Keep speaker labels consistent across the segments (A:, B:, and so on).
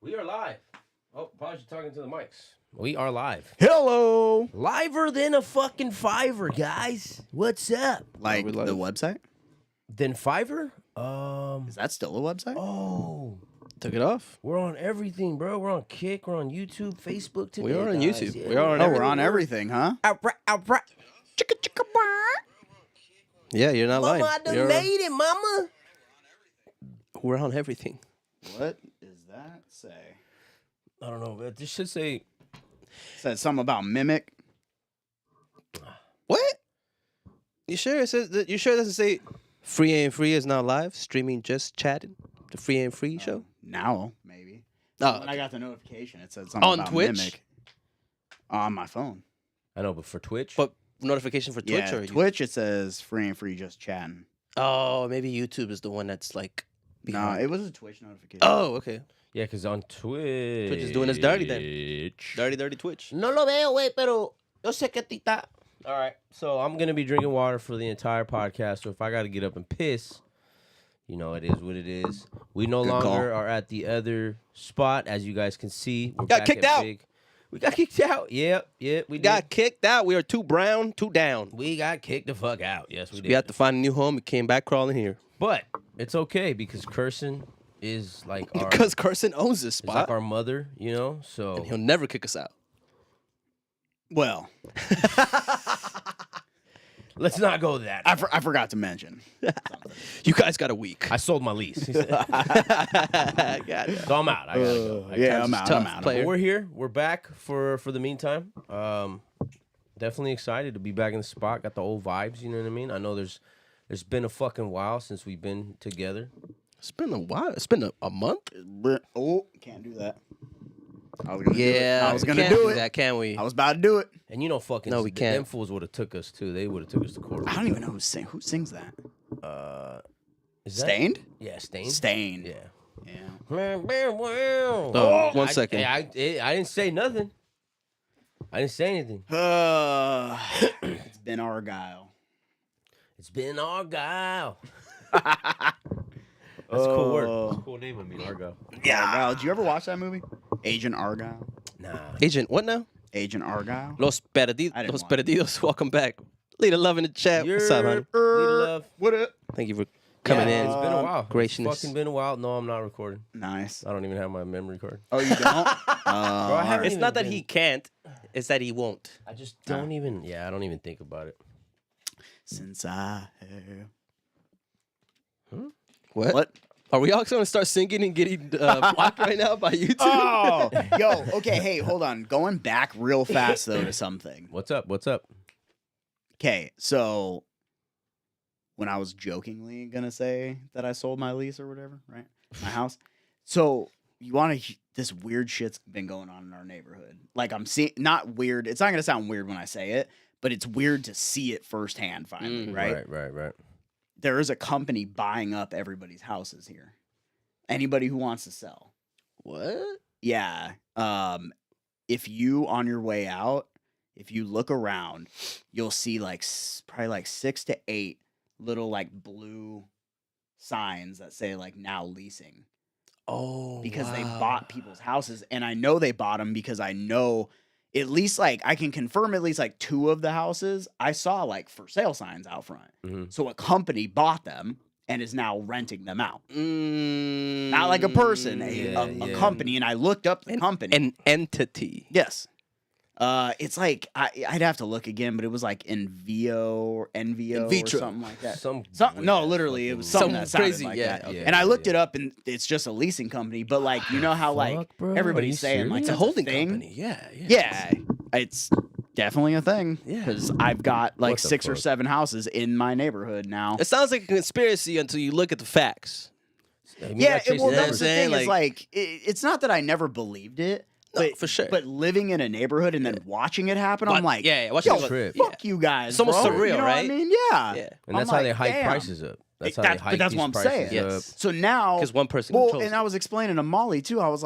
A: We are live. Oh, pause, you're talking to the mics. We are live.
B: Hello.
A: Liver than a fucking Fiverr, guys. What's up?
B: Like
C: we live?
B: the website?
A: Then Fiverr?
B: Is that still a website?
A: Oh,
C: Took it off.
A: we're on everything, bro. We're on Kick, we're on YouTube, Facebook today.
C: We are on
A: guys.
C: YouTube.
A: Yeah,
C: We are on
B: Oh, we're on everything, huh?
A: Outright, outright. Chicka, chicka, wah.
C: Yeah, you're not
A: Mama, I
C: lying.
A: done made it, mama.
C: We're on everything.
B: What does that say?
A: I don't know, but this should say
B: Said something about Mimic.
C: What? You sure it says that? You sure it doesn't say Free and Free is now live streaming just chatting? The Free and Free show.
B: Now, maybe.
C: Oh,
B: When I got the notification, it said something
C: On
B: about
C: Twitch?
B: Mimic. On my phone.
A: I know, but for Twitch.
C: but notification for Twitch
B: Yeah,
C: or
B: Twitch, it says free and free just chatting.
C: Oh, maybe YouTube is the one that's like.
B: No,
C: behind.
B: it was a Twitch notification.
C: Oh, okay.
A: Yeah, because on Twitch.
C: Twitch is doing us dirty then. Dirty Twitch.
A: No lo veo, güey, pero yo sé que tita. All right, so I'm going to be drinking water for the entire podcast, so if I got to get up and piss, you know, it is what it is. We no
B: Good
A: longer
B: call.
A: are at the other spot, as you guys can see. We're
C: Got
A: back
C: kicked
A: at
C: out.
A: Big. We got kicked out. Yep, we
C: We
A: did.
C: got kicked out. We are too brown, too down.
A: We got kicked the fuck out. Yes, we did.
C: We had to find a new home. We came back crawling here
A: But it's okay because Curson is like our,
C: because Carson owns this
A: is like
C: spot,
A: our mother, you know, so.
C: and he'll never kick us out.
B: Well,
A: Let's not go that.
B: I forgot to mention.
C: You guys got a week.
A: I sold my lease. He said.
C: Got it.
A: So I'm out. I gotta go.
B: Yeah, I'm out.
C: tough
B: I'm out.
C: player.
A: But we're here. We're back for the meantime. Definitely excited to be back in the spot. Got the old vibes. You know what I mean? I know there's been a fucking while since we've been together.
C: It's been a while. It's been a month.
B: Oh, can't do that. I was gonna do it.
C: Yeah,
B: I was
C: we
B: gonna
C: can't
B: do it.
C: that, can we?
B: I was about to do it.
A: And you know, fucking
C: No, we can't.
A: Them fools would have took us too. They would have took us to court.
B: I don't even know who sings that.
A: Is that-
B: Stained?
A: Yeah, Stained.
B: Stained.
A: Yeah.
B: Yeah.
A: Oh,
C: one second.
A: I didn't say nothing. I didn't say anything.
B: It's been Argyle.
A: It's been Argyle. That's a cool word. That's a cool name. I mean, Argyle.
B: Yeah. Argyle. Did you ever watch that movie? Agent Argyle.
A: Nah.
C: Agent, what now?
B: Agent Argyle.
C: Los Perdidos.
B: I didn't
C: Los
B: watch it.
C: Perdidos. Welcome back. Leader love in the chat. What's up, honey?
A: Little love.
B: What up?
C: Thank you for coming
A: Yeah,
C: in.
A: It's been a while.
C: Graciousness.
A: It's fucking been a while. No, I'm not recording.
B: Nice.
A: I don't even have my memory card.
B: Oh, you don't?
A: I haven't
C: It's
A: even
C: not that
A: been-
C: he can't. It's that he won't.
A: I just don't even. Yeah, I don't even think about it.
B: Since I have.
C: What? Are we all going to start singing and getting blocked right now by YouTube?
B: Oh, yo. Okay, hey, hold on. Going back real fast though to something.
A: What's up? What's up?
B: Okay, so when I was jokingly gonna say that I sold my lease or whatever, right? My house. So you want to? This weird shit's been going on in our neighborhood. Like I'm seeing, not weird. It's not gonna sound weird when I say it, but it's weird to see it firsthand. Finally, right?
A: Right.
B: There is a company buying up everybody's houses here. Anybody who wants to sell.
C: What?
B: Yeah. If you on your way out, if you look around, you'll see like probably like 6 to 8 little like blue signs that say like now leasing
C: Oh,
B: because they
C: wow.
B: bought people's houses, and I know they bought them because I know at least like I can confirm at least like 2 of the houses I saw like for sale signs out front.
A: Mhm.
B: So a company bought them and is now renting them out.
C: Mm,
B: Not like a person, a
A: Yeah.
B: company. And I looked up the company.
C: An entity.
B: Yes. It's like I'd have to look again, but it was like Envio or Envio
C: In vitro.
B: or something like that.
A: Some
B: No,
A: weird
B: literally, it
A: fucking-
B: was something
C: Some
B: that sounded
C: crazy,
B: like
C: yeah,
B: that.
C: okay.
B: And I looked
A: Yeah.
B: it up, and it's just a leasing company. But like, you know how like
A: Fuck, bro? Are you
B: everybody's saying like
A: serious?
C: It's a
B: that's
C: holding
B: thing?
C: company. Yeah.
B: Yeah, it's definitely a thing.
C: Yeah.
B: Because I've got like
A: What the
B: 6 or
A: fuck?
B: 7 houses in my neighborhood now.
C: It sounds like a conspiracy until you look at the facts.
A: I mean,
B: Yeah,
A: I chased
B: well,
A: the
B: that
C: numbers.
B: was the
C: saying,
B: thing. Is
C: like-
B: like it's not that I never believed it.
C: No,
B: But,
C: for sure.
B: But living in a neighborhood and then watching it happen, I'm
C: But-
B: like,
C: yeah, watch
B: yo,
C: it.
A: Trip.
B: fuck you guys.
C: It's almost
B: bro.
C: surreal,
B: you know
C: right?
B: What I mean, yeah.
C: Yeah.
A: And that's
B: I'm
A: how they
B: like,
A: hike
B: damn.
A: prices up. That's how
B: That's-
A: they
B: but
A: hike
B: that's
A: these
B: what I'm
A: prices
B: saying.
A: up.
C: Yes.
B: So now,
C: Because one person
B: well,
C: controls
B: and I was explaining to Molly too. I was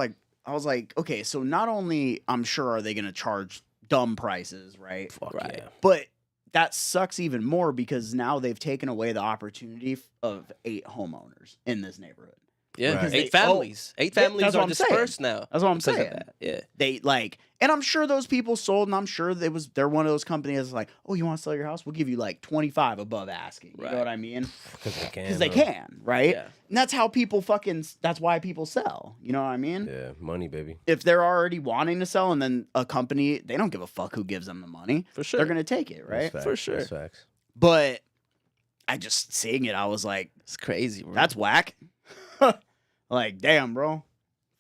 B: like, okay, so not only I'm sure are they going to charge dumb prices, right?
A: Fuck
C: Right.
A: yeah.
B: But that sucks even more because now they've taken away the opportunity of 8 homeowners in this neighborhood.
C: Yeah,
A: Right.
C: 8 families. 8
B: Yeah,
C: families
B: that's what
C: are
B: I'm saying.
C: dispersed now.
B: That's what I'm
C: because of
B: saying.
C: that. Yeah.
B: They like, and I'm sure those people sold, and I'm sure they're one of those companies that's like, oh, you want to sell your house? We'll give you like 25 above asking. You know
C: Right.
B: what I mean?
A: Because they can.
B: Because they
A: huh?
B: can, right?
C: Yeah.
B: And that's how people that's why people sell. You know what I mean?
A: Yeah, money, baby.
B: If they're already wanting to sell, and then a company, they don't give a fuck who gives them the money.
C: For sure.
B: They're gonna take it, right?
A: That's facts.
C: For sure.
A: That's facts.
B: But I just seeing it, I was like,
C: It's crazy, bro.
B: that's whack. Like, damn, bro.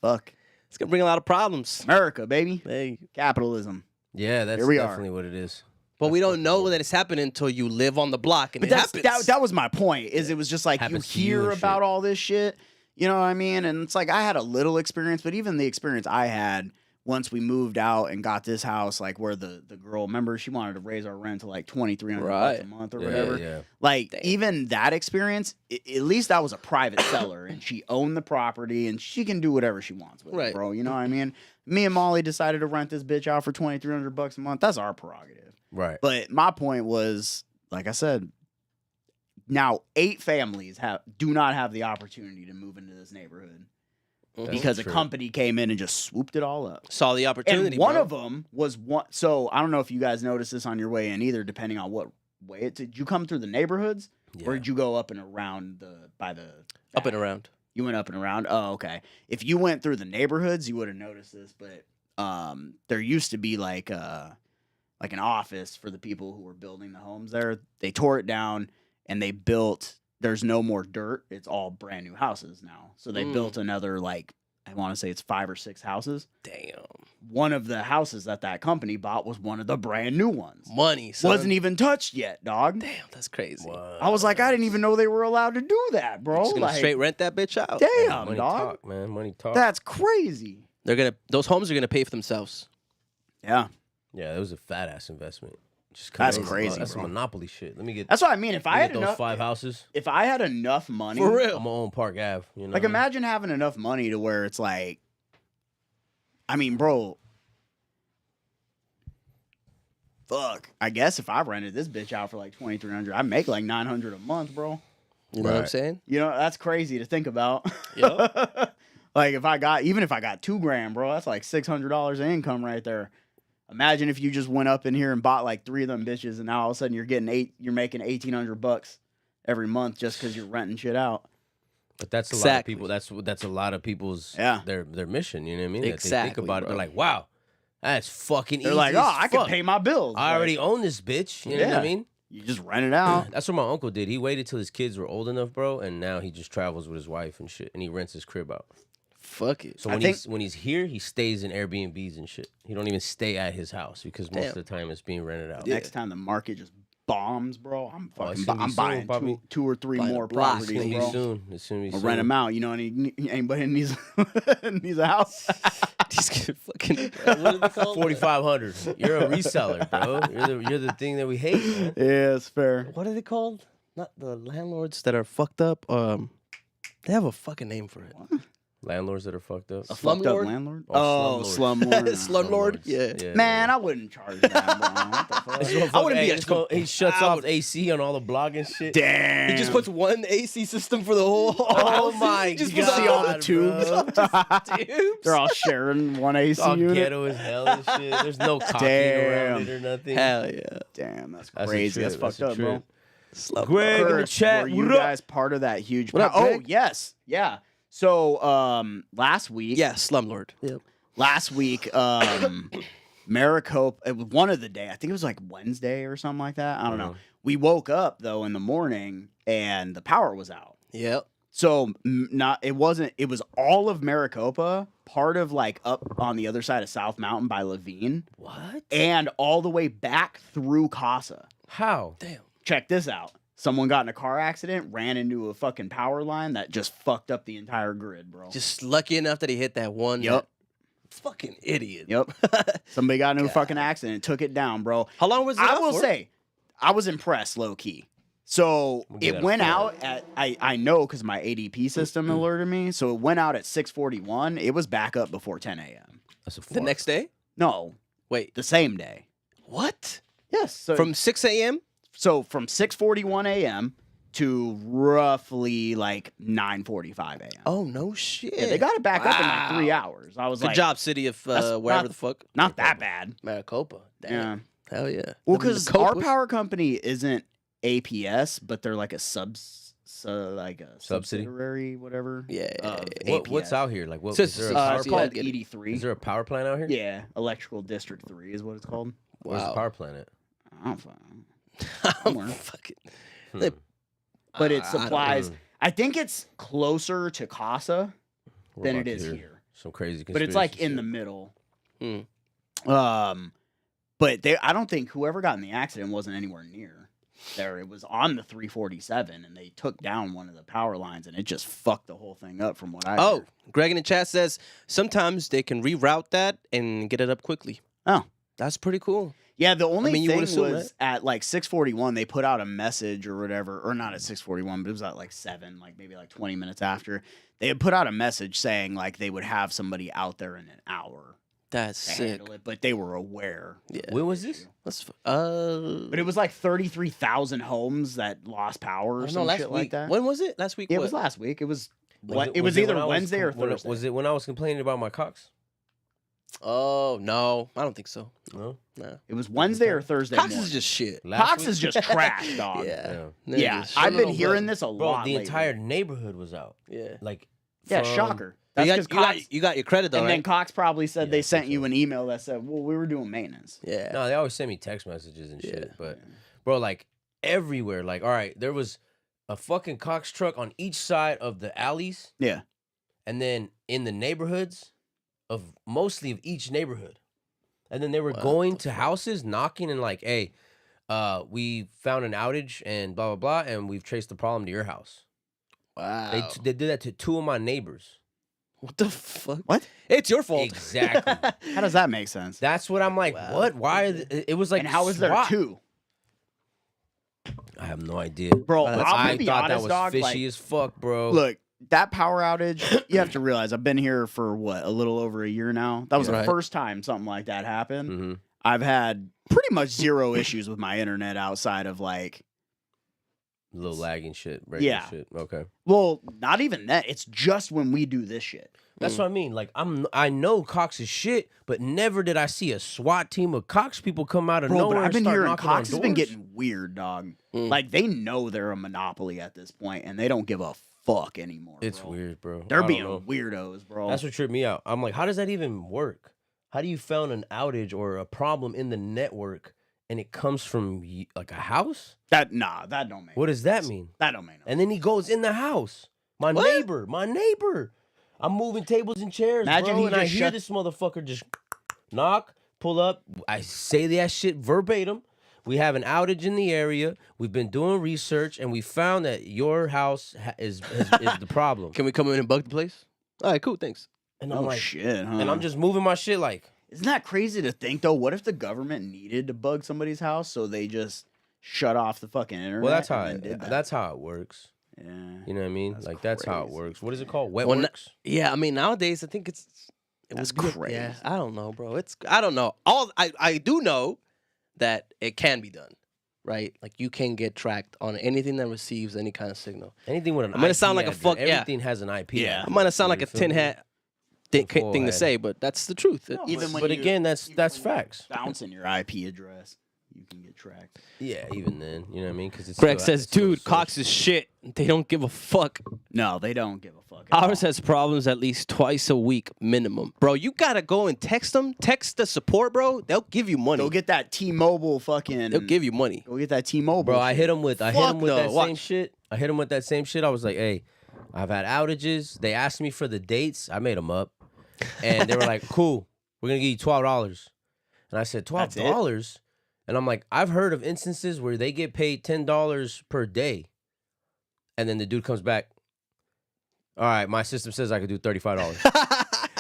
B: Fuck.
C: It's gonna bring a lot of problems.
B: America, baby.
C: Hey.
B: Capitalism.
A: Yeah, that's
B: Here we are.
A: definitely what it is.
C: But we don't know that it's happening until you live on the block and
B: But
C: it
B: that's
C: happens.
B: that was my point. Is it was just like you
A: Happens to you
B: hear
A: and
B: about
A: shit.
B: all this shit, you know what I mean? And it's like I had a little experience, but even the experience I had once we moved out and got this house, like where the girl, remember, she wanted to raise our rent to like $2,300 a
C: Right.
B: month or
A: Yeah,
B: whatever.
A: yeah.
B: Like
C: Damn.
B: even that experience, at least that was a private seller, and she owned the property, and she can do whatever she wants with
C: Right.
B: it, bro. You know what I mean? Me and Molly decided to rent this bitch out for $2,300 a month. That's our prerogative.
A: Right.
B: But my point was, like I said, now 8 families do not have the opportunity to move into this neighborhood
C: Mhm.
B: because a
A: true.
B: company came in and just swooped it all up.
C: Saw the opportunity.
B: And one
C: bro.
B: of them was one. So I don't know if you guys noticed this on your way in either, depending on what way it. Did you come through the neighborhoods, or
A: Yeah.
B: did you go up and around by the
C: up and
B: back?
C: around.
B: You went up and around. Oh, okay. If you went through the neighborhoods, you would have noticed this. But there used to be like an office for the people who were building the homes there. They tore it down and they built. There's no more dirt. It's all brand new houses now. So they
C: Mm.
B: built another I want to say it's 5 or 6 houses.
C: Damn.
B: One of the houses that company bought was one of the brand new ones.
C: Money. Son.
B: Wasn't even touched yet, dog.
C: Damn, that's crazy.
B: I was like, I didn't even know they were allowed to do that, bro.
C: Just gonna
B: Like,
C: straight rent that bitch out.
B: damn,
A: Money
B: dog.
A: talk, man. Money talk.
B: That's crazy.
C: Those homes are gonna pay for themselves.
B: Yeah.
A: Yeah, it was a fat ass investment. Just
B: That's
A: crazy,
B: crazy,
A: bro. That's
B: bro.
A: some monopoly shit. Let me get.
B: That's what I mean. If
A: let
B: I
A: me
B: had
A: get those
B: enough,
A: 5 houses.
B: if I had enough money,
C: For real.
A: I'm gonna own Park Ave. You know.
B: like imagine having enough money to where it's like, I mean, bro, fuck. I guess if I rented this bitch out for like $2,300, I make like $900 a month, bro.
C: You know what I'm
A: Right.
C: saying?
B: You know, that's crazy to think about.
C: Yup.
B: Like if I got $2,000, bro, that's like $600 of income right there. Imagine if you just went up in here and bought like 3 of them bitches, and now all of a sudden you're making $1,800 every month just because you're renting shit out.
A: But that's a lot of
C: Exactly.
A: people. That's a lot of people's
B: Yeah.
A: their mission. You know what I mean? That they think
C: Exactly,
A: about it.
C: bro.
A: They're like, wow, that's fucking
B: They're
A: easy.
B: like,
A: as
B: oh, I can
A: fuck.
B: pay my bills.
A: I already own this bitch. You know what
B: Yeah.
A: I mean?
B: You just rent it out.
A: That's what my uncle did. He waited till his kids were old enough, bro, and now he just travels with his wife and shit, and he rents his crib out.
C: Fuck it.
A: So
B: I
A: when he's here, he stays in Airbnbs and shit. He don't even stay at his house because most
C: Damn.
A: of the time it's being rented out.
B: Next time the market just bombs, bro, I'm
A: Oh, it's
B: fucking
A: gonna be
B: I'm
A: soon,
B: buying
A: probably.
B: two or three
C: Buying a
B: more
C: block.
A: It's
B: properties,
A: gonna be
B: bro.
A: soon. It's gonna be
B: I'll
A: soon.
B: rent them out. You know, anybody needs needs a house.
C: These kids fucking. What are they called?
A: 4,500. You're a reseller, bro. You're the thing that we hate. Man.
B: Yeah, it's fair.
C: What are they called? Not the landlords that are fucked up. They have a fucking name for it.
A: Landlords that are fucked up.
B: A fucked up
C: Slumlord?
B: landlord?
A: Oh,
B: slumlord.
C: Slumlord?
A: Slumlords.
C: Yeah.
B: Man, I wouldn't charge that, bro. What the fuck?
C: I wouldn't be a
A: He shuts
C: I
A: off
C: would-
A: AC on all the blogging shit.
B: Damn.
C: He just puts one AC system for the whole
A: Oh
C: house.
A: my
C: He just
B: You
C: puts
B: can see all the
A: God,
B: tubes.
A: bro.
C: tubes.
B: They're all sharing one AC
A: It's all
B: unit.
A: ghetto as hell and shit. There's no caulking around it or nothing.
C: Hell yeah.
B: Damn, that's
A: That's a
B: crazy.
A: trip.
B: That's fucked
A: That's a
B: up, bro.
A: trip.
C: Slumlord.
A: Greg in the
B: Kurt,
A: chat.
B: were you
A: What up?
B: guys part of that huge?
C: What up,
B: oh
C: Greg?
B: yes, yeah. So last week,
C: Yeah, Slumlord. Yep.
B: last week, Maricopa. It was one of the day. I think it was like Wednesday or something like that. I don't know. We woke up though in the morning and the power was out.
C: Yep.
B: So it wasn't. It was all of Maricopa, part of like up on the other side of South Mountain by Levine,
A: What?
B: and all the way back through Casa.
A: How?
C: Damn.
B: Check this out. Someone got in a car accident, ran into a fucking power line that just fucked up the entire grid, bro.
C: Just lucky enough that he hit that one.
B: Yep.
C: Fucking idiot.
B: Yep. Somebody got into a fucking accident, took it down, bro.
C: How long was it?
B: I
C: out
B: will
C: for?
B: say, I was impressed, low key. So
A: We'll get
B: it
A: out
B: went
A: of
B: out at I know because my ADP system alerted me. So it went out at 6:41. It was back up before 10 a.m.
A: That's a
C: the
A: fart.
C: next day.
B: No,
C: Wait.
B: the same day.
C: What?
B: Yes. So
C: From 6 a.m.
B: so from 6:41 a.m. to roughly like 9:45 a.m.
C: Oh no shit.
B: Yeah, they got it back up in like 3
C: Wow.
B: hours. I was
C: Good
B: like,
C: job, city of
B: that's
C: wherever
B: not-
C: the fuck.
B: not that bad.
C: Maricopa. Damn.
B: Yeah.
C: Hell yeah.
B: Well,
C: Living in the
B: because our
C: Copas.
B: power company isn't APS, but they're like a
A: Subsidy?
B: subsidiary, whatever.
C: Yeah,
B: of
A: What's
B: APS.
A: out here? Like, what
C: So
A: is there a
C: it's-
A: power
B: It's
C: yeah,
A: plant?
B: called
C: get it.
B: ED3.
A: Is there a power plant out here?
B: Yeah, Electrical District 3 is what it's called.
A: Where's the
C: Wow.
A: power plant at?
B: I don't fucking know.
C: I'm
B: Somewhere.
C: fucking.
A: Hmm.
C: They-
B: But it
C: I don't
B: supplies.
A: know.
B: I think it's closer to Casa
A: We're
B: than
A: about
B: it
A: to
B: is
A: hear
B: here.
A: Some crazy
B: But it's like
A: conspiracy
B: in the
A: shit.
B: middle.
C: Hmm.
B: But I don't think whoever got in the accident wasn't anywhere near there. It was on the 347, and they took down one of the power lines, and it just fucked the whole thing up. From what I
C: Oh,
B: heard.
C: Greg in the chat says sometimes they can reroute that and get it up quickly.
B: Oh.
C: That's pretty cool.
B: Yeah, the only
C: mean, you
B: thing
C: would assume
B: was at like 6:41 they put out a message or whatever, or not at 6:41, but it was at like 7, like maybe like 20 minutes after. They had put out a message saying like they would have somebody out there in an hour
C: That's
B: to
C: sick.
B: handle it, but they were aware.
C: Yeah.
A: When was this?
B: But it was like 33,000 homes that lost power or
C: no,
B: some
C: last
B: shit
C: week.
B: like that.
C: When was it? Last week.
B: Yeah, it
C: what?
B: was last week. It was
A: Was
B: it was
A: it
B: either
A: when I was
B: Wednesday or
A: when-
B: Thursday.
A: Was it when I was complaining about my cocks?
C: Oh no, I don't think so.
A: No.
C: No.
B: It was Wednesday or Thursday.
C: Cox
B: morning.
C: is just shit.
B: Cox
A: week?
B: is just trash, dog.
C: Yeah.
A: Yeah.
B: Yeah,
C: Niggas.
B: I've been
A: No,
B: hearing
A: but-
B: this a
A: Bro,
B: lot.
A: the
B: lately.
A: entire neighborhood was out.
C: Yeah.
A: Like,
B: Yeah,
A: from-
B: shocker.
C: You
B: That's
C: got,
B: because Cox.
C: you got your credit though,
B: And then
C: right?
B: Cox probably said
A: Yeah,
B: they
A: I
B: sent
A: think
B: you
A: so.
B: an email that said, "Well, we were doing maintenance."
C: Yeah.
A: No, they always send me text messages and shit.
C: Yeah.
A: But, bro, like, everywhere. Like, all right, there was a fucking Cox truck on each side of the alleys.
B: Yeah.
A: And then in the neighborhoods of mostly of each neighborhood. And then they were
C: What
A: going
C: the
A: to
C: fuck?
A: houses, knocking and like, hey, we found an outage and blah, blah, blah, and we've traced the problem to your house.
C: Wow.
A: They did that to 2 of my neighbors.
C: What the fuck?
B: What?
C: It's your fault.
A: Exactly.
B: How does that make sense?
A: That's what I'm like,
C: Wow.
A: what? Why? It was like
B: and how is there
A: SWAT.
B: 2?
A: I have no idea.
B: Bro,
C: Wow,
B: I'm
C: that's-
B: gonna
A: I
B: be
A: thought
B: honest,
A: that was
B: dog.
A: fishy
B: Like,
A: as fuck, bro.
B: look, that power outage, you have to realize I've been here for what, a little over a year now. That was
C: Right.
B: the first time something like that happened.
A: hmm
B: I've had pretty much zero issues with my internet outside of like,
A: Little lagging shit. Regular
B: Yeah.
A: shit. Okay.
B: well, not even that. It's just when we do this shit.
A: That's what I mean. Like I know Cox is shit, but never did I see a SWAT team of Cox people come out of
B: Bro,
A: nowhere.
B: but I've
A: and
B: been
A: start
B: hearing
A: knocking on
B: Cox has been
A: doors.
B: getting weird, dog.
C: Mm.
B: Like they know they're a monopoly at this point, and they don't give a fuck anymore.
A: It's
B: bro.
A: weird, bro. I
B: They're
A: don't
B: being
A: know.
B: weirdos, bro.
A: That's what tripped me out. I'm like, how does that even work? How do you found an outage or a problem in the network and it comes from like a house?
B: that don't make.
A: What does that
B: sense.
A: mean?
B: That don't make no.
A: And then he goes in the house. My neighbor. I'm moving tables and chairs,
B: Imagine
A: bro,
B: he
A: and I
B: just
A: hear
B: shut-
A: this motherfucker just knock, pull up. I say that shit verbatim. We have an outage in the area. We've been doing research, and we found that your house is the problem.
C: Can we come in and bug the place? All right, cool, thanks.
A: And I'm
B: Oh
A: like,
B: shit, huh?
A: and I'm just moving my shit like,
B: Isn't that crazy to think though? What if the government needed to bug somebody's house, so they just shut off the fucking internet?
A: well, that's how
B: and then did that?
A: that's how it works.
B: Yeah.
A: You know what I mean?
B: That's
A: Like that's how it
B: crazy,
A: works. What is it called? Wet
C: Well,
A: works.
C: Yeah, I mean nowadays I think it
B: That's
C: was good.
B: crazy.
C: Yeah, I don't know, bro. I don't know. I do know that it can be done, right? Like you can get tracked on anything that receives any kind of signal.
A: Anything with an
C: I'm gonna
A: IP
C: sound like a
A: address,
C: fuck- yeah.
A: Everything has an IP.
B: Yeah.
C: I might not sound like
A: You
C: a
A: feel
C: tin
A: me?
C: hat
A: Full
C: thing to
A: head.
C: say, but that's the truth.
B: No,
C: It's-
B: when
A: But
B: you-
A: again, that's
B: even when you
A: facts.
B: Bouncing your IP address, you can get tracked.
A: Yeah, even then, you know what I mean? Because
C: Greg says, "Dude, Cox is shit. They don't give a fuck.
B: No, they don't give a fuck. at
C: Ours
B: all.
C: has problems at least twice a week minimum, bro. You gotta go and text them. Text the support, bro. They'll give you money.
B: Go get that T-Mobile fucking.
C: They'll give you money.
B: Go get that T-Mobile.
A: Bro, I
B: shit.
A: hit him with
C: Fuck
A: that
C: no,
A: same
C: watch.
A: shit. I hit him with that same shit. I was like, hey, I've had outages. They asked me for the dates. I made them up, and they were like, cool, we're gonna give you $12. And I said,
B: That's it?
A: $12. And I'm like, I've heard of instances where they get paid $10 per day, and then the dude comes back. All right, my system says I could do $35.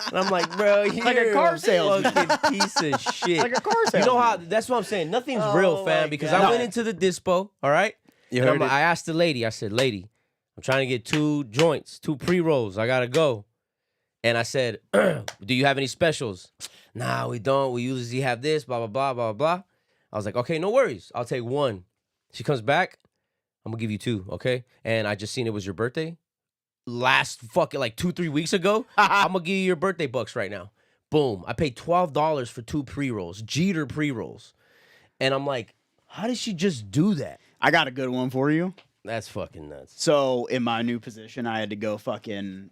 A: And I'm like, bro, you're
B: like a car salesman.
A: fucking piece of shit.
B: like a car
A: You
B: salesman.
A: know how? That's what I'm saying. Nothing's
C: Oh
A: real,
C: my
A: fam. Because
C: God.
A: I went into the dispo. All right.
C: You
A: And
C: heard it.
A: I asked the lady. I said, "Lady, I'm trying to get 2 joints, 2 pre-rolls. I gotta go." And I said, "Do you have any specials?" Nah, we don't. We usually have this. Blah blah blah blah blah. I was like, "Okay, no worries. I'll take 1." She comes back. I'm gonna give you 2, okay? And I just seen it was your birthday last fucking like 2-3 weeks ago. I'm gonna give you your birthday bucks right now. Boom. I paid $12 for 2 pre-rolls, Jeter pre-rolls. And I'm like, how did she just do that?
B: I got a good one for you.
A: That's fucking nuts.
B: So in my new position, I had to go fucking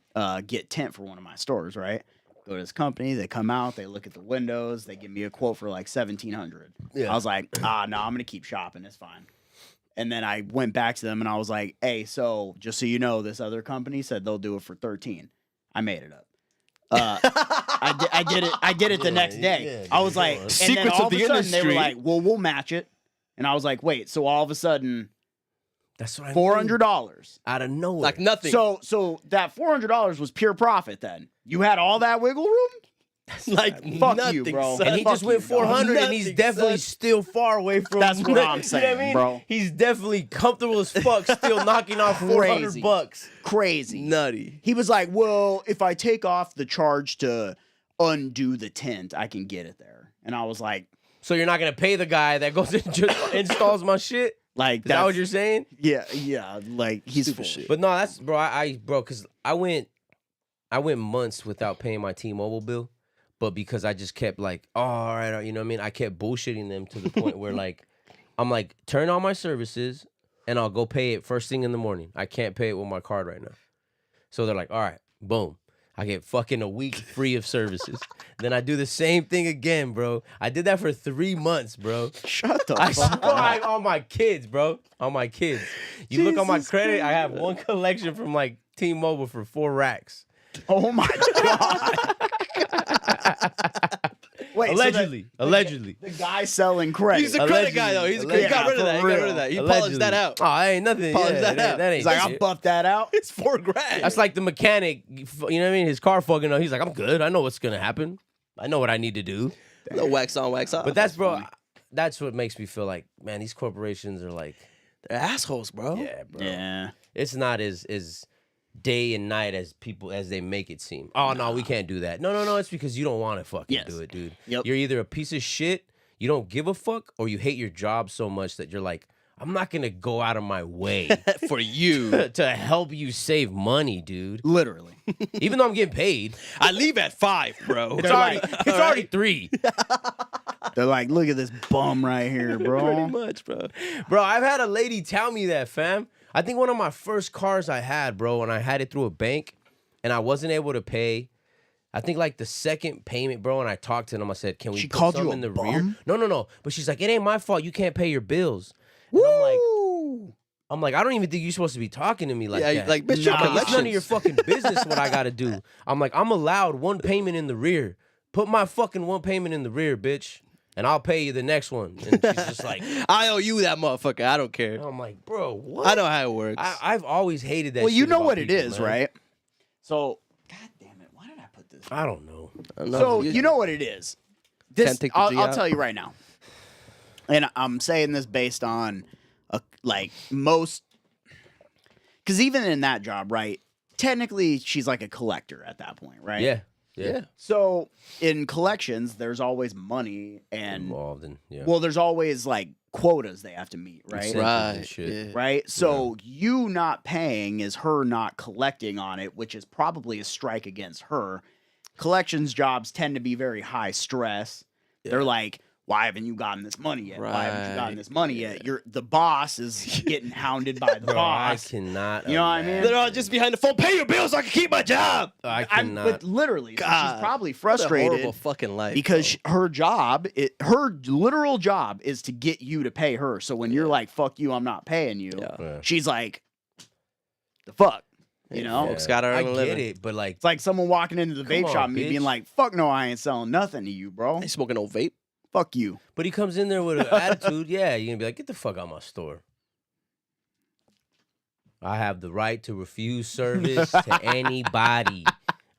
B: get tint for one of my stores, right? Go to this company, they come out, they look at the windows, they give me a quote for like $1,700.
A: Yeah.
B: I was like, no, I'm gonna keep shopping, it's fine. And then I went back to them and I was like, hey, so just so you know, this other company said they'll do it for 13. I made it up. I did it the next day. I was like, and then
C: Secrets
B: all
C: of
B: of
C: the
B: a sudden they were
C: industry.
B: like, well, we'll match it. And I was like, wait, so all of a sudden
A: That's what I mean.
B: $400.
A: Out of nowhere.
C: Like nothing.
B: So that $400 was pure profit then. You had all that wiggle room?
C: like
B: fuck
C: nothing,
B: you, bro.
C: son.
A: and he
B: fuck
A: just went
B: you, dog.
A: 400, and he's
C: Nothing,
A: definitely
C: son.
A: still far away from.
B: That's what I'm
A: You know what I
B: saying,
A: mean?
B: bro.
A: He's definitely comfortable as fuck, still knocking off
B: Crazy.
A: $400.
B: Crazy.
C: nutty.
B: He was like, well, if I take off the charge to undo the tint, I can get it there. And I was like,
A: So you're not gonna pay the guy that goes and just installs my shit? Is that
B: that's,
A: what you're saying?
B: yeah, like he's
C: Stupid
B: full.
C: shit.
A: But no, that's bro, because I went months without paying my T-Mobile bill, but because I just kept like, oh, all right, you know what I mean? I kept bullshitting them to the point where like, I'm like, turn on my services and I'll go pay it first thing in the morning. I can't pay it with my card right now. So they're like, all right, boom. I get fucking a week free of services. Then I do the same thing again, bro. I did that for 3 months, bro.
B: Shut the
A: I
B: fuck
A: swear
B: up.
A: on my kids, bro. On my kids. You look on my
B: Jesus
A: credit, I have
B: Christ.
A: one collection from like T-Mobile for 4 racks.
B: Oh my god. Wait,
A: Allegedly. Allegedly.
B: the guy selling credit.
C: He's a credit guy though. He
A: Allegedly.
C: got rid of
B: Yeah,
C: that. He
B: for
C: got rid
B: real.
C: of that. He
A: Allegedly.
C: polished that out.
A: Oh, ain't nothing.
C: Polish
A: Yeah,
C: that out.
A: that ain't
B: He's like, I'll
A: shit.
B: buff that out.
C: It's $4,000.
A: That's like the mechanic, you know what I mean? His car fucking up. He's like, I'm good. I know what's going to happen. I know what I need to do.
C: no wax on, wax off.
A: But that's, bro, that's what makes me feel like, man, these corporations are like,
C: they're assholes, bro.
A: yeah, bro.
B: Yeah.
A: It's not as day and night as they make it seem. Oh no, we can't do that. No, it's because you don't want to fucking
B: Yes.
A: do it, dude.
B: Yep.
A: You're either a piece of shit, you don't give a fuck, or you hate your job so much that you're like, I'm not gonna go out of my way
C: For you.
A: to help you save money, dude.
B: Literally.
A: Even though I'm getting paid,
C: I leave at 5, bro.
A: it's already 3.
B: They're like, look at this bum right here,
C: Pretty
B: bro.
C: much, bro.
A: Bro, I've had a lady tell me that, fam. I think one of my first cars I had, bro, and I had it through a bank, and I wasn't able to pay. I think like the second payment, bro, and I talked to them. I said, "Can we
B: She
A: put
B: called
A: some
B: you
A: in
B: a
A: the rear?"
B: bum?
A: No. But she's like, "It ain't my fault. You can't pay your bills." And
B: Woo!
A: I'm like, I don't even think you're supposed to be talking to me like
C: Yeah,
A: that.
C: like, bitch,
B: Nah.
C: your
A: It's
C: collections.
A: none of your fucking business what I gotta do. I'm like, I'm allowed one payment in the rear. Put my fucking one payment in the rear, bitch, and I'll pay you the next one. And she's just like,
C: I owe you that motherfucker. I don't care.
A: I'm like, bro, what?
C: I know how it works.
A: I've always hated that.
B: Well, you
A: shit
B: know
A: about
B: what it
A: people,
B: is,
A: man.
B: right? So, god damn it, why did I put this?
A: I don't know.
B: So you know what it is. This
C: Can't take the G
B: I'll
C: out?
B: tell you right now, and I'm saying this based on like most, because even in that job, right? Technically, she's like a collector at that point, right?
A: Yeah.
B: So in collections, there's always money and
A: Involved in
B: well, there's always like quotas they have to meet, right?
A: Incentives and
C: Right.
A: shit.
C: Yeah.
B: Right. So you not paying is her not collecting on it, which is probably a strike against her. Collections jobs tend to be very high stress. They're like, why haven't you gotten this money yet? Why haven't you gotten
C: Right.
B: this money yet? The boss is getting hounded by the
A: Bro, I
B: boss.
A: cannot.
B: You know what I mean?
A: imagine.
C: They're all just behind the phone. Pay your bills so I can keep my job.
A: I
B: I'm,
A: cannot.
B: but literally, so she's
C: God,
B: probably
C: What a
B: frustrated
C: horrible fucking life.
B: because her job, her literal job is to get you to pay her. So when you're like, "Fuck you, I'm not paying you,"
C: Yeah.
A: Yeah.
B: she's like, "The fuck," you know?
C: folks gotta earn
A: I
C: a
A: get
C: living.
A: it, but like,
B: It's like someone walking into the
A: Come
B: vape
A: on,
B: shop and me being
A: bitch.
B: like, "Fuck no, I ain't selling nothing to you, bro.
C: They smoking no vape.
B: Fuck you."
A: but he comes in there with an attitude. Yeah, you're gonna be like, get the fuck out of my store. I have the right to refuse service to anybody.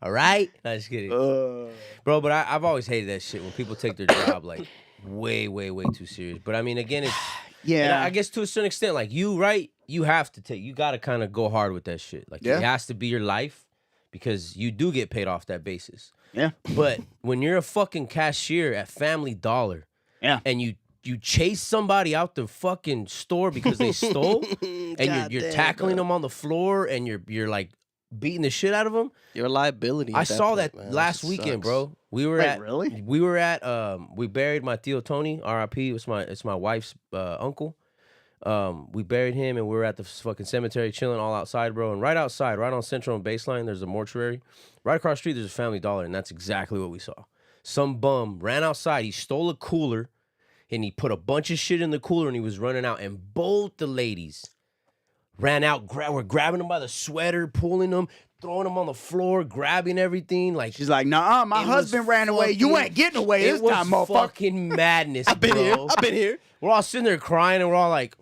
A: All right? No, just kidding. Bro, but I've always hated that shit when people take their job like way too serious. But I mean, again, it's and
B: Yeah,
A: I guess to a certain extent, like you, right? You have to you gotta kind of go hard with that shit. Like
B: Yeah.
A: it has to be your life because you do get paid off that basis.
B: yeah,
A: But when you're a fucking cashier at Family Dollar
B: yeah.
A: and you you chase somebody out the fucking store because they stole, and you're tackling them on the floor, and you're like beating the shit out of them.
C: You're a liability.
A: I
C: at
A: saw
C: point,
A: that
C: man.
A: last
C: Shit
A: weekend,
C: sucks.
A: bro. We were
B: really?
A: we buried my Tio Tony, R.I.P. It's my wife's uncle. We buried him, and we were at the fucking cemetery chilling all outside, bro. And right outside, right on Central and Baseline, there's a mortuary. Right across the street, there's a Family Dollar, and that's exactly what we saw. Some bum ran outside. He stole a cooler, and he put a bunch of shit in the cooler, and he was running out. And both the ladies ran out, were grabbing him by the sweater, pulling him, throwing him on the floor, grabbing everything. Like,
B: She's like, nah, my
A: It was
B: husband ran away. You
A: fucking-
B: ain't getting away
A: it
B: this
A: was
B: time, motherfucker.
A: fucking madness,
C: I've been
A: bro.
C: here. I've been here.
A: We're all sitting there crying, and we're all like,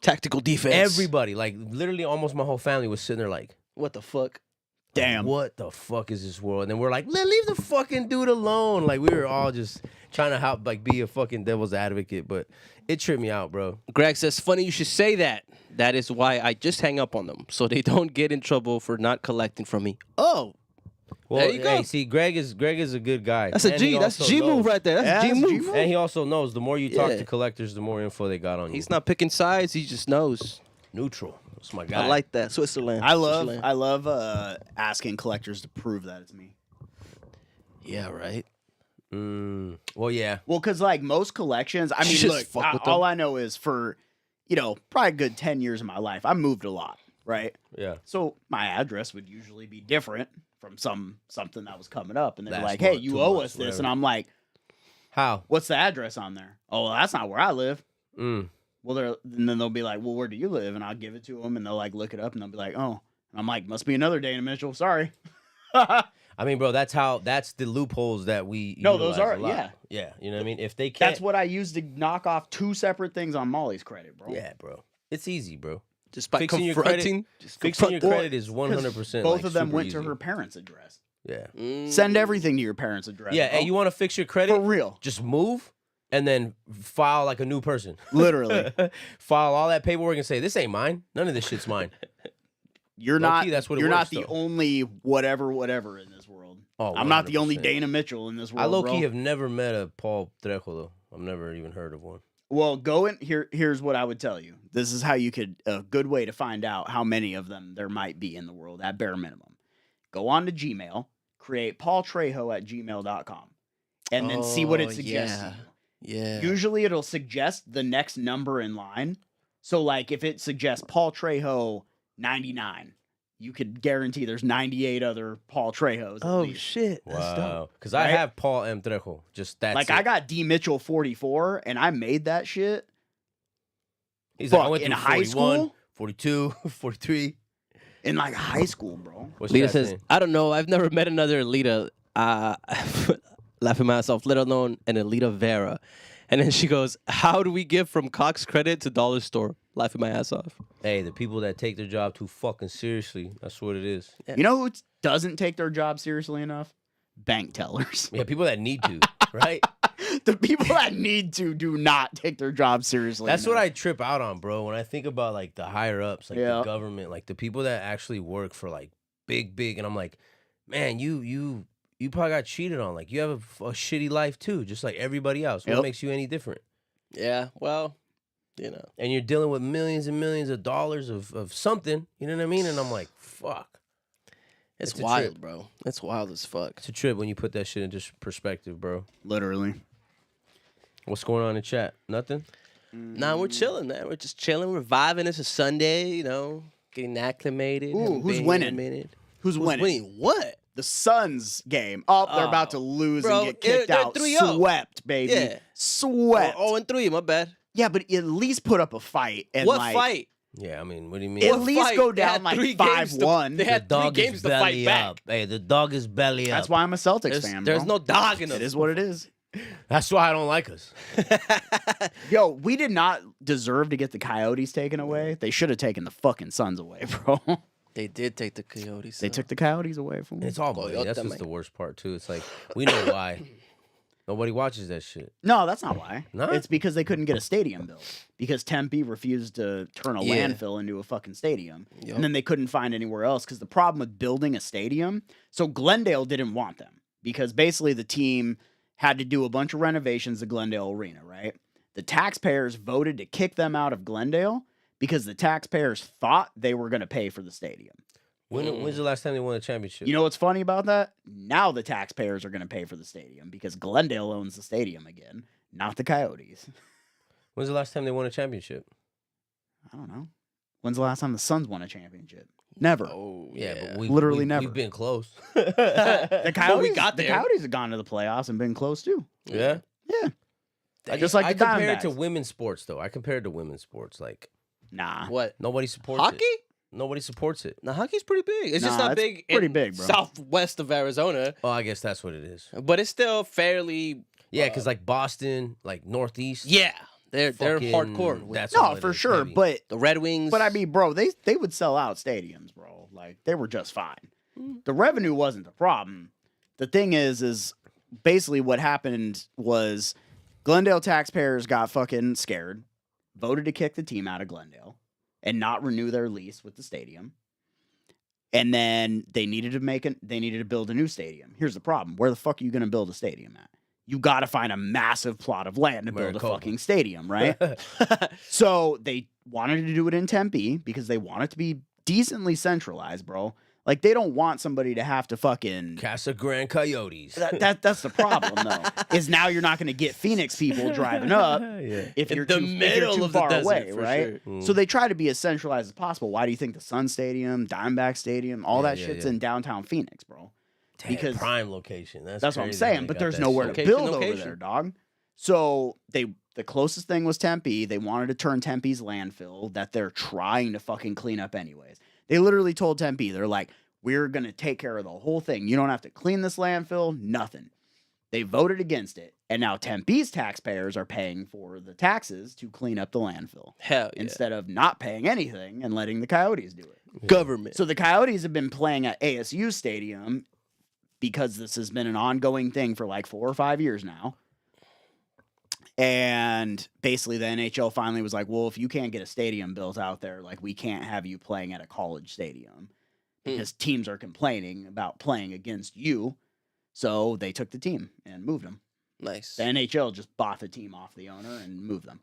C: Tactical defense.
A: everybody, like literally almost my whole family was sitting there like,
C: What the fuck?
B: Damn.
A: what the fuck is this world? And then we're like, leave the fucking dude alone. Like we were all just trying to help, like be a fucking devil's advocate, but it tripped me out, bro.
C: Greg says, funny you should say that. That is why I just hang up on them, so they don't get in trouble for not collecting from me. Oh,
A: Well,
C: There you go.
A: hey, see, Greg is a good guy.
C: that's a
A: And he
C: G. That's
A: also
C: G
A: knows-
C: move right there. That's
B: Yeah,
C: a G
B: that's G
C: move.
B: move.
A: And he also knows the more you talk
C: Yeah.
A: to collectors, the more info they got on you.
C: He's not picking sides. He just knows.
A: neutral. That's my guy.
C: I like that. Switzerland.
B: I love
C: Switzerland.
B: asking collectors to prove that it's me.
C: Yeah, right.
A: Well, yeah.
B: Well, because like most collections, I mean,
C: Just
B: look,
C: fuck with
B: all
C: them.
B: I know is for, probably a good 10 years of my life, I moved a lot, right?
A: Yeah.
B: So my address would usually be different from something that was coming up, and they're
A: Last
B: like, "Hey,
A: month,
B: you
A: 2
B: owe
A: months,
B: us this,"
A: whatever.
B: and I'm like,
A: How?
B: "What's the address on there?" "Oh, well, that's not where I live."
A: Mm.
B: Well, and then they'll be like, "Well, where do you live?" And I'll give it to them, and they'll like look it up, and they'll be like, "Oh," and I'm like, "Must be another Dana Mitchell. Sorry."
A: I mean, bro, that's the loopholes that we
B: No, those
A: utilize
B: are-
A: a lot.
B: yeah.
A: Yeah, you know what I mean? If they can't
B: That's what I use to knock off 2 separate things on Molly's credit, bro.
A: Yeah, bro. It's easy, bro.
C: Just by
A: Fixing your
C: confronting. Just
A: Fixing your
C: confront-
A: credit is 100%
B: Both
A: like,
B: of them
A: super
B: went to
A: easy.
B: her parents' address.
A: Yeah.
B: Send everything to your parents' address.
A: Yeah,
B: bro.
A: and you want to fix your credit?
B: for real,
A: Just move and then file like a new person.
B: literally.
A: File all that paperwork and say, this ain't mine. None of this shit's mine.
B: You're
A: Low
B: not.
A: key, that's what it
B: you're
A: works,
B: not the
A: though.
B: only whatever in this world.
A: Oh,
B: I'm not the only
A: 100%.
B: Dana Mitchell in this world.
A: I low
B: bro.
A: key have never met a Paul Trejo, though. I've never even heard of one.
B: Well, go in here. Here's what I would tell you. This is how you could a good way to find out how many of them there might be in the world at bare minimum. Go on to Gmail, create paultrejo@gmail.com, and then see what it
C: Oh,
B: suggests.
C: yeah.
B: to you.
C: Yeah.
B: Usually, it'll suggest the next number in line. So, like, if it suggests Paul Trejo 99, you could guarantee there's 98 other Paul Trejos. at
C: Oh
B: least.
C: shit. That's dope.
A: Wow. Because I
B: Right?
A: have Paul M. Trejo. Just that's
B: Like,
A: it.
B: I got D Mitchell 44, and I made that shit.
A: He's like, I
B: fuck,
A: went
B: in
A: through
B: high
A: 41,
B: school?
A: 42, 43.
B: In like high school, bro.
A: What's
C: Lita
A: that
C: says,
A: saying?
C: I don't know. I've never met another Lita. Laughing myself, let alone an Alita Vera. And then she goes, how do we get from Cox Credit to Dollar Store? Laughing my ass off.
A: Hey, the people that take their job too fucking seriously. That's what it is.
B: You know who doesn't take their job seriously enough? Bank tellers.
A: Yeah, people that need to, right?
B: The people that need to do not take their job seriously.
A: That's what
B: enough.
A: I trip out on, bro. When I think about like the higher ups, like
B: Yeah.
A: the government, like the people that actually work for like big, and I'm like, man, you probably got cheated on. Like you have a shitty life too, just like everybody else. What
B: Yep.
A: makes you any different?
C: Yeah, well, you know.
A: And you're dealing with millions and millions of dollars of something. You know what I mean? And I'm like, fuck.
C: It's
A: It's a
C: wild,
A: trip.
C: bro. It's wild as fuck.
A: It's a trip when you put that shit into perspective, bro.
B: Literally.
A: What's going on in chat? Nothing?
C: Nah, we're chilling, man. We're just chilling. We're vibing. It's a Sunday, you know, getting acclimated.
B: Ooh,
C: haven't
B: who's
C: been here
B: winning?
C: in a minute.
B: Who's
C: Who's
B: winning?
C: winning? What?
B: The Suns game. Oh, they're about to lose
C: bro,
B: and get kicked
C: they're
B: out.
C: 3-0.
B: Swept, baby.
C: Yeah.
B: Swept.
C: Oh, 0-3, my bad.
B: Yeah, but at least put up a fight. And
C: What
B: like,
C: fight?
A: Yeah, I mean, what do you mean?
B: At
C: What
B: least
C: fight?
B: go
C: They
B: down
C: had
B: like
C: 3 games to-
B: 5-1.
C: They
A: The
C: had 3
A: dog
C: games
A: is
C: to
A: belly
C: fight back.
A: up. Hey, the dog is belly up.
B: That's why I'm a Celtics
C: There's,
B: fan,
C: there's
B: bro.
C: no dog in
B: It
C: them.
B: is what it is.
A: That's why I don't like us.
B: Yo, we did not deserve to get the Coyotes taken away. They should have taken the fucking Suns away, bro.
C: They did take the Coyotes.
B: They took the Coyotes away from
A: And
B: them.
A: it's all money. That's
C: Toyota,
A: what's
C: man.
A: the worst part too. It's like we know why. Nobody watches that shit.
B: No, that's not why.
A: No?
B: It's because they couldn't get a stadium built. Because Tempe refused to turn a
C: Yeah.
B: landfill into a fucking stadium.
C: Yup.
B: And then they couldn't find anywhere else because the problem with building a stadium, so Glendale didn't want them because basically the team had to do a bunch of renovations to Glendale Arena, right? The taxpayers voted to kick them out of Glendale because the taxpayers thought they were going to pay for the stadium.
A: When's the last time they won a championship?
B: You know what's funny about that? Now the taxpayers are going to pay for the stadium because Glendale owns the stadium again, not the Coyotes.
A: When's the last time they won a championship?
B: I don't know. When's the last time the Suns won a championship? Never.
C: Oh,
A: Yeah, but
B: Literally never.
A: We've been close.
B: The Coyotes,
C: got
B: the
C: there.
B: Coyotes have gone to the playoffs and been close too.
A: Yeah.
B: Yeah. Just like
A: I
B: the
A: compare it to
B: Diamondbacks.
A: women's sports though. I compare it to women's sports. Like
B: Nah.
C: What?
A: nobody supports
C: Hockey?
A: it. Nobody supports it.
C: Now, hockey's pretty big. It's just
B: Nah,
C: not
B: it's
C: big
B: pretty
C: in
B: big, bro.
C: southwest of Arizona,
A: Oh, I guess that's what it is.
C: but it's still fairly.
A: Yeah, because like Boston, like Northeast.
C: Yeah, they're
A: fucking-
C: hardcore. with
A: That's
B: No,
A: all it
B: for
A: is,
B: sure.
A: heavy.
B: But
C: the Red Wings.
B: I mean, bro, they would sell out stadiums, bro. Like they were just fine. The revenue wasn't the problem. The thing is basically what happened was Glendale taxpayers got fucking scared, voted to kick the team out of Glendale and not renew their lease with the stadium. And then they needed to build a new stadium. Here's the problem. Where the fuck are you going to build a stadium at? You got to find a massive plot of land to build a
A: Maricopa.
B: fucking stadium, right? So they wanted to do it in Tempe because they want it to be decently centralized, bro. Like they don't want somebody to have to fucking.
A: Casa Grande Coyotes.
B: That's the problem though. Is now you're not going to get Phoenix people driving up
A: Yeah.
B: if
C: In
B: you're
C: the
B: too,
C: middle
B: if you're too
C: of the
B: far
C: desert,
B: away,
C: for
B: right?
C: sure.
B: So they try to be as centralized as possible. Why do you think the Sun Stadium, Diamondback Stadium, all
A: Yeah,
B: that
A: yeah,
B: shit's
A: yeah.
B: in downtown Phoenix, bro?
A: Damn,
B: because-
A: prime location. That's
B: That's what I'm
A: crazy
B: saying.
A: they
B: But
A: got
B: there's
A: that
B: nowhere
A: shit.
B: to
C: Location,
B: build over
C: location.
B: there, dog. So the closest thing was Tempe. They wanted to turn Tempe's landfill that they're trying to fucking clean up anyways. They literally told Tempe, they're like, we're gonna take care of the whole thing. You don't have to clean this landfill, nothing. They voted against it, and now Tempe's taxpayers are paying for the taxes to clean up the landfill
C: Hell yeah.
B: instead of not paying anything and letting the Coyotes do it.
C: Government.
B: So the Coyotes have been playing at ASU Stadium because this has been an ongoing thing for like 4 or 5 years now. And basically the NHL finally was like, well, if you can't get a stadium built out there, like we can't have you playing at a college stadium because teams are complaining about playing against you. So they took the team and moved them.
C: Nice.
B: The NHL just bought the team off the owner and moved them.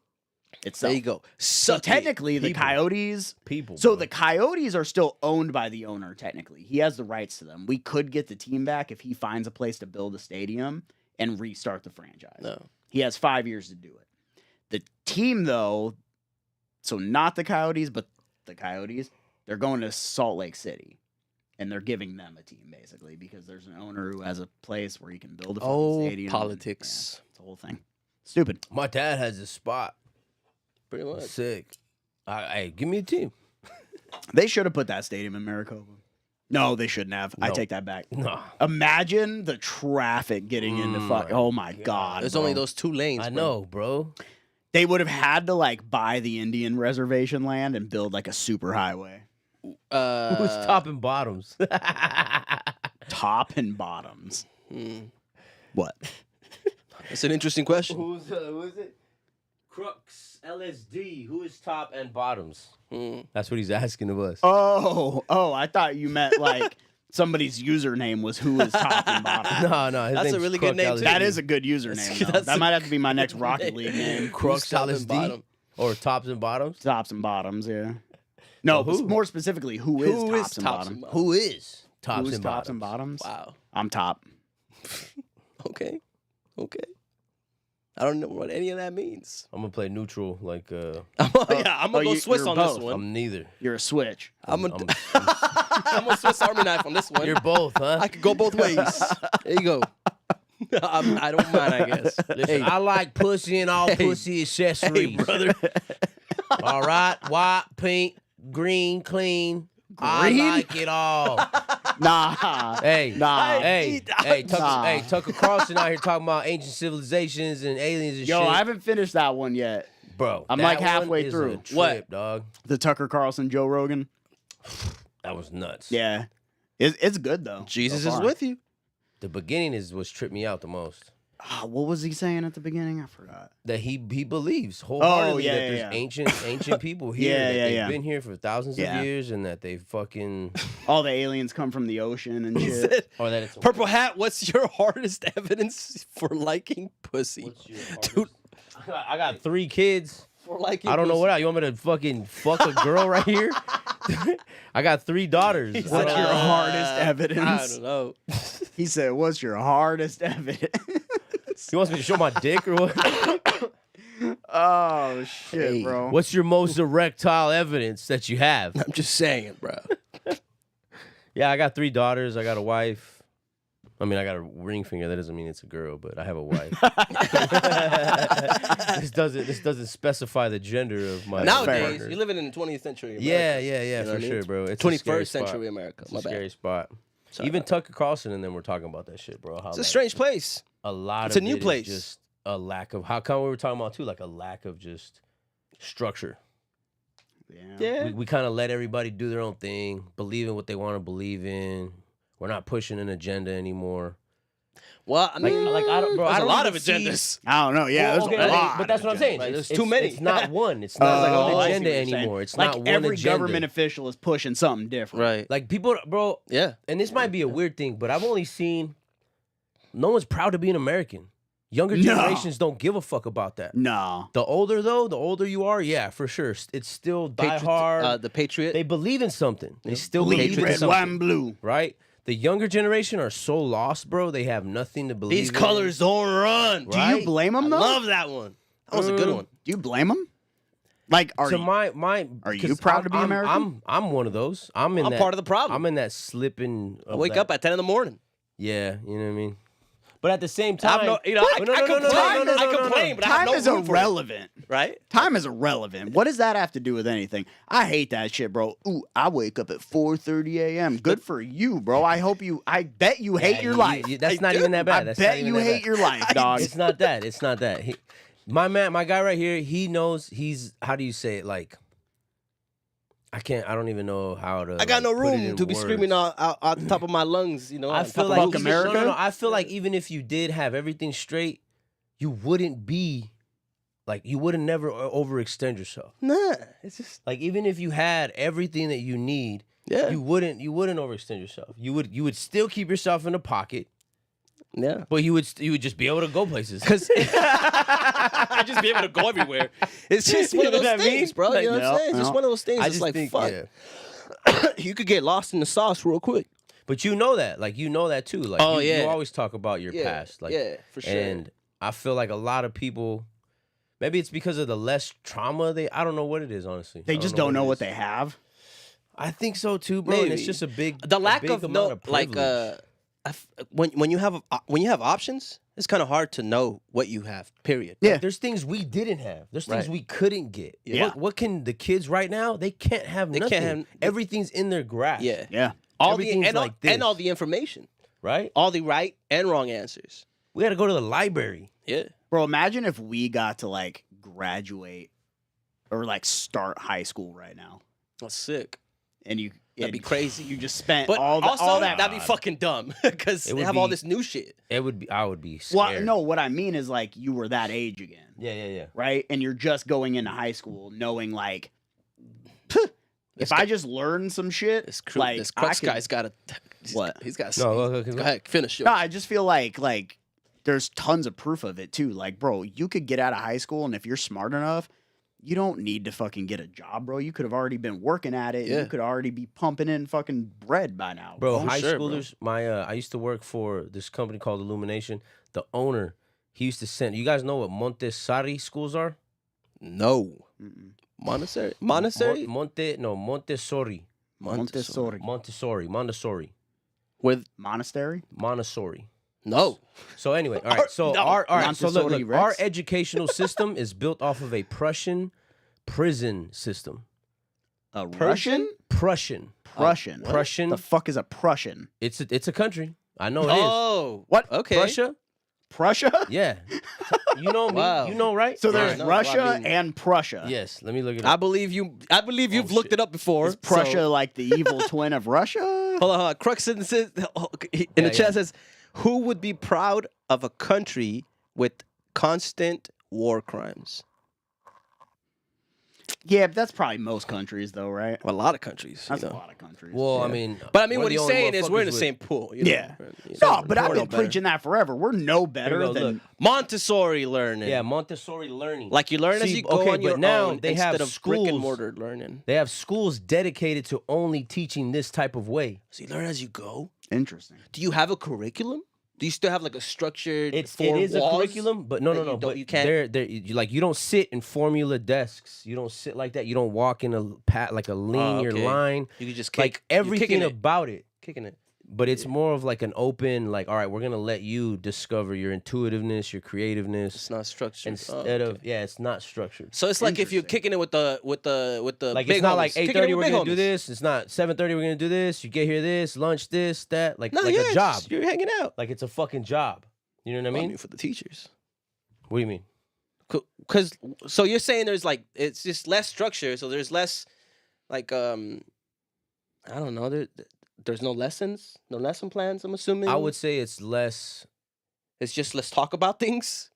C: There you go.
B: So technically the
A: People.
B: Coyotes
A: People.
B: so
A: bro.
B: the Coyotes are still owned by the owner, technically. He has the rights to them. We could get the team back if he finds a place to build a stadium and restart the franchise.
C: No.
B: He has 5 years to do it. The team, though, so not the Coyotes, but the Coyotes, they're going to Salt Lake City. And they're giving them a team, basically, because there's an owner who has a place where he can build a fucking
C: Oh,
B: stadium.
C: politics.
B: Yeah, it's a whole thing. Stupid.
A: My dad has a spot.
C: Pretty much.
A: Sick. Hey, give me a team.
B: They should have put that stadium in Maricopa. No, they shouldn't have. I
A: No.
B: take that back.
A: No,
B: Imagine the traffic getting into fuck.
A: my
B: Oh my god!
C: There's
B: bro.
C: only those 2 lanes.
A: I
C: bro.
A: know, bro.
B: They would have had to like buy the Indian reservation land and build like a super highway,
A: Who's top and bottoms?
B: top and bottoms. What?
C: That's an interesting question.
A: Who is it? Crux LSD. Who is top and bottoms? That's what he's asking of us.
B: Oh! I thought you meant like somebody's username was who is top and bottom.
A: No, his
C: That's a
A: name's
C: really good
A: Crux
C: name,
A: LSD.
C: too.
B: That is a good username. though.
C: That's
B: That
C: a
B: might have to be my next Rocket League name.
A: Crux
C: top and
A: LSD
C: bottom?
A: or tops and bottoms.
B: Tops and bottoms. Yeah. No,
A: Oh, who?
B: but more specifically, who is tops and bottoms?
A: Who is tops
B: Who's
A: and
B: tops
A: bottoms?
B: and bottoms?
C: Wow.
B: I'm top.
C: Okay. I don't know what any of that means.
A: I'm gonna play neutral. Like
C: Yeah, I'm gonna go Swiss
B: you're
C: on this
B: both.
C: one.
A: I'm neither.
B: You're a switch.
C: I'm gonna Swiss Army knife on this one.
A: You're both, huh?
C: I could go both ways. There you go. I don't mind, I guess.
A: Listen, I like pussy and all pussy accessories,
C: brother.
A: All right, white, pink, green, clean.
B: Green?
A: I like it all.
B: Nah.
A: Hey,
B: Nah.
A: hey,
B: Nah.
A: Tucker Carlson out here talking about ancient civilizations and aliens and
B: Yo,
A: shit.
B: I haven't finished that one yet.
A: Bro,
B: I'm
A: that
B: like
A: one
B: halfway
A: is
B: through.
A: A trip,
C: What?
A: dog?
B: The Tucker Carlson, Joe Rogan.
A: That was nuts.
B: Yeah. It's good though.
C: Jesus
B: so
C: is
B: far.
C: with you.
A: The beginning is what's tripped me out the most.
B: what was he saying at the beginning? I forgot.
A: that he believes wholeheartedly
B: yeah,
A: that
B: yeah,
A: there's
B: yeah.
A: ancient people here
B: Yeah,
A: that
B: yeah,
A: they've
B: yeah.
A: been here for thousands
B: Yeah.
A: of years and that they fucking
B: All the aliens come from the ocean and
C: He
B: shit.
C: said,
A: or that it's
C: Purple Hat, what's your hardest evidence for liking pussy?
A: What's your
C: Dude,
A: I got 3 kids.
C: for liking
A: I don't know
C: pussy.
A: what else. You want me to fucking fuck a girl right here? I got 3 daughters.
C: He
A: I
C: said,
B: What's
A: don't-
B: your hardest
C: I
B: evidence?
C: don't know.
B: He said, "What's your hardest evidence?"
A: He wants me to show my dick or what?
B: Oh shit,
C: Hey.
B: bro.
A: What's your most erectile evidence that you have?
C: I'm just saying, bro.
A: Yeah, I got 3 daughters. I got a wife. I mean, I got a ring finger. That doesn't mean it's a girl, but I have a wife. This doesn't specify the gender of my
C: Nowadays,
A: partner.
C: you're living in the 20th century America.
A: Yeah,
C: You know
A: for
C: what I mean?
A: sure, bro. It's a scary
C: 21st century
A: spot.
C: America.
A: It's
C: My
A: a scary
C: bad.
A: spot.
C: Sorry
A: Even
C: about
A: Tucker Carlson and them were talking about that shit, bro. How
C: It's a
A: like,
C: strange place.
A: a lot
C: it's
A: of
C: a new
A: it is
C: place.
A: just a lack of how come we were talking about too, like a lack of just structure.
B: Yeah.
A: We kind of let everybody do their own thing, believe in what they want to believe in. We're not pushing an agenda anymore.
C: Well, I mean,
A: Like I don't, bro.
C: there's
A: I
C: a
A: don't
C: lot of
A: even see-
C: agendas.
B: I don't know. Yeah,
A: Well,
B: there's
A: okay,
B: a lot.
A: but that's what I'm saying.
C: Right,
A: It's-
C: there's too many.
A: It's not one. It's not like
B: Oh,
A: one
B: I see
A: agenda
B: what you're saying.
A: anymore. It's
B: like
A: not one
B: every
A: agenda.
B: government official is pushing something different.
C: Right.
A: Like people, bro.
C: Yeah.
A: And this might be a weird thing, but I've only seen. No one's proud to be an American. Younger
B: No.
A: generations don't give a fuck about that.
B: No.
A: The older you are, yeah, for sure. It's still die hard.
C: The Patriot.
A: They believe in something. They still
B: Bleed
A: believe in
B: red,
A: something.
B: white, and blue.
A: Right? The younger generation are so lost, bro. They have nothing to believe
C: These
A: in.
C: colors don't run.
B: Do
A: Right?
B: you blame
C: I
B: them though?
C: love that one. That was a good one.
B: Do you blame them? Like, are
A: So
B: you,
A: my
B: are you
A: 'cause
B: proud to be
A: I'm-
B: American?
A: I'm one of those. I'm in
C: I'm
A: that,
C: part of the problem.
A: I'm in that slipping.
C: I wake up at 10 in the morning.
A: Yeah, you know what I mean. But at the same
C: I have
A: time,
C: no, you know,
A: I
C: complain, but I have
B: time
C: no
B: is
C: room for it,
B: irrelevant.
C: right?
B: Time is irrelevant. What does that have to do with anything? I hate that shit, bro. Ooh, I wake up at 4:30 a.m. Good for you, bro. I bet you hate your life.
A: That's
C: I
A: not
C: do.
A: even that bad.
B: I
A: That's not
B: bet
A: even
B: you
A: that
B: hate
A: bad.
B: your life, dog.
A: It's not that. It's not that. My guy right here, he knows. He's, how do you say it? Like, I don't even know how to.
C: I got
A: like,
C: no
A: put it
C: room
A: in
C: to be
A: words.
C: screaming out the top of my lungs, you know.
A: I
C: on
A: feel
C: top
A: like
C: of
B: Fuck
C: my-
B: America?
A: No, I feel like even if you did have everything straight, you wouldn't be like you wouldn't never overextend yourself.
C: Nah, it's just
A: Like even if you had everything that you need,
C: yeah,
A: you wouldn't overextend yourself. You would still keep yourself in the pocket,
C: yeah.
A: but you would just be able to go places.
C: Because I just be able to go everywhere. It's just one
A: You
C: of
A: know
C: those
A: what I mean?
C: things, bro.
A: Like,
C: you know what I'm saying? It's just
B: no.
C: one of those things.
A: I
C: It's
A: just
C: like
A: think,
C: fuck.
A: yeah.
C: You could get lost in the sauce real quick.
A: But you know that, like you know that too. Like
C: Oh,
A: you
C: yeah.
A: always talk about your
C: Yeah,
A: past, like
C: yeah, for sure.
A: And I feel like a lot of people, maybe it's because of the less trauma I don't know what it is, honestly.
B: They
A: I
B: just don't know
A: it
B: what
A: is.
B: they have.
A: I think so too, bro. And it's
C: Maybe.
A: just a big
C: The lack
A: big
C: of
A: amount
C: no,
A: of
C: like
A: privilege.
C: when you have options, it's kind of hard to know what you have. Period.
B: Yeah.
A: There's things we didn't have. There's things
C: Right.
A: we couldn't get.
B: Yeah.
A: What can the kids right now? They can't have
C: They
A: nothing.
C: can't have-
A: Everything's in their grasp.
C: Yeah.
B: Yeah.
C: All the
A: Everything's
C: and, all,
A: like this.
C: and all the information,
A: Right?
C: all the right and wrong answers.
A: We got to go to the library.
C: Yeah.
B: Bro, imagine if we got to like graduate or like start high school right now.
C: That's sick.
B: And you
C: That'd be crazy.
B: You just spent
C: But
B: all
C: also,
B: that.
C: that'd be fucking dumb because
A: It
C: they
A: would
C: have all
A: be-
C: this new shit.
A: It would be. I would be scared.
B: Well, no, what I mean is like you were that age again,
A: Yeah.
B: right? And you're just going into high school knowing like, if I just learn some shit,
C: This
B: like
C: this
B: I
C: Crux
B: could-
C: guy's got a
B: What?
C: He's got.
A: No,
C: Go ahead, finish it.
B: No, I just feel like there's tons of proof of it too. Like, bro, you could get out of high school, and if you're smart enough, you don't need to fucking get a job, bro. You could have already been working at it.
C: Yeah.
B: You could already be pumping in fucking bread by now,
A: Bro,
C: Oh,
A: high
C: sure, bro.
A: schoolers. My I used to work for this company called Illumination. The owner, he used to send. You guys know what Montessori schools are?
C: No.
B: Mm-mm.
C: Montessori.
A: Montessori.
B: Montessori.
C: With
A: Montessori.
C: no.
A: So anyway, all right. So
C: No.
A: all right. So look,
B: Montessori
A: our
B: Rex?
A: educational system is built off of a Prussian prison system.
B: A
C: Persian?
A: Prussian.
B: Prussian.
A: Prussian.
B: The fuck is a Prussian?
A: It's a country. I know it is.
C: Oh.
B: What?
C: Okay.
A: Prussia.
B: Prussia?
A: Yeah. You know me.
C: Wow.
A: You know, right?
B: So
C: Yeah,
B: there's
C: no,
B: Russia
C: I mean-
B: and Prussia.
A: Yes. Let me look it
C: I
A: up.
C: believe you. I believe you've looked
A: shit.
C: it up before.
B: Is Prussia
C: so-
B: like the evil twin of Russia?
C: Hold on. Crux in the
A: Yeah,
C: chat says, "Who would be proud of a country with constant war crimes.
B: Yeah, but that's probably most countries, though, right?
C: A lot of countries.
B: That's
C: you
B: a
C: know?
B: lot of countries.
A: Well, I
C: Yeah.
A: mean,
C: But I mean,
A: we're
C: what
A: the
C: he's
A: only
C: saying is we're in the
A: motherfuckers
C: same pool. You
B: Yeah.
C: know? You
B: No,
C: know,
B: but
C: we're
B: I've
C: no
B: been
C: better.
B: preaching that forever. We're no better
A: go,
B: than.
A: look.
C: Montessori learning.
A: Yeah, Montessori learning.
C: Like you learn as
A: See,
C: you go
A: okay,
C: on your
A: but now
C: own
A: they have
C: instead of brick and
A: schools-
C: mortar learning.
A: They have schools dedicated to only teaching this type of way.
C: So you learn as you go.
B: Interesting.
C: Do you have a curriculum? Do you still have like a structured
A: It
C: four
A: is
C: walls?
A: a curriculum, but no,
C: that
A: no,
C: you
A: no.
C: don't-
A: But
C: you can't-
A: you don't sit in formula desks. You don't sit like that. You don't walk in a like a linear
C: okay.
A: line.
C: You can just
A: Like
C: kick, you're
A: everything
C: kicking it,
A: about it.
C: kicking it.
A: But it's more of like an open, like, all right, we're gonna let you discover your intuitiveness, your creativeness,
C: It's not structured.
A: instead
C: Oh,
A: of it's not structured.
C: So it's like if you're
B: Interesting.
C: kicking it with the
A: Like
C: big
A: it's not
C: homies.
A: like
C: Kicking it
A: 8:30
C: with
A: we're
C: big
A: gonna do
C: homies.
A: this. It's not 7:30 we're gonna do this. You get here this lunch this that like
C: No,
A: like
C: yeah,
A: a
C: it's
A: job.
C: just- You're hanging out.
A: Like it's a fucking job. You know what I mean?
C: for the teachers.
A: What do you mean?
C: Because so you're saying there's like it's just less structure, so there's less like I don't know. There's no lessons, no lesson plans. I'm assuming.
A: I would say it's less.
C: It's just let's talk about things.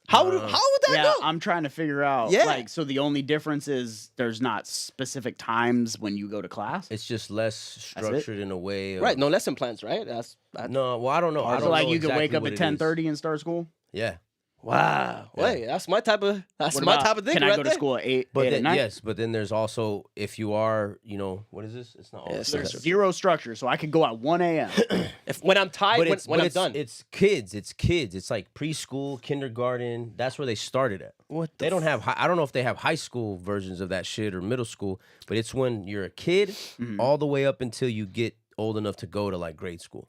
C: How would that
B: Yeah,
C: go?
B: I'm trying to figure out.
C: Yeah.
B: Like, so the only difference is there's not specific times when you go to class.
A: It's just less
B: That's it?
A: structured in a way. Of,
C: Right, no lesson plans, right?
A: No, well, I don't know. I
B: So
A: don't
B: like
A: know
B: you could
A: exactly
B: wake up
A: what
B: at
A: it is.
B: 10:30 and start school.
A: Yeah,
C: Wow.
A: Yeah.
C: Wait, that's my type of
B: What about,
C: thing.
B: Can
C: right
B: I go to
C: there.
B: school at 8
A: but
B: at
A: then,
B: night?
A: yes, but then there's also if you are, what is this? It's not. all
C: Yeah, it's
A: structured.
B: There's zero structure, so I could go at 1 a.m.
C: If when I'm tired,
A: But
C: when I'm
A: it's,
C: done.
A: it's kids. It's kids. It's like preschool, kindergarten. That's where they started at.
C: What the
A: They don't have. I don't know if they have high school versions of that shit or middle school. But it's when you're a kid,
B: Mm-hmm.
A: all the way up until you get old enough to go to like grade school.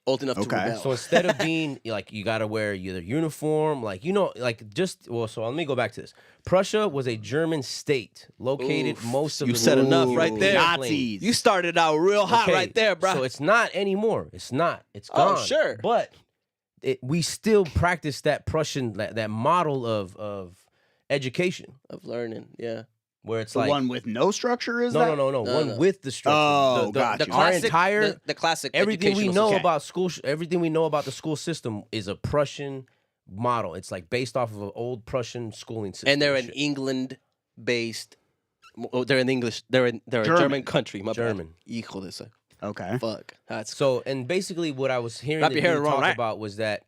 C: old enough
B: Okay.
C: to rebel.
A: So instead of being like you got to wear either uniform, like so let me go back to this. Prussia was a German state located
C: Oof,
A: most of
C: you
A: the
C: said enough right
B: Ooh,
C: there.
B: Nazis.
C: You started out real hot
A: Okay,
C: right there, bro.
A: So it's not anymore. It's not. It's
C: Oh,
A: gone.
C: sure.
A: But we still practice that Prussian that model of education
C: of learning, yeah.
A: where it's
B: The
A: like
B: one with no structure is
A: no,
B: that?
A: no
C: No.
A: one with the structure.
B: Oh,
A: the,
B: got
A: the,
B: you.
A: our entire
C: the classic
A: everything we
C: educational
A: know
C: system.
A: about school, everything we know about the school system is a Prussian model. It's like based off of an old Prussian schooling system.
C: And they're an
A: shit.
C: England-based. They're in English. They're a
B: German.
C: German country. My
A: German.
C: bad. Hijo de esa.
B: Okay.
C: Fuck. That's
A: So, and basically what I was hearing
C: Wrap
A: the
C: your hair
A: dude
C: around
A: talk
C: that.
A: about was that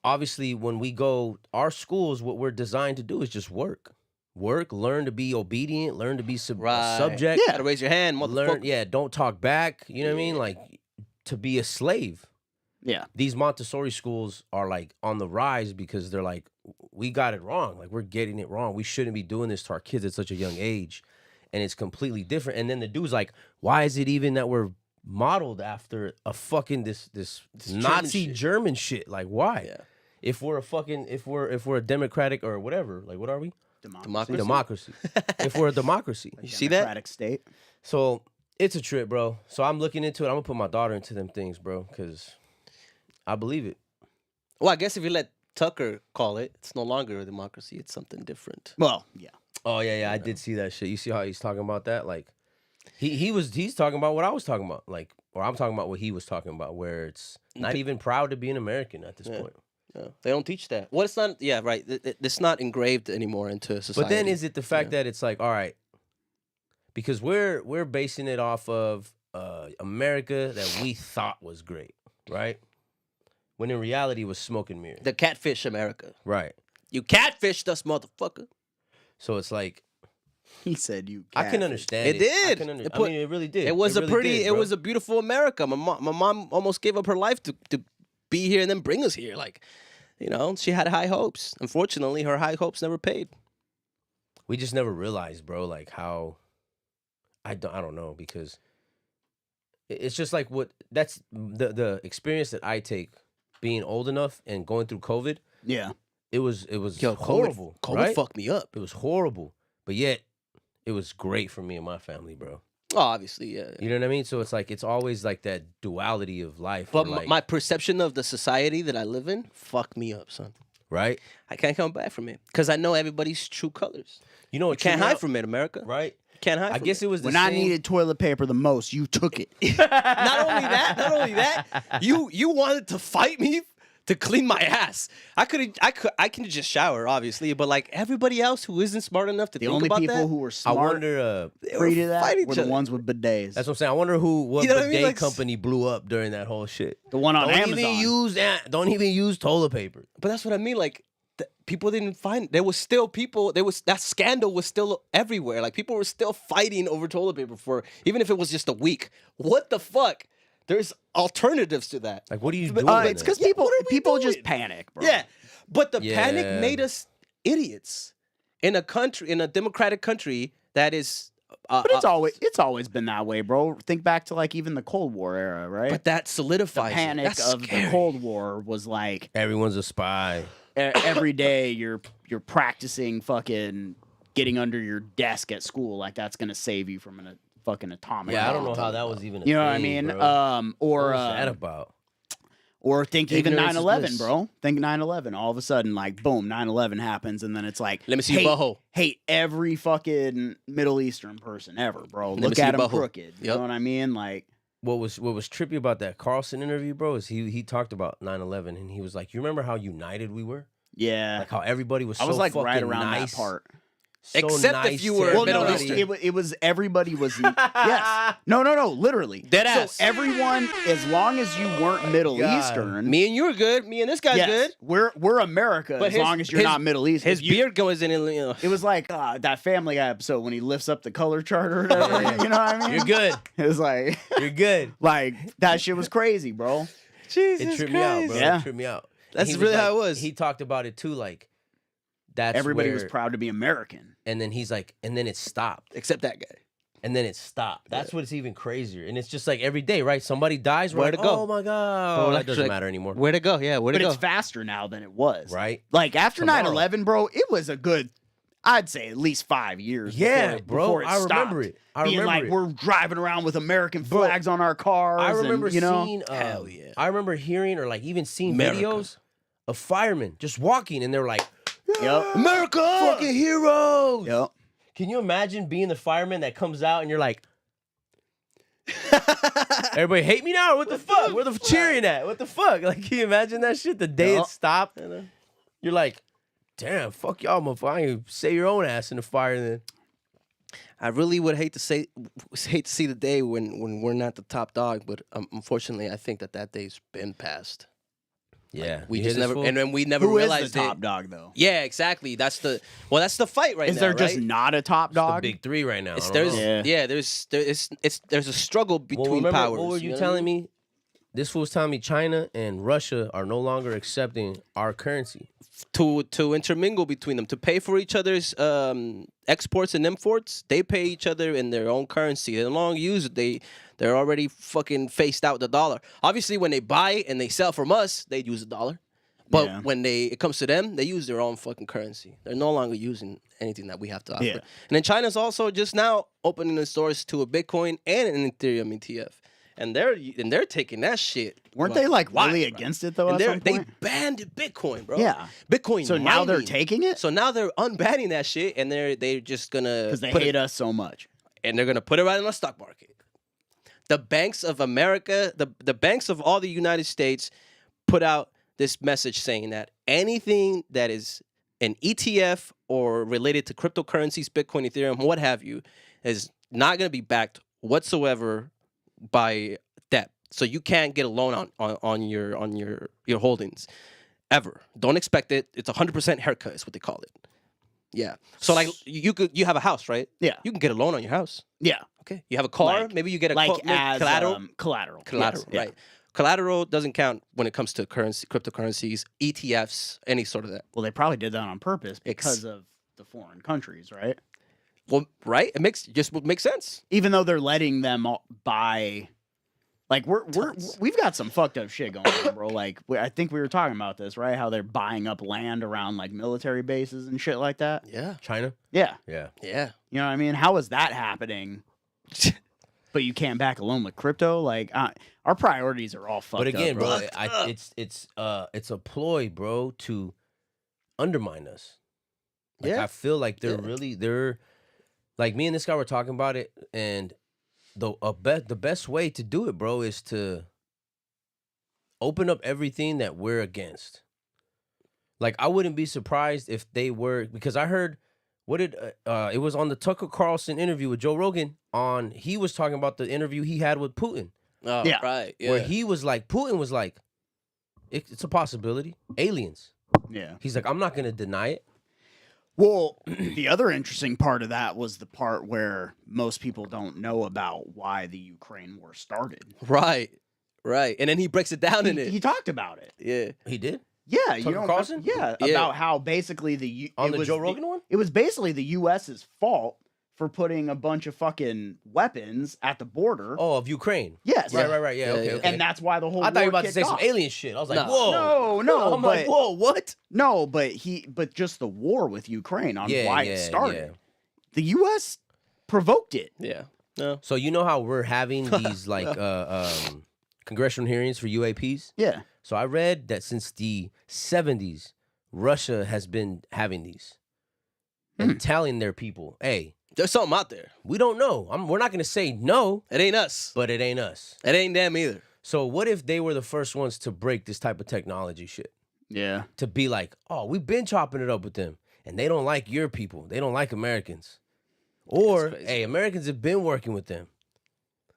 A: obviously when we go, our schools, what we're designed to do is just work. Work, learn to be obedient, learn to be
C: right.
A: subject.
C: Yeah. Gotta raise your hand,
A: Learn,
C: motherfucker.
A: don't talk back. You know what I mean?
C: Yeah.
A: Like to be a slave.
B: Yeah.
A: These Montessori schools are like on the rise because they're like, we got it wrong. Like we're getting it wrong. We shouldn't be doing this to our kids at such a young age. And it's completely different. And then the dude's like, why is it even that we're modeled after a fucking this Nazi German shit? Like why?
C: Yeah.
A: If we're a fucking if we're a democratic or whatever, like what are we?
C: Democracy.
A: Democracy. If we're a democracy.
C: You see that?
B: Democratic state.
A: So it's a trip, bro. So I'm looking into it. I'm gonna put my daughter into them things, bro, because I believe it.
C: Well, I guess if you let Tucker call it, it's no longer a democracy. It's something different.
B: Well, yeah.
A: Oh yeah, I did see that shit. You see how he's talking about that? Like he's talking about what I was talking about. Like, or I'm talking about what he was talking about, where it's not even proud to be an American at this point.
C: No, they don't teach that. Well, it's not. Yeah, right. It's not engraved anymore into society.
A: But then is it the fact that it's like, all right, because we're basing it off of America that we thought was great, right? When in reality it was smoke and mirrors.
C: the catfish America?
A: Right.
C: You catfished us, motherfucker.
A: So it's like
B: He said you.
A: I can understand
C: It
A: it. I
C: did.
A: can
C: It
A: I
C: put-
A: mean, it really did.
C: It was
A: really
C: a pretty.
A: did,
C: it
A: bro.
C: was a beautiful America. My mom almost gave up her life to be here and then bring us here. Like, she had high hopes. Unfortunately, her high hopes never paid.
A: We just never realized, bro, like how I don't know, because it's just like that's the experience that I take being old enough and going through COVID.
B: Yeah.
A: It was
C: Yo,
A: horrible.
C: COVID
A: right?
C: fucked me up.
A: It was horrible, but yet it was great for me and my family, bro.
C: Oh, obviously, yeah.
A: You know what I mean? So it's like it's always like that duality of life.
C: But
A: where, like,
C: my perception of the society that I live in fucked me up, son.
A: right?
C: I can't come back from it because I know everybody's true colors.
A: You know
C: You
A: what?
C: can't hide from it, America.
A: right?
C: Can't hide.
A: I
C: from
A: guess
C: it.
A: it was the
B: When
A: same.
B: I needed toilet paper the most, you took it.
C: Not only that. You wanted to fight me to clean my ass. I can just shower, obviously, but like everybody else who isn't smart enough to
B: The
C: think
B: only
C: about
B: people
C: that,
B: who were
A: I
B: smart
A: wonder.
C: they
B: free to
C: were
B: that
C: fighting
B: were
C: each
B: the
C: other.
B: ones with bidets.
A: That's what I'm saying. I wonder what
C: You know what I
A: bidet
C: mean? Like,
A: company blew up during that whole shit.
B: the one on
A: Don't
B: Amazon.
A: don't even use toilet paper.
C: But that's what I mean. Like people didn't find. There was still people. There was that scandal was still everywhere. Like people were still fighting over toilet paper for even if it was just a week. What the fuck? There's alternatives to that.
A: Like, what are you doing?
B: It's because
C: Yeah,
B: people
C: what are we
B: people
C: doing?
B: just panic, bro.
C: Yeah, but the
A: Yeah.
C: panic made us idiots in a democratic country that is.
B: But it's always been that way, bro. Think back to like even the Cold War era, right?
C: But that
B: the
C: solidifies
B: panic
C: it. That's
B: of
C: scary.
B: the Cold War was like
A: Everyone's a spy.
B: every day you're practicing fucking getting under your desk at school, like that's gonna save you from a fucking atomic.
A: Yeah, I don't
B: bomb.
A: know how that was even.
B: You know what I
A: thing,
B: mean?
A: Bro.
B: Or
A: what was that about?
B: or think even
C: Ignorance is
B: 9/11,
C: bliss.
B: bro. Think 9/11. All of a sudden, like boom, 9/11 happens, and then it's like
C: Let me see your butthole.
B: Hate every fucking Middle Eastern person ever, bro.
C: Let me
B: Look
C: see
B: at
C: your
B: him
C: butthole.
B: crooked. You
C: Yep.
B: know what I mean? Like
A: What was trippy about that Carlson interview, bro? Is he talked about 9/11 and he was like, you remember how united we were?
B: yeah.
A: Like how everybody was.
B: I was
A: so
B: like
A: fucking
B: right around
A: nice.
B: that part.
A: So
C: Except if
A: nice
C: you
A: to
C: were
B: Well, no,
A: everybody.
C: Middle
B: it was everybody was yes. No, literally.
C: Dead ass.
B: So everyone, as long as you weren't Middle
A: God.
B: Eastern,
C: Me and you are good. Me and this guy's
B: yes,
C: good.
B: we're America
C: But
B: as
C: his-
B: long as you're
C: his-
B: not Middle Eastern.
C: His beard goes in. You know.
B: It was like that Family Guy episode when he lifts up the color chart or whatever.
A: Yeah.
B: You know what I mean?
A: You're good.
B: It was like
A: You're good.
B: that shit was crazy, bro.
C: Jesus
A: It tripped me out, bro.
B: Yeah.
A: It tripped me out.
C: That's
A: He was
C: really
A: like-
C: how it was.
A: He talked about it too, like that's
B: Everybody was
A: where-
B: proud to be American.
A: And then he's like, and then it stopped.
C: Except that guy.
A: And then it stopped. That's what's even crazier. And it's just like every day, right? Somebody dies. We're
C: Where
A: like,
C: to go?
A: oh my god,
C: Bro,
A: that
C: like-
A: doesn't
C: like,
A: matter anymore,
C: Where to go? Yeah, where to
B: But
C: go?
B: it's faster now than it was.
A: right?
B: Like after
A: Tomorrow.
B: 9/11, bro, it was a good, I'd say at least 5 years.
A: Yeah,
B: before
A: bro,
B: before it
A: I remember
B: stopped.
A: it. I
B: Being
A: remember
B: like
A: it.
B: we're driving around with American
A: Bro,
B: flags on our cars.
A: I remember
B: and, you know,
A: seeing,
C: Hell yeah.
A: I remember hearing or like even seeing
C: America.
A: videos of firemen just walking, and they're like,
B: Yep.
A: America, fucking heroes.
B: Yep.
A: Can you imagine being the fireman that comes out and you're like, everybody hate me now? Or what the fuck? Where the cheering at? What the fuck? Like, can you imagine that shit? The day
B: Yup.
A: it stopped, you're like, damn, fuck y'all, motherfucker. I ain't say your own ass in the fire then.
C: I really would hate to see the day when we're not the top dog, but unfortunately, I think that day's been passed.
A: Yeah,
C: We
A: you
C: just
A: hear this
C: never,
A: fool?
C: and then we never
B: Who is
C: realized
B: the top
C: it.
B: dog though?
C: Yeah, exactly. That's the fight right
B: Is
C: now.
B: there just
C: right?
B: not a top
A: It's the
B: dog?
A: big three right now.
C: It's,
A: I don't
C: there's
A: know.
B: Yeah.
C: there's a struggle between
A: Well, remember,
C: powers.
A: what were you telling me? This fool was telling me China and Russia are no longer accepting our currency.
C: To intermingle between them, to pay for each other's exports and imports. They pay each other in their own currency. They no longer use it. They're already fucking phased out the dollar. Obviously, when they buy and they sell from us, they use the dollar. But
B: Yeah.
C: when it comes to them, they use their own fucking currency. They're no longer using anything that we have to offer.
B: Yeah.
C: And then China's also just now opening the stores to a Bitcoin and an Ethereum ETF. And they're taking that shit.
B: Weren't they like
C: wild,
B: really
C: bro.
B: against it though?
C: And
B: At some
C: they
B: point?
C: banned Bitcoin, bro.
B: Yeah.
C: Bitcoin.
B: So now they're
C: mining.
B: taking it
C: So now they're unbanning that shit, and they're just gonna
B: because they
C: put
B: hate
C: it,
B: us so much.
C: and they're gonna put it right in the stock market. The banks of America, the banks of all the United States, put out this message saying that anything that is an ETF or related to cryptocurrencies, Bitcoin, Ethereum, what have you, is not gonna be backed whatsoever by debt. So you can't get a loan on your holdings ever. Don't expect it. It's 100% haircut is what they call it. Yeah. So like you have a house, right?
B: Yeah.
C: You can get a loan on your house.
B: Yeah.
C: Okay. You have a car.
B: Like-
C: maybe you get a
B: Like
C: maybe
B: as
C: collateral.
B: collateral.
C: Collateral,
B: Yes, yeah.
C: right? Collateral doesn't count when it comes to cryptocurrencies, ETFs, any sort of that.
B: Well, they probably did that on purpose because of the foreign countries, right?
C: Well, right? It makes sense.
B: Even though they're letting them buy, like we've got some fucked up shit going on, bro. Like I think we were talking about this, right? How they're buying up land around like military bases and shit like that.
C: Yeah.
A: China?
B: Yeah,
A: Yeah.
C: Yeah.
B: you know what I mean? How is that happening? But you can't back a loan with crypto. Like our priorities are all fucked
A: But again,
B: up,
A: bro, it's a ploy, bro, to undermine us. Like,
C: Yeah.
A: I feel like
C: Yeah.
A: they're like me and this guy were talking about it, and the best way to do it, bro, is to open up everything that we're against. Like, I wouldn't be surprised if they were, because I heard it was on the Tucker Carlson interview with Joe Rogan he was talking about the interview he had with Putin,
C: Oh,
B: Yeah.
C: right. Yeah.
A: where Putin was like, it's a possibility. Aliens.
B: Yeah.
A: He's like, I'm not going to deny it.
B: Well, the other interesting part of that was the part where most people don't know about why the Ukraine war started.
C: Right. Right. And then he breaks it down in it.
B: He talked about it.
C: Yeah.
A: He did?
B: Yeah, you
A: Tucker
B: know,
A: Carlson?
B: yeah,
C: Yeah.
B: about how basically
A: On the Joe Rogan one?
B: It was basically the U.S.'s fault for putting a bunch of fucking weapons at the border.
A: Oh, of Ukraine.
B: Yes,
A: Right. Yeah,
C: Yeah,
A: okay,
C: yeah.
A: okay.
B: and that's why the whole.
A: I thought you were
B: war
A: about to say
B: kicked
A: some
B: off.
A: alien shit. I was like,
C: Nah.
A: whoa.
B: No,
A: I'm like,
B: but
A: whoa, what?
B: no, but just the war with Ukraine on
A: Yeah,
B: why
A: yeah,
B: it started.
A: yeah.
B: The U.S. provoked it.
C: Yeah. No.
A: So you know how we're having these like congressional hearings for UAPs?
B: Yeah,
A: So I read that since the 70s, Russia has been having these and telling their people, hey,
C: There's something out there.
A: we don't know. We're not going to say no,
C: It ain't us.
A: but it ain't us.
C: It ain't them either.
A: So what if they were the first ones to break this type of technology shit?
B: yeah.
A: To be like, oh, we've been chopping it up with them, and they don't like your people. They don't like Americans. Or,
C: That's crazy.
A: hey, Americans have been working with them.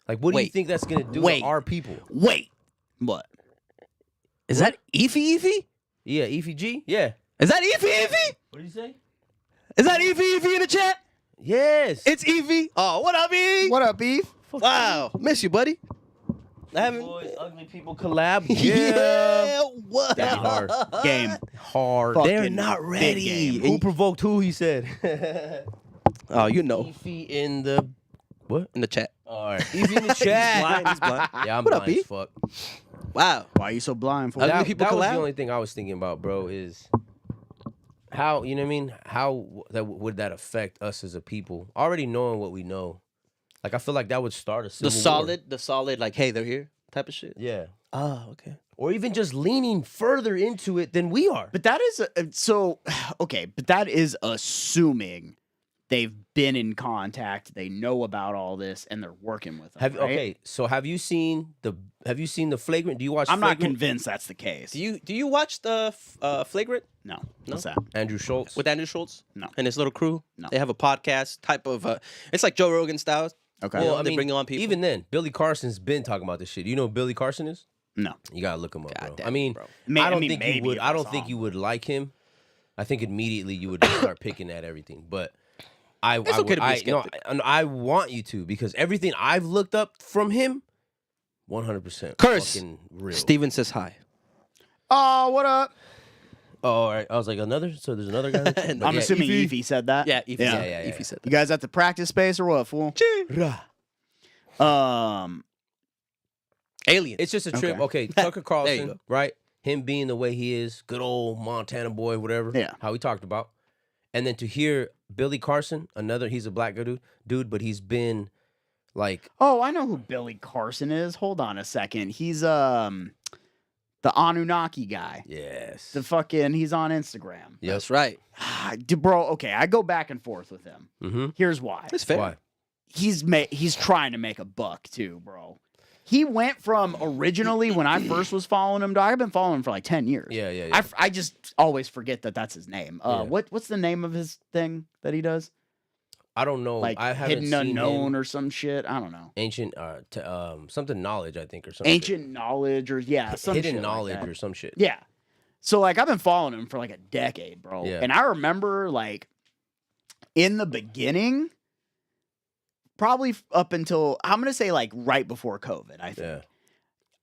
A: Like, what do you
C: Wait.
A: think that's going to do
B: Wait.
A: to our people?
B: Wait, what?
C: Is that Eefy?
A: Yeah, EFG? Yeah.
C: Is that Eefy?
A: What did you say?
C: Is that Eefy in the chat?
A: Yes.
C: It's Eefy. Oh, what up, E?
B: What up, beef?
C: Wow. Miss you, buddy. I haven't.
A: Boys, ugly people collab.
C: Yeah. What?
A: That'd be hard.
B: Game.
A: Hard.
B: Fuck.
C: They're
B: Fucking
C: not
B: big
C: ready.
B: game.
A: Who provoked who? He said.
C: Oh, you know.
A: Eefy in the what?
C: In the chat.
A: All right. Eefy in the chat.
C: blind, he's blind.
A: Yeah, I'm
C: What up,
A: blind
C: E?
A: as fuck.
C: Wow.
B: Why are you so blind for?
C: Ugly
A: That,
C: people
A: that was
C: collab?
A: the only thing I was thinking about, bro. Is how you know what I mean? How would that affect us as a people? Already knowing what we know, like I feel like that would start a civil
C: The solid, like, hey, they're here type of shit.
A: war. Yeah.
C: Oh, okay.
A: Or even just leaning further into it than we are.
B: But that is so okay. But that is assuming they've been in contact, they know about all this, and they're working with them.
A: Have
B: right?
A: okay? So have you seen the Flagrant? Do you watch?
B: I'm not
A: Flagrant?
B: convinced that's the case.
C: Do you watch the Flagrant
B: No. What's that?
A: Andrew Schultz.
C: with Andrew Schultz?
B: No.
C: And his little crew?
B: No.
C: They have a podcast type of. It's like Joe Rogan style.
B: Okay.
C: Well,
A: Well, I
C: they
A: mean,
C: bring on people.
A: even then, Billy Carson's been talking about this shit. You know who Billy Carson is?
B: No.
A: You gotta look him up,
C: God
A: bro.
C: damn
A: I mean,
C: it, bro.
A: I don't think you
B: maybe
A: would.
B: if
A: I don't
B: saw
A: think
B: him.
A: you would like him. I think immediately you would start picking at everything. But I,
C: It's
A: I,
C: okay to be a
A: I, no,
C: skeptic.
A: I want you to because everything I've looked up from him, 100%
C: Curse.
A: fucking real.
C: Steven says hi.
B: Oh, what up?
A: Oh, all right. I was like another. So there's another guy. But
C: No,
B: I'm
A: yeah,
B: assuming
A: Eefy.
B: Eefy said that.
C: Yeah, Eefy.
B: Yeah.
A: Yeah.
C: Eefy said
B: You guys at the practice space or what, fool?
C: Aliens.
A: It's just a trip.
B: Okay.
A: Okay, Tucker
C: There you
A: Carlson,
C: go.
A: right? Him being the way he is, good old Montana boy, whatever.
B: Yeah.
A: How we talked about. And then to hear Billy Carson, he's a black dude, but he's been like,
B: Oh, I know who Billy Carson is. Hold on a second. He's the Anunnaki guy.
A: yes.
B: He's on Instagram.
A: Yep.
C: That's right.
B: Bro, okay, I go back and forth with him.
A: Mm-hmm.
B: Here's why.
C: That's fair.
A: Why?
B: He's trying to make a buck too, bro. He went from originally when I first was following him, dog. I've been following him for like 10 years.
A: Yeah.
B: I just always forget that that's his name.
A: Yeah.
B: What's the name of his thing that he does?
A: I don't know.
B: Like
A: I haven't
B: Hidden
A: seen
B: Unknown
A: him.
B: or some shit. I don't know.
A: Ancient, something knowledge, I think, or something.
B: Ancient Knowledge or some
A: hidden
B: shit
A: knowledge
B: like that.
A: or some shit.
B: Yeah. So like I've been following him for like a decade, bro.
A: Yeah.
B: And I remember like in the beginning, probably up until I'm gonna say like right before COVID, I think.
A: Yeah.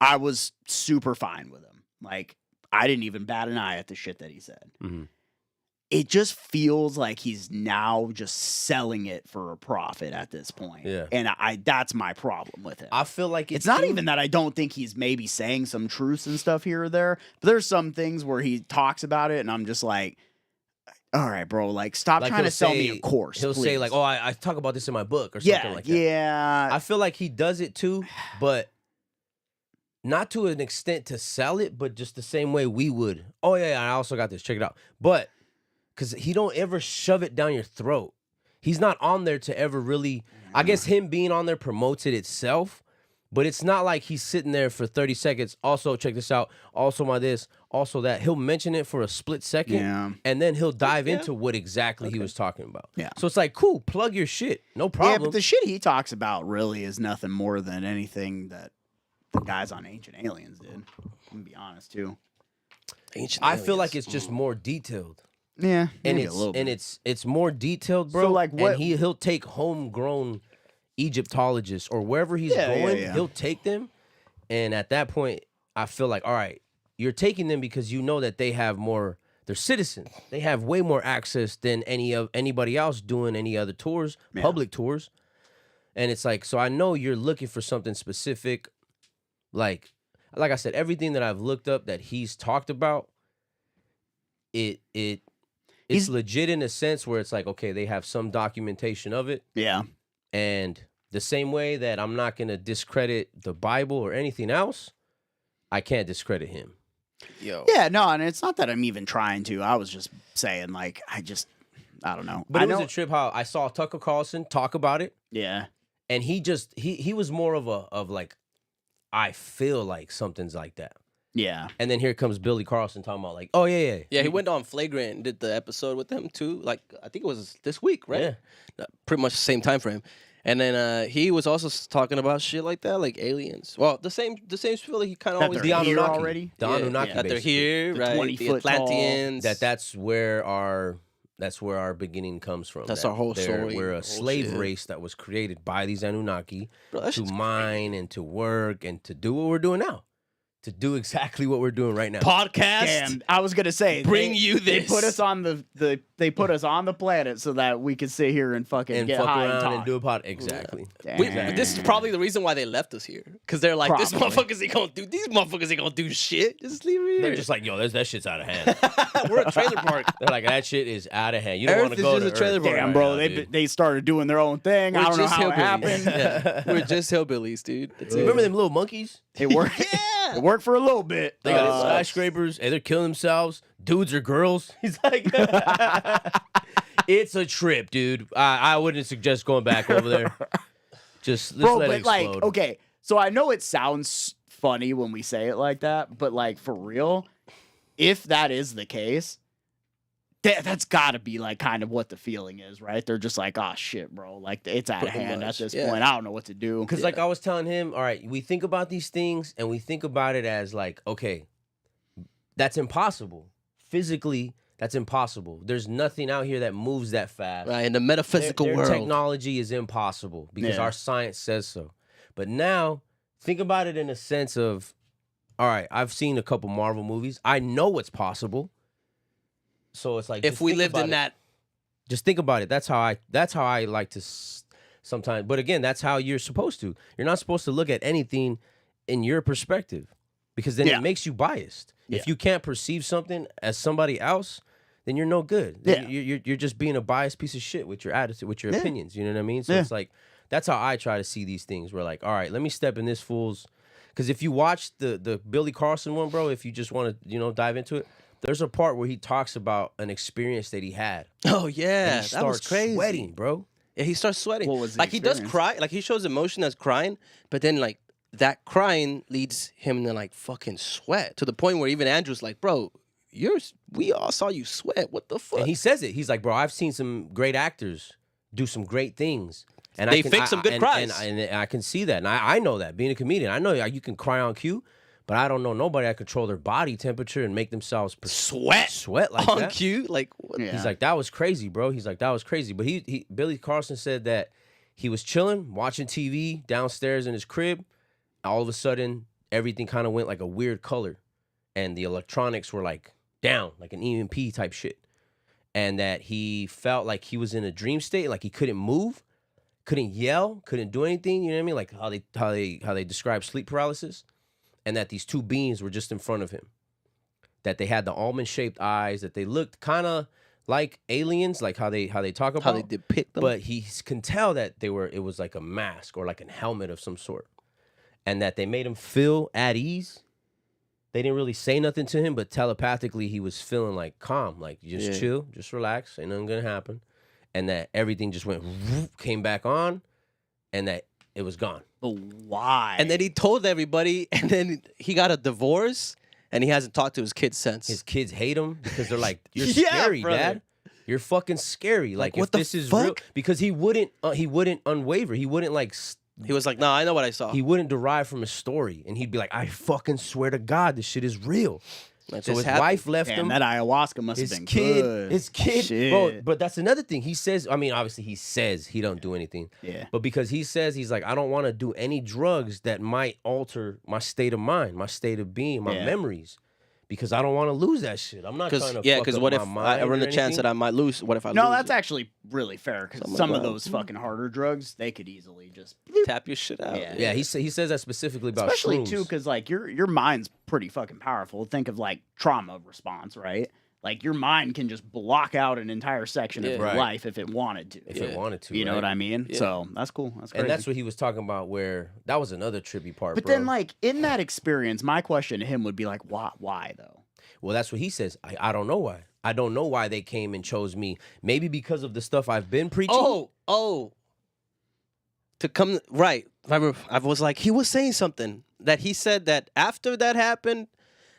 B: I was super fine with him. Like I didn't even bat an eye at the shit that he said.
A: Mhm.
B: It just feels like he's now just selling it for a profit at this point.
A: Yeah.
B: And that's my problem with him.
A: I feel like
B: It's not
A: too-
B: even that I don't think he's maybe saying some truths and stuff here or there, but there's some things where he talks about it and I'm just like, all right, bro, like stop
A: Like,
B: trying to
A: he'll
B: sell me
A: say-
B: a course.
A: He'll say
B: please."
A: like, "Oh, I talk about this in my book" or something
B: yeah,
A: like that.
B: yeah.
A: I feel like he does it too, but not to an extent to sell it, but just the same way we would. Oh yeah, I also got this. Check it out. But because he don't ever shove it down your throat. He's not on there to ever really. I guess him being on there promotes it itself, But it's not like he's sitting there for 30 seconds. Also, check this out. Also, my this. Also, that. He'll mention it for a split second.
B: Yeah.
A: And then he'll dive
C: Yeah.
A: into what exactly he was talking about.
B: Yeah.
A: So it's like, cool, plug your shit. No
B: Yeah,
A: problem.
B: but the shit he talks about really is nothing more than anything that the guys on Ancient Aliens did. I'm gonna be honest too.
C: Ancient
A: I feel like
C: aliens.
A: it's just more detailed.
B: Yeah,
A: And
B: maybe
A: it's
B: a little bit.
A: it's more detailed, bro.
B: So, like, what-
A: And he'll take homegrown Egyptologists or wherever he's
B: Yeah, yeah,
A: going,
B: yeah.
A: he'll take them. And at that point, I feel like, all right, you're taking them because you know that they have more. They're citizens. They have way more access than anybody else doing any other tours,
B: Yeah.
A: public tours. And it's like, so I know you're looking for something specific. Like I said, everything that I've looked up that he's talked about, it's
B: He's-
A: legit in a sense where it's like, okay, they have some documentation of it.
B: yeah,
A: And the same way that I'm not going to discredit the Bible or anything else, I can't discredit him.
C: Yo.
B: yeah. No, and it's not that I'm even trying to. I was just saying, like, I don't know.
A: But
B: I
A: it was
B: know.
A: a trip how I saw Tucker Carlson talk about it,
B: Yeah,
A: and he was more of like, I feel like something's like that.
B: yeah.
A: And then here comes Billy Carlson talking about like, oh yeah.
C: Yeah, he went on Flagrant and did the episode with them too. Like I think it was this week, right?
A: Yeah.
C: Pretty much the same time frame. And then he was also talking about shit like that, like aliens. Well, the same spiel he kind of
B: That
C: always
B: they're
A: the
B: here
A: Anunnaki
B: already?
A: The
C: Yeah,
A: Anunnaki,
C: that they're
A: basically.
C: here,
B: The
C: right?
B: 20
C: The
B: foot tall-
C: Atlanteans.
A: That's where our beginning comes from.
C: That's
A: that
C: our whole story,
A: We're
C: the
A: a
C: whole
A: slave
C: shit.
A: race that was created by these Anunnaki
C: Bro, that
A: to
C: shit's
A: mine and to work and to do what we're doing now. To do exactly what we're doing right now.
C: podcast.
B: Damn, I was gonna say
C: Bring you
B: They
C: this.
B: put us on they put us on the planet so that we could sit here and fucking
A: And
B: get
A: fuck
B: high
A: around
B: and
A: and,
B: talk.
A: do a pod. Exactly.
B: Damn.
C: This is probably the reason why they left us here. Because they're like, this
B: Probably.
C: motherfuckers ain't gonna do. These motherfuckers ain't gonna do shit. Just leave it here.
A: They're just like, yo, that shit's out of hand.
C: We're a trailer park.
A: They're like, that shit is out of hand. You don't
C: Earth
A: want to
C: is
A: go
C: just
A: to
C: a trailer
A: Earth
C: park.
B: Damn,
A: right
B: bro,
A: now,
B: they
A: dude.
B: they started doing their own thing. I
C: We're
B: don't know
C: just
B: how it
C: hillbillies.
B: happened.
C: Yeah. We're just hillbillies, dude. That's it.
A: Remember them little monkeys?
B: It worked.
C: Yeah.
B: It worked for a little bit.
A: They got skyscrapers and they're killing themselves. Dudes or girls. He's like, it's a trip, dude. I wouldn't suggest going back over there. Just let's
B: bro,
A: let it
B: but like,
A: explode.
B: okay, so I know it sounds funny when we say it like that, but like for real, if that is the case, that's got to be like kind of what the feeling is, right? They're just like, oh shit, bro, like it's out of
C: Pretty
B: hand
C: much,
B: at this
C: yeah.
B: point. I don't know what to do.
A: Because like I was telling him, all right, we think about these things and we think about it as like, okay, that's impossible. Physically, that's impossible. There's nothing out here that moves that fast.
C: Right, in the metaphysical
A: Their
C: world.
A: technology is impossible because
B: Yeah.
A: our science says so. But now, think about it in a sense of, all right, I've seen a couple Marvel movies. I know what's possible. So it's like,
C: If
A: just
C: we
A: think
C: lived
A: about
C: in
A: it.
C: that,
A: Just think about it. That's how I like to sometimes. But again, that's how you're supposed to. You're not supposed to look at anything in your perspective because then
B: Yeah.
A: it makes you biased.
B: Yeah.
A: If you can't perceive something as somebody else, then you're no good. Then you're just being a biased piece of shit with your attitude, with your
B: Yeah.
A: opinions. You know what I mean? So
B: Yeah.
A: it's like that's how I try to see these things. We're like, all right, let me step in this fool's. Because if you watch the Billy Carlson one, bro, if you just want to dive into it, there's a part where he talks about an experience that he had.
C: oh
A: And
C: yeah,
A: he
C: that was
A: starts
C: crazy.
A: sweating, bro.
C: Yeah, he starts sweating.
B: What was the
C: like he does
B: experience?
C: cry, like he shows emotion as crying, but then like that crying leads him to like fucking sweat to the point where even Andrew's like, bro, we all saw you sweat. What the fuck?
A: And he says it. He's like, bro, I've seen some great actors do some great things. And
C: They fake some good cries.
A: And I can see that. And I know that. Being a comedian, I know you can cry on cue, but I don't know nobody that control their body temperature and make themselves sweat like
C: on
A: that.
C: cue. Like what?
B: Yeah.
A: He's like, that was crazy, bro. He's like, that was crazy. But Billy Carlson said that he was chilling, watching TV downstairs in his crib. All of a sudden, everything kind of went like a weird color. And the electronics were like down, like an EMP type shit. And that he felt like he was in a dream state, like he couldn't move, couldn't yell, couldn't do anything. You know what I mean? Like how they describe sleep paralysis. And that these two beings were just in front of him. That they had the almond-shaped eyes, that they looked kind of like aliens, like how they talk about.
C: How they depict them.
A: But he can tell that it was like a mask or like a helmet of some sort. And that they made him feel at ease. They didn't really say nothing to him, but telepathically he was feeling like calm, like just chill, just relax, ain't nothing gonna happen. And that everything just went, came back on, and that it was gone.
B: But why?
C: And then he told everybody, and then he got a divorce, and he hasn't talked to his kids since.
A: His kids hate him because they're like, "You're
C: Yeah,
A: scary,
C: brother.
A: Dad. You're fucking scary." Like
C: what
A: if
C: the
A: this is real,
C: fuck?
A: because he wouldn't unwaver. He wouldn't like.
C: He was like, "No, I know what I saw."
A: He wouldn't derive from a story, and he'd be like, "I fucking swear to God, this shit is real."
C: Like,
A: So
C: this
A: his
C: happened.
A: wife left
B: Damn,
A: him.
B: that ayahuasca must have
A: His
B: been
A: kid,
B: good.
A: his kid,
B: Shit.
A: bro. But that's another thing. He says, I mean, obviously he says he don't do anything.
B: Yeah.
A: But because he says he's like, I don't want to do any drugs that might alter my state of mind, my state of being, my
B: Yeah.
A: memories, because I don't want to lose that shit. I'm not trying to.
C: Yeah,
A: fuck
C: because
A: up
C: what
A: my
C: if
A: mind
C: I run
A: or
C: the chance
A: anything.
C: that I might lose? What if I
B: No,
C: lose?
B: that's
C: it?
B: actually really fair because
C: Something
B: some of
C: like that.
B: those fucking harder drugs, they could easily just,
C: tap your shit out.
B: Yeah.
A: Yeah, he says that specifically about
B: especially
A: shrooms.
B: too, because like your mind's pretty fucking powerful. Think of like trauma response, right? Like your mind can just block out an entire section of
C: Yeah.
B: your
A: Right.
B: life if it wanted to.
A: if
C: Yeah.
A: it wanted to.
B: You know
A: right?
B: what I mean?
C: Yeah.
B: So that's cool. That's crazy.
A: And that's what he was talking about. Where that was another trippy part.
B: but
A: bro.
B: then, like in that experience, my question to him would be like, why though?
A: Well, that's what he says. I don't know why. I don't know why they came and chose me. Maybe because of the stuff I've been preaching.
C: Oh. To come right. I was like, he was saying something that he said that after that happened,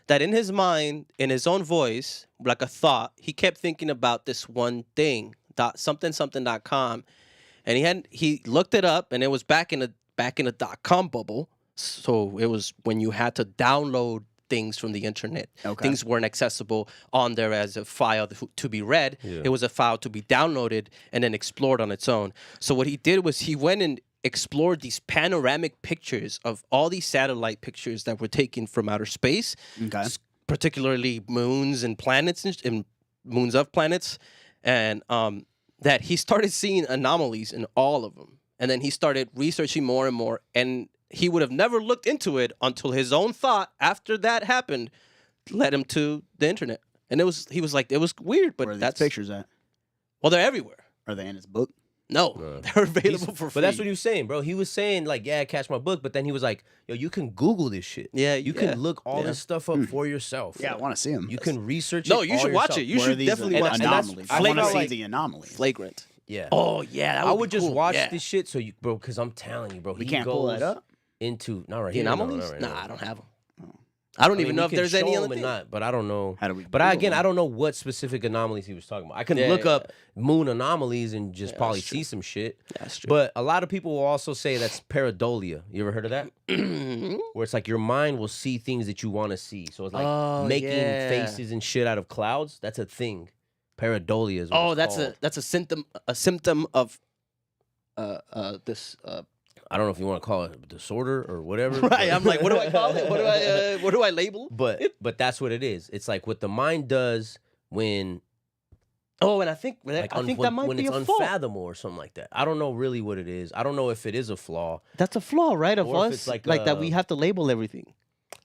C: that in his mind, in his own voice, like a thought, he kept thinking about this one thing, something.com, and he looked it up, and it was back in the .com bubble. So it was when you had to download things from the internet.
B: Okay.
C: Things weren't accessible on there as a file to be read.
A: Yeah.
C: It was a file to be downloaded and then explored on its own. So what he did was he went and explored these panoramic pictures of all these satellite pictures that were taken from outer space,
B: Okay.
C: particularly moons and planets and moons of planets, and that he started seeing anomalies in all of them. And then he started researching more and more, and he would have never looked into it until his own thought after that happened led him to the internet. And he was like, it was weird, but
B: Where are these
C: that's
B: pictures at?
C: well, they're everywhere.
B: Are they in his book?
C: No, they're available for free.
A: But that's what he was saying, bro. He was saying like, yeah, catch my book, but then he was like, yo, you can Google this shit.
C: Yeah,
A: You
C: yeah,
A: can look all
C: yeah.
A: this stuff up for yourself.
B: Yeah, I want to see them.
A: You can research
C: No,
A: it.
C: you
A: all
C: should watch
A: yourself.
C: it. You
B: Where are
C: should
B: these
C: definitely watch it.
B: anomalies. I
A: I
B: want to
A: felt
B: see
A: like-
B: the anomalies.
C: Flagrant.
A: Yeah.
C: Oh yeah, that
A: I
C: would
A: would
C: be
A: just
C: cool.
A: watch
C: Yeah.
A: this shit so you, bro, because I'm telling you, bro.
B: We
A: he
B: can't
A: goes
B: pull that up.
A: into not right
C: The
A: here. no,
C: anomalies?
A: not right
C: Nah,
A: now.
C: I don't have them. I don't
A: I
C: even
A: mean,
C: know
A: we
C: if
A: can
C: there's any
A: show
C: other
A: him and
C: thing.
A: not, but I don't know.
B: How do we?
A: But I,
B: Google
A: again,
B: them?
A: I don't know what specific anomalies he was talking about. I can
C: Yeah,
A: look
C: yeah,
A: up moon anomalies and just
C: Yeah,
A: probably
C: that's true.
A: see some shit.
C: That's true.
A: But a lot of people will also say that's pareidolia. You ever heard of that? Where it's like your mind will see things that you want to see. So it's like
C: Oh,
A: making
C: yeah.
A: faces and shit out of clouds. That's a thing. Pareidolia is what
C: Oh,
A: it's
C: that's
A: called.
C: a symptom of this
A: I don't know if you want to call it a disorder or whatever.
C: right.
A: but-
C: I'm like, what do I call it? What do I label?
A: But that's what it is. It's like what the mind does when
C: Oh, and I think
A: like
C: I think
A: when,
C: that might
A: when
C: be
A: it's
C: a flaw.
A: unfathomable or something like that. I don't know really what it is. I don't know if it is a flaw.
C: That's a flaw, right? Of
A: Or if
C: us,
A: it's like,
C: that we have to label everything,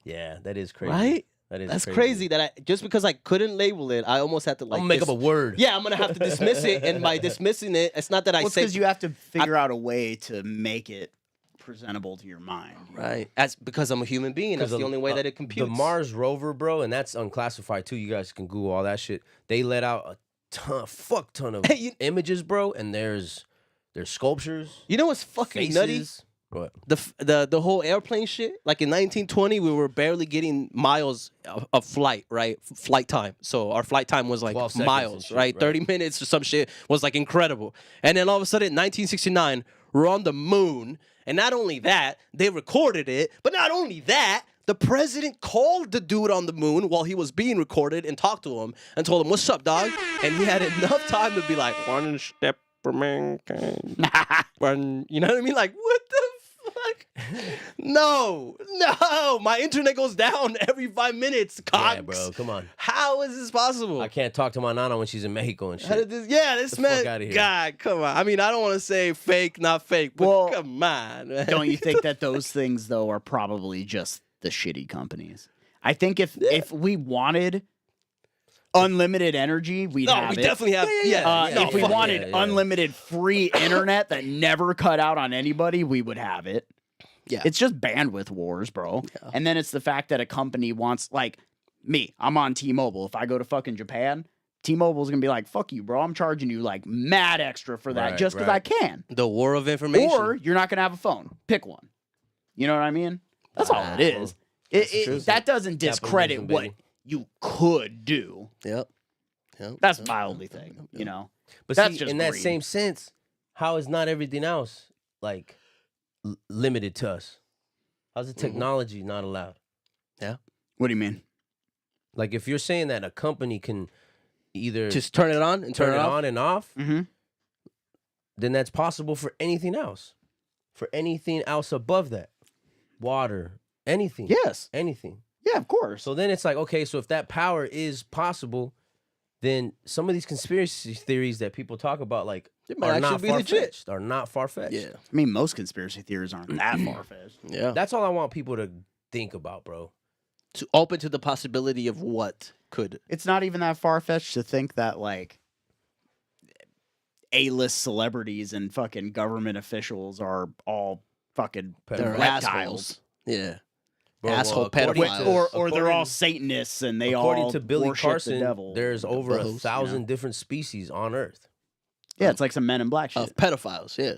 A: Yeah, that is crazy.
C: right?
A: That is
C: That's crazy. That I just because I couldn't label it, I almost had to like
A: I'm gonna make up a word.
C: Yeah, I'm gonna have to dismiss it, and by dismissing it, it's not that I
B: Well, it's
C: say
B: because you have to figure out a way to make it presentable to your mind.
C: right. That's because I'm a human being. That's the only way that it computes.
A: The Mars rover, bro, and that's unclassified too. You guys can Google all that shit. They let out a fuck ton of
C: Hey, you-
A: images, bro, and there's sculptures,
C: You know what's fucking
A: faces.
C: nutty?
A: What?
C: The whole airplane shit. Like in 1920, we were barely getting miles of flight, right? Flight time. So our flight time was like
A: 12 seconds and
C: miles,
A: shit,
C: right?
A: right?
C: 30 minutes or some shit was like incredible. And then all of a sudden, 1969, we're on the moon. And not only that, they recorded it. But not only that, the president called the dude on the moon while he was being recorded and talked to him and told him, "What's up, dog?" And he had enough time to be like, "One step for mankind." You know what I mean? Like, what the fuck? No, my internet goes down every 5 minutes. Cox.
A: Yeah, bro, come on.
C: How is this possible?
A: I can't talk to my nana when she's in Mexico and
C: How
A: shit.
C: did this? Yeah, this
A: the
C: man.
A: fuck outta here.
C: God, come on. I mean, I don't want to say fake, not fake, but
B: Well,
C: come on. Man.
B: Don't you think that those things though are probably just the shitty companies? I think if we wanted unlimited energy, we'd
C: No,
B: have
C: we
B: it.
C: definitely have. Yeah,
B: If we
C: fuck
B: wanted
A: yeah, yeah.
B: unlimited free internet that never cut out on anybody, we would have it.
C: Yeah.
B: It's just bandwidth wars, bro.
C: Yeah.
B: And then it's the fact that a company wants, like me, I'm on T-Mobile. If I go to fucking Japan, T-Mobile's gonna be like, "Fuck you, bro! I'm charging you like mad extra for that
A: Right,
B: just because I
A: right.
B: can."
C: The war of information.
B: Or you're not gonna have a phone. Pick one. You know what I mean? That's all it is.
A: true.
B: That doesn't discredit
A: Capitalism,
B: what
A: baby.
B: you could do.
C: Yep. Yep.
B: That's
C: Yep.
B: my only
C: Yep.
B: thing.
C: Yep.
B: You know.
A: But
B: That's
A: see,
B: just
A: in that
B: greed.
A: same sense, how is not everything else like limited to us? How's the technology not allowed?
B: What do you mean?
A: Like if you're saying that a company can either
C: Just turn it on and
A: turn it
C: off.
A: on and off,
B: Mm-hmm.
A: then that's possible for anything else. For anything else above that. Water, anything.
B: Yes.
A: Anything.
B: Yeah, of course.
A: So then it's like, okay, so if that power is possible, then some of these conspiracy theories that people talk about, like,
C: It might
A: are
C: actually
A: not
C: be legit.
A: far-fetched. Are not far-fetched.
C: Yeah.
B: I mean, most conspiracy theories aren't that far fetched.
C: Yeah.
A: That's all I want people to think about, bro.
C: To open to the possibility of what could.
B: It's not even that far fetched to think that like A-list celebrities and fucking government officials are all fucking
C: They're
B: reptiles.
C: assholes. Yeah.
A: Bro,
C: Asshole
A: according
C: pedophiles.
A: to-
B: Or they're all
A: according-
B: Satanists and they
A: according
B: all
A: to Billy
B: worship
A: Carson,
B: the devil.
A: there's over
C: host,
A: 1,000 different species on Earth.
B: Yeah, it's like some Men in Black shit.
C: Of pedophiles. Yeah.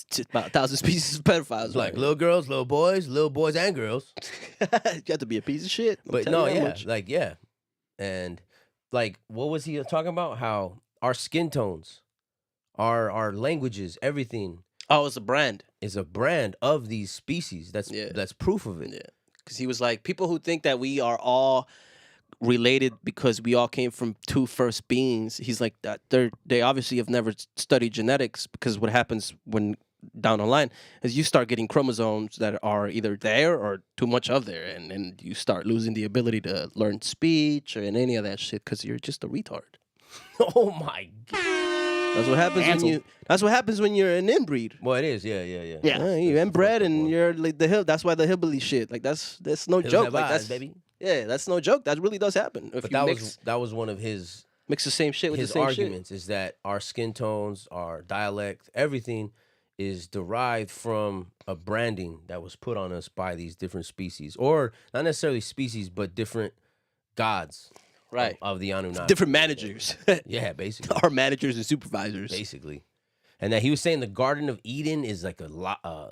C: It's about 1,000 species of pedophiles.
A: It's like little girls, little boys and girls.
C: you have to be a piece of shit. I'm
A: But
C: telling
A: no,
C: you that
A: yeah,
C: much.
A: like yeah, and like what was he talking about? How our skin tones, our languages, everything
C: Oh, it's a brand.
A: is a brand of these species. That's
C: Yeah.
A: that's proof of it.
C: Yeah. Because he was like, people who think that we are all related because we all came from two first beings. He's like that. They obviously have never studied genetics, because what happens when down the line is you start getting chromosomes that are either there or too much of there, and you start losing the ability to learn speech or any of that shit because you're just a retard.
A: Oh my god.
C: That's what happens
B: Canceled.
C: when you. That's what happens when you're an inbreed.
A: Well, it is. Yeah.
B: Yeah.
C: You inbred and you're like the hill. That's why the hillbilly shit. Like that's no
A: Hills
C: joke.
A: have
C: Like
A: eyes,
C: that's
A: baby.
C: Yeah, that's no joke. That really does happen. If
A: But
C: you
A: that
C: mix
A: was one of his
C: the same shit with
A: his
C: the same
A: arguments is that our skin tones, our dialect, everything is derived from a branding that was put on us by these different species, or not necessarily species, but different gods
C: shit. Right.
A: of the Anunnaki.
C: Different managers.
A: Yeah, basically.
C: Our managers and supervisors.
A: Basically. And that he was saying the Garden of Eden is like a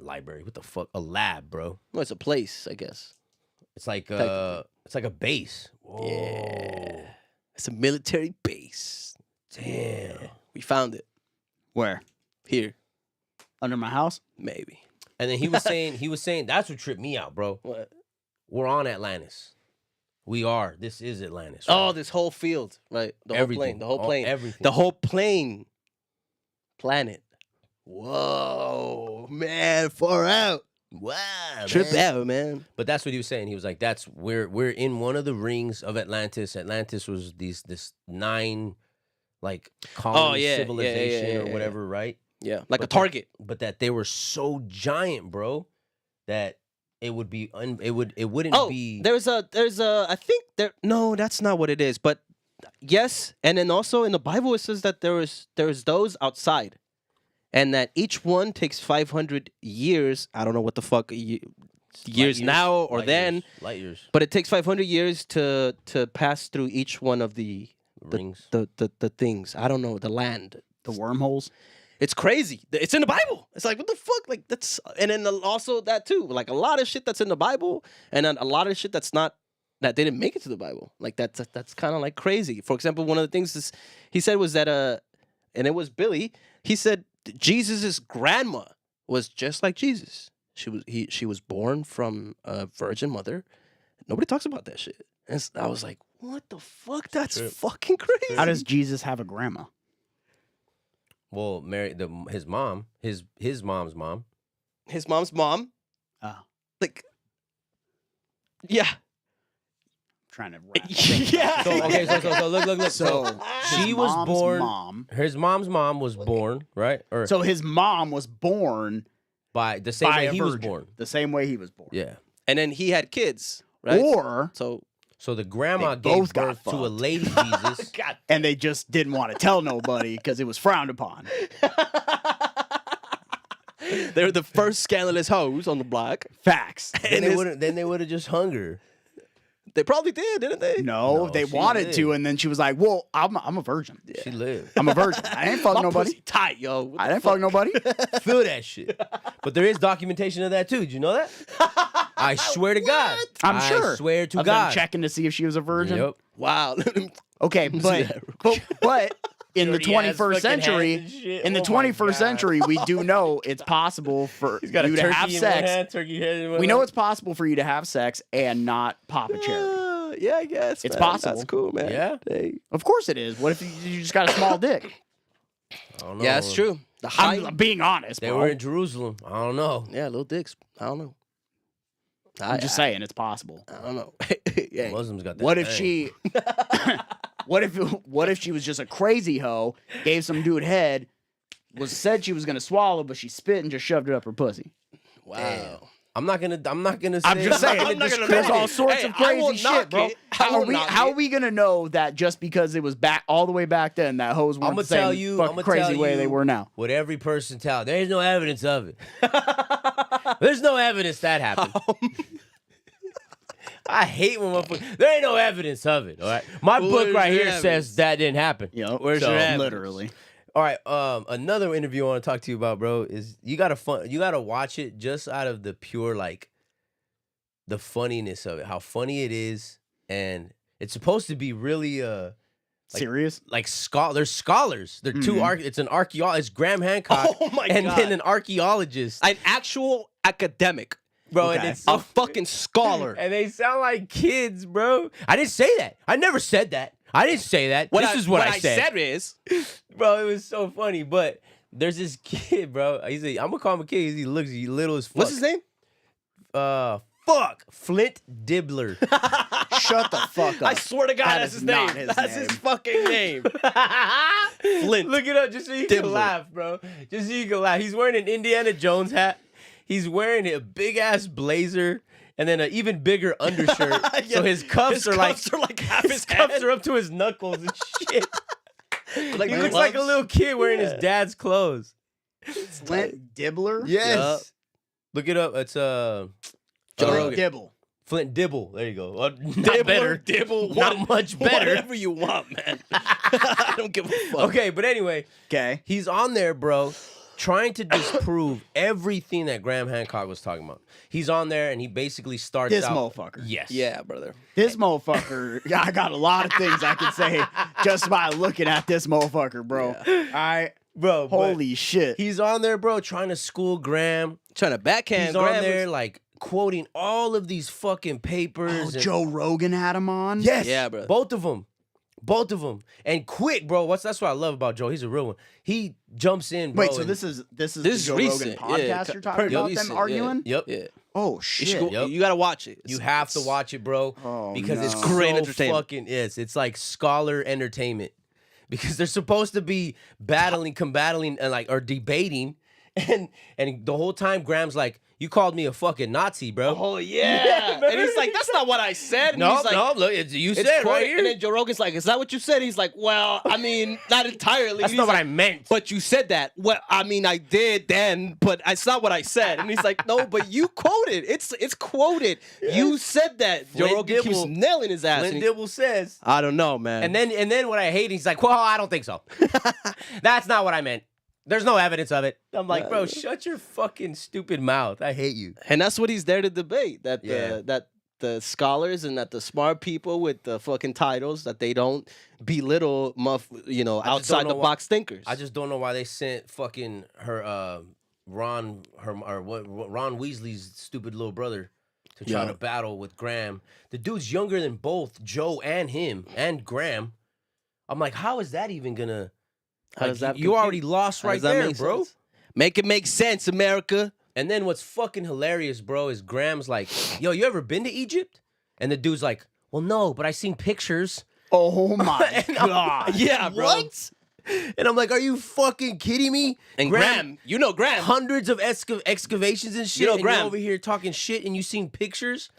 A: library. What the fuck? A lab, bro.
C: Well, it's a place, I guess.
A: It's like
C: Technically.
A: it's like a base. Whoa.
C: Yeah. It's a military base.
A: Damn.
C: We found it
B: Where?
C: here,
B: Under my house?
C: maybe.
A: And then he was saying that's what tripped me out, bro.
C: What?
A: We're on Atlantis. We are. This is Atlantis.
C: Oh,
A: right?
C: this whole field, right? The
A: Everything.
C: whole plane. The whole
A: All-
C: plane.
A: everything.
C: The whole plane. Planet. Whoa, man, far out.
A: Wow.
C: Trip
A: man.
C: out, man.
A: But that's what he was saying. He was like, "That's we're in one of the rings of Atlantis. Atlantis was this 9 like colony
C: yeah,
A: civilization
C: yeah,
A: or
C: yeah.
A: whatever, right?
C: Yeah, like a
A: But
C: target.
A: But that they were so giant, bro, that it would be it wouldn't
C: Oh,
A: be
C: there's a I think there. No, that's not what it is. But yes, and then also in the Bible it says that there's those outside, and that each one takes 500 years. I don't know what the fuck years now or then,
A: light years,
C: but it takes 500 years to pass through each one of the
A: rings.
C: the things. I don't know, the land.
B: The wormholes?
C: It's crazy. It's in the Bible. It's like, what the fuck? Like that's, and then also that too. Like a lot of shit that's in the Bible, and then a lot of shit that's not, that didn't make it to the Bible. Like that's kind of like crazy. For example, one of the things is, he said was that and it was Billy. He said Jesus's grandma was just like Jesus. She was born from a virgin mother. Nobody talks about that shit. And I was like, what the fuck? That's
A: True.
C: fucking crazy.
B: How does Jesus have a grandma?
A: Well, his mom, his mom's mom.
C: his mom's mom?
B: Oh,
C: Like, yeah.
B: trying to wrap.
C: Yeah.
A: So okay, so look.
B: So
A: she
B: his
A: was
B: mom's
A: born.
B: Mom.
A: His mom's mom was born, right? Or
B: So his mom was born
A: by the same
B: by
A: way
B: a
A: he was
B: virgin,
A: born.
B: the same way he was born.
A: Yeah.
C: And then he had kids, right?
B: Or
A: So the grandma
B: They
A: gave
B: both got
A: birth to a
B: fucked.
A: lady Jesus.
C: God.
B: and they just didn't want to tell nobody because it was frowned upon.
C: They were the first scandalous hoes on the block.
B: Facts.
A: Then
C: And
A: they
C: his-
A: would then they would have just hung her.
C: They probably did, didn't they?
B: No,
A: No,
B: they
A: she
B: wanted
A: lived.
B: to, and then she was like, "Well, I'm a virgin.
A: She lived.
B: I'm a virgin. I ain't fuck
C: My
B: nobody.
C: pussy tight, yo. What
B: I
C: the
B: didn't fuck nobody."
A: Feel that shit. But there is documentation of that too. Did you know that? I swear to God.
B: I'm sure.
A: I swear to
B: Of them
A: God.
B: checking to see if she was a virgin.
A: Yep.
C: Wow.
B: Okay, but in the
A: Dirty ass
B: 21st
A: fucking
B: century,
A: hands and shit.
B: in the
A: Oh my
B: 21st
A: God.
B: century, we do know it's possible for
A: He's got a
B: you to
A: turkey
B: have
A: in one
B: sex.
A: hand, turkey head in one
B: We know
A: hand.
B: it's possible for you to have sex and not pop a cherry.
C: Yeah, I guess.
B: It's
C: man.
B: possible.
C: That's cool, man.
A: Yeah.
C: Hey.
B: Of course it is. What if you just got a small dick?
A: I don't know.
C: Yeah, that's true. The height.
B: I'm being honest,
A: They
B: bro.
A: were in Jerusalem. I don't know.
C: Yeah, little dicks. I don't know.
B: I'm just saying it's possible.
C: I don't know. Yeah.
A: Muslims got that.
B: What if
A: thing.
B: she? what if she was just a crazy hoe, gave some dude head, said she was gonna swallow, but she spit and just shoved it up her pussy?
C: Wow.
A: I'm not gonna. Say.
B: I'm just saying.
C: I'm not gonna
B: There's
C: knock
B: all
C: it.
B: sorts
C: Hey,
B: of
C: I won't
B: crazy shit,
C: knock
B: bro.
C: it. I won't knock
B: How
C: it.
B: are we gonna know that just because it was back all the way back then that hoes weren't
A: I'ma
B: the same
A: tell you-
B: fucking
A: I'ma
B: crazy
A: tell
B: way they
A: you-
B: were now?
A: What every person tells. There's no evidence of it. There's no evidence that happened. I hate when motherfuckers. There ain't no evidence of it. All right. My book
C: Where's
A: right
C: your
A: here
C: evidence?
A: says that didn't happen.
B: Yep.
C: Where's your evidence?
B: Literally.
A: All right. Another interview I want to talk to you about, bro, is you gotta watch it just out of the pure like the funniness of it, how funny it is, and it's supposed to be really
B: Serious?
A: like there's scholars. They're two it's an archaeologist, it's Graham Hancock,
C: Oh my
A: and
C: God.
A: then an archaeologist,
C: An actual academic.
A: bro,
B: Okay.
A: and it's
C: A fucking scholar.
A: and they sound like kids, bro. I didn't say that. I never said that. I didn't say that. This is what I said.
C: is.
A: Bro, it was so funny. But there's this kid, bro. I'm gonna call him a kid. He looks little as fuck.
C: What's his name?
A: Flint Dibbler.
B: Shut the fuck up.
C: I swear to God,
B: That
C: that's
B: is
C: his name.
B: not his
C: That's
B: name.
C: his fucking name. Flint.
A: Look it up just so you can
C: Dibbler.
A: laugh, bro. Just so you can laugh. He's wearing an Indiana Jones hat. He's wearing a big ass blazer and then an even bigger undershirt.
C: Yeah,
A: So his cuffs are like
C: half
A: his cuffs are up to his knuckles and shit.
C: Like
A: He looks like a
C: gloves.
A: little kid wearing his
C: Yeah.
A: dad's clothes.
B: Flint Dibbler?
A: Yes.
C: Yup.
A: Look it up. It's
C: Joe Rogan.
B: Dibble.
A: Flint Dibble. There you go. Not
C: Dibbler,
A: better.
C: Dibble,
A: Not much better.
C: Whatever you want, man. I don't give a fuck.
A: Okay, but anyway,
B: Okay.
A: he's on there, bro, trying to disprove everything that Graham Hancock was talking about. He's on there and he basically starts
B: This
A: out.
B: motherfucker.
A: Yes.
C: Yeah, brother.
B: This motherfucker, I got a lot of things I can say just by looking at this motherfucker, bro. All right.
A: Bro, but
B: Holy shit.
A: he's on there, bro, trying to school Graham.
C: Trying to backhand.
A: He's on
C: Graham
A: there
C: is-
A: like quoting all of these fucking papers.
B: Oh,
A: and-
B: Joe Rogan had him on?
A: Yes.
C: Yeah, bro.
A: Both of them. Both of them. And quick, bro. That's what I love about Joe. He's a real one. He jumps in, bro.
B: Wait, so
A: and-
B: this is
C: This
B: the
C: is
B: Joe
C: recent.
B: Rogan podcast
C: Yeah,
B: you're talking
C: pretty
B: about
C: recent,
B: them
C: yeah.
B: arguing?
A: Yep.
C: Yeah.
B: Oh
C: You,
B: shit.
C: should go,
A: Yep.
C: you gotta watch it.
A: You have to watch it, bro.
B: Oh,
A: Because it's
B: no.
C: Great
A: so
C: entertainment.
A: fucking it's like scholar entertainment. Because they're supposed to be combating and like or debating and the whole time Graham's like, you called me a fucking Nazi, bro.
C: Oh yeah. And he's like, that's not what I said. And
A: no,
C: he's like,
A: no, look, you
C: it's
A: said it right
C: quoted-
A: here.
C: And then Joe Rogan's like, is that what you said? He's like, well, I mean, not entirely.
A: That's
C: He's
A: not what
C: like,
A: I meant.
C: But you said that. Well, I mean, I did then, but it's not what I said. And he's like, no, but you quoted. It's quoted. You said that. Joe
A: Flint
C: Rogan keeps
A: Dibble-
C: nailing his ass.
A: Flint
C: and he-
A: Dibble says.
C: I don't know, man.
A: And then what I hate, he's like, well, I don't think so. That's not what I meant. There's no evidence of it. I'm like, bro, shut your fucking stupid mouth. I hate you.
C: And that's what he's there to debate. That
A: Yeah.
C: that the scholars and that the smart people with the fucking titles that they don't belittle outside
A: know
C: the
A: why-
C: box thinkers.
A: I just don't know why they sent fucking Ron Weasley's stupid little brother to try
C: Yeah.
A: to battle with Graham. The dude's younger than both Joe and him and Graham. I'm like, how is that even gonna?
C: How
A: like,
C: does that
A: you
C: compute?
A: already lost
C: How
A: right
C: does that
A: there,
C: make
A: bro.
C: sense? Make it make sense, America.
A: And then what's fucking hilarious, bro, is Graham's like, yo, you ever been to Egypt? And the dude's like, well, no, but I seen pictures.
B: Oh my
A: And I'm
B: god.
A: like,
C: Yeah, bro.
A: What? And I'm like, are you fucking kidding me?
C: And Graham, you know Graham.
A: Hundreds of excavations and shit.
C: You know
A: and
C: Graham.
A: you're over here talking shit and you seen pictures.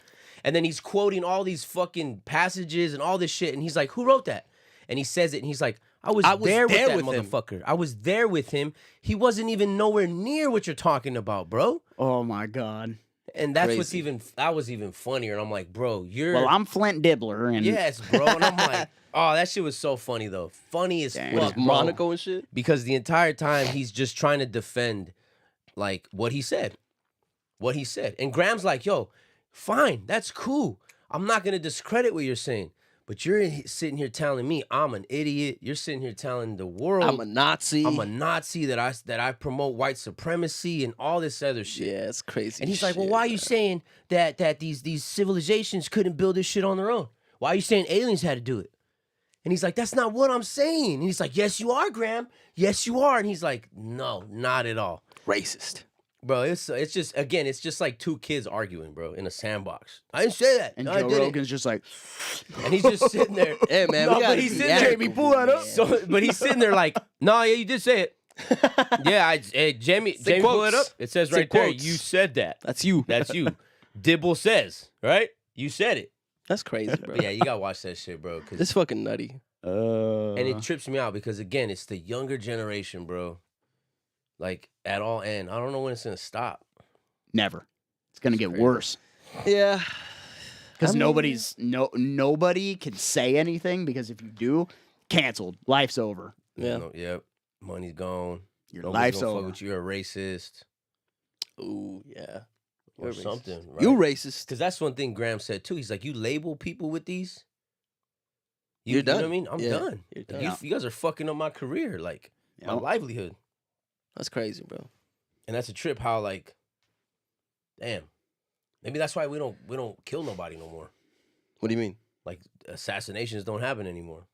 A: And then he's quoting all these fucking passages and all this shit. And he's like, who wrote that? And he says it and he's like, I was there with that
C: with him.
A: motherfucker. I was there with him. He wasn't even nowhere near what you're talking about, bro.
B: Oh my god.
A: And that's what's
C: Crazy.
A: that was even funnier. And I'm like, bro, you're
B: Well, I'm Flint Dibbler, and
A: yes, bro. And I'm like, oh, that shit was so funny though. Funny as
B: Damn.
C: With
A: fuck,
C: his
A: bro.
C: Monaco and shit.
A: Because the entire time he's just trying to defend like what he said. What he said. And Graham's like, yo, fine, that's cool. I'm not gonna discredit what you're saying. But you're sitting here telling me I'm an idiot. You're sitting here telling the world
C: I'm a Nazi.
A: I'm a Nazi, that I promote white supremacy and all this other shit.
C: Yeah, it's crazy.
A: And he's like, well,
C: shit,
A: why are you
C: man.
A: saying that these civilizations couldn't build this shit on their own? Why are you saying aliens had to do it? And he's like, that's not what I'm saying. And he's like, yes, you are, Graham. Yes, you are. And he's like, no, not at all.
C: Racist.
A: Bro, it's just, again, it's just like two kids arguing, bro, in a sandbox. I didn't say that.
B: and
A: No, I
B: Joe
A: didn't.
B: Rogan's just like,
A: And he's just sitting there.
C: Hey, man,
A: No,
C: we gotta
A: but he's
C: be
A: sitting there.
C: Jamie,
B: pull that up.
A: So, but he's sitting there like, no, yeah, you did say it. Yeah, Jamie,
C: Say
A: pull it
C: quotes.
A: up. It says
C: Say
A: right there,
C: quotes.
A: you said that.
C: That's you.
A: That's you. Dibble says, right? You said it.
C: That's crazy, bro.
A: But yeah, you gotta watch that shit, bro.
C: This fucking nutty.
A: And it trips me out because again, it's the younger generation, bro. Like at all end. I don't know when it's gonna stop.
B: never. It's gonna get
C: crazy.
B: worse
C: Yeah.
B: because
C: I mean-
B: nobody can say anything because if you do, canceled. Life's over.
C: Yeah.
A: Yep. Money's gone.
B: Your
A: Nobody's
B: life's
A: gonna
B: over.
A: fuck with you. You're a racist
C: Ooh, yeah.
A: or
C: You're racist.
A: something. Right?
C: You racist.
A: Because that's one thing Graham said too. He's like, you label people with these.
C: You're
A: You know
C: done.
A: what I mean? I'm
C: Yeah,
A: done.
C: you're
A: Like,
C: done.
A: you guys are fucking up my career, like my
B: Yep.
A: livelihood.
C: That's crazy, bro.
A: And that's a trip. How like, damn, maybe that's why we don't kill nobody no more.
C: What do you mean?
A: Like assassinations don't happen anymore.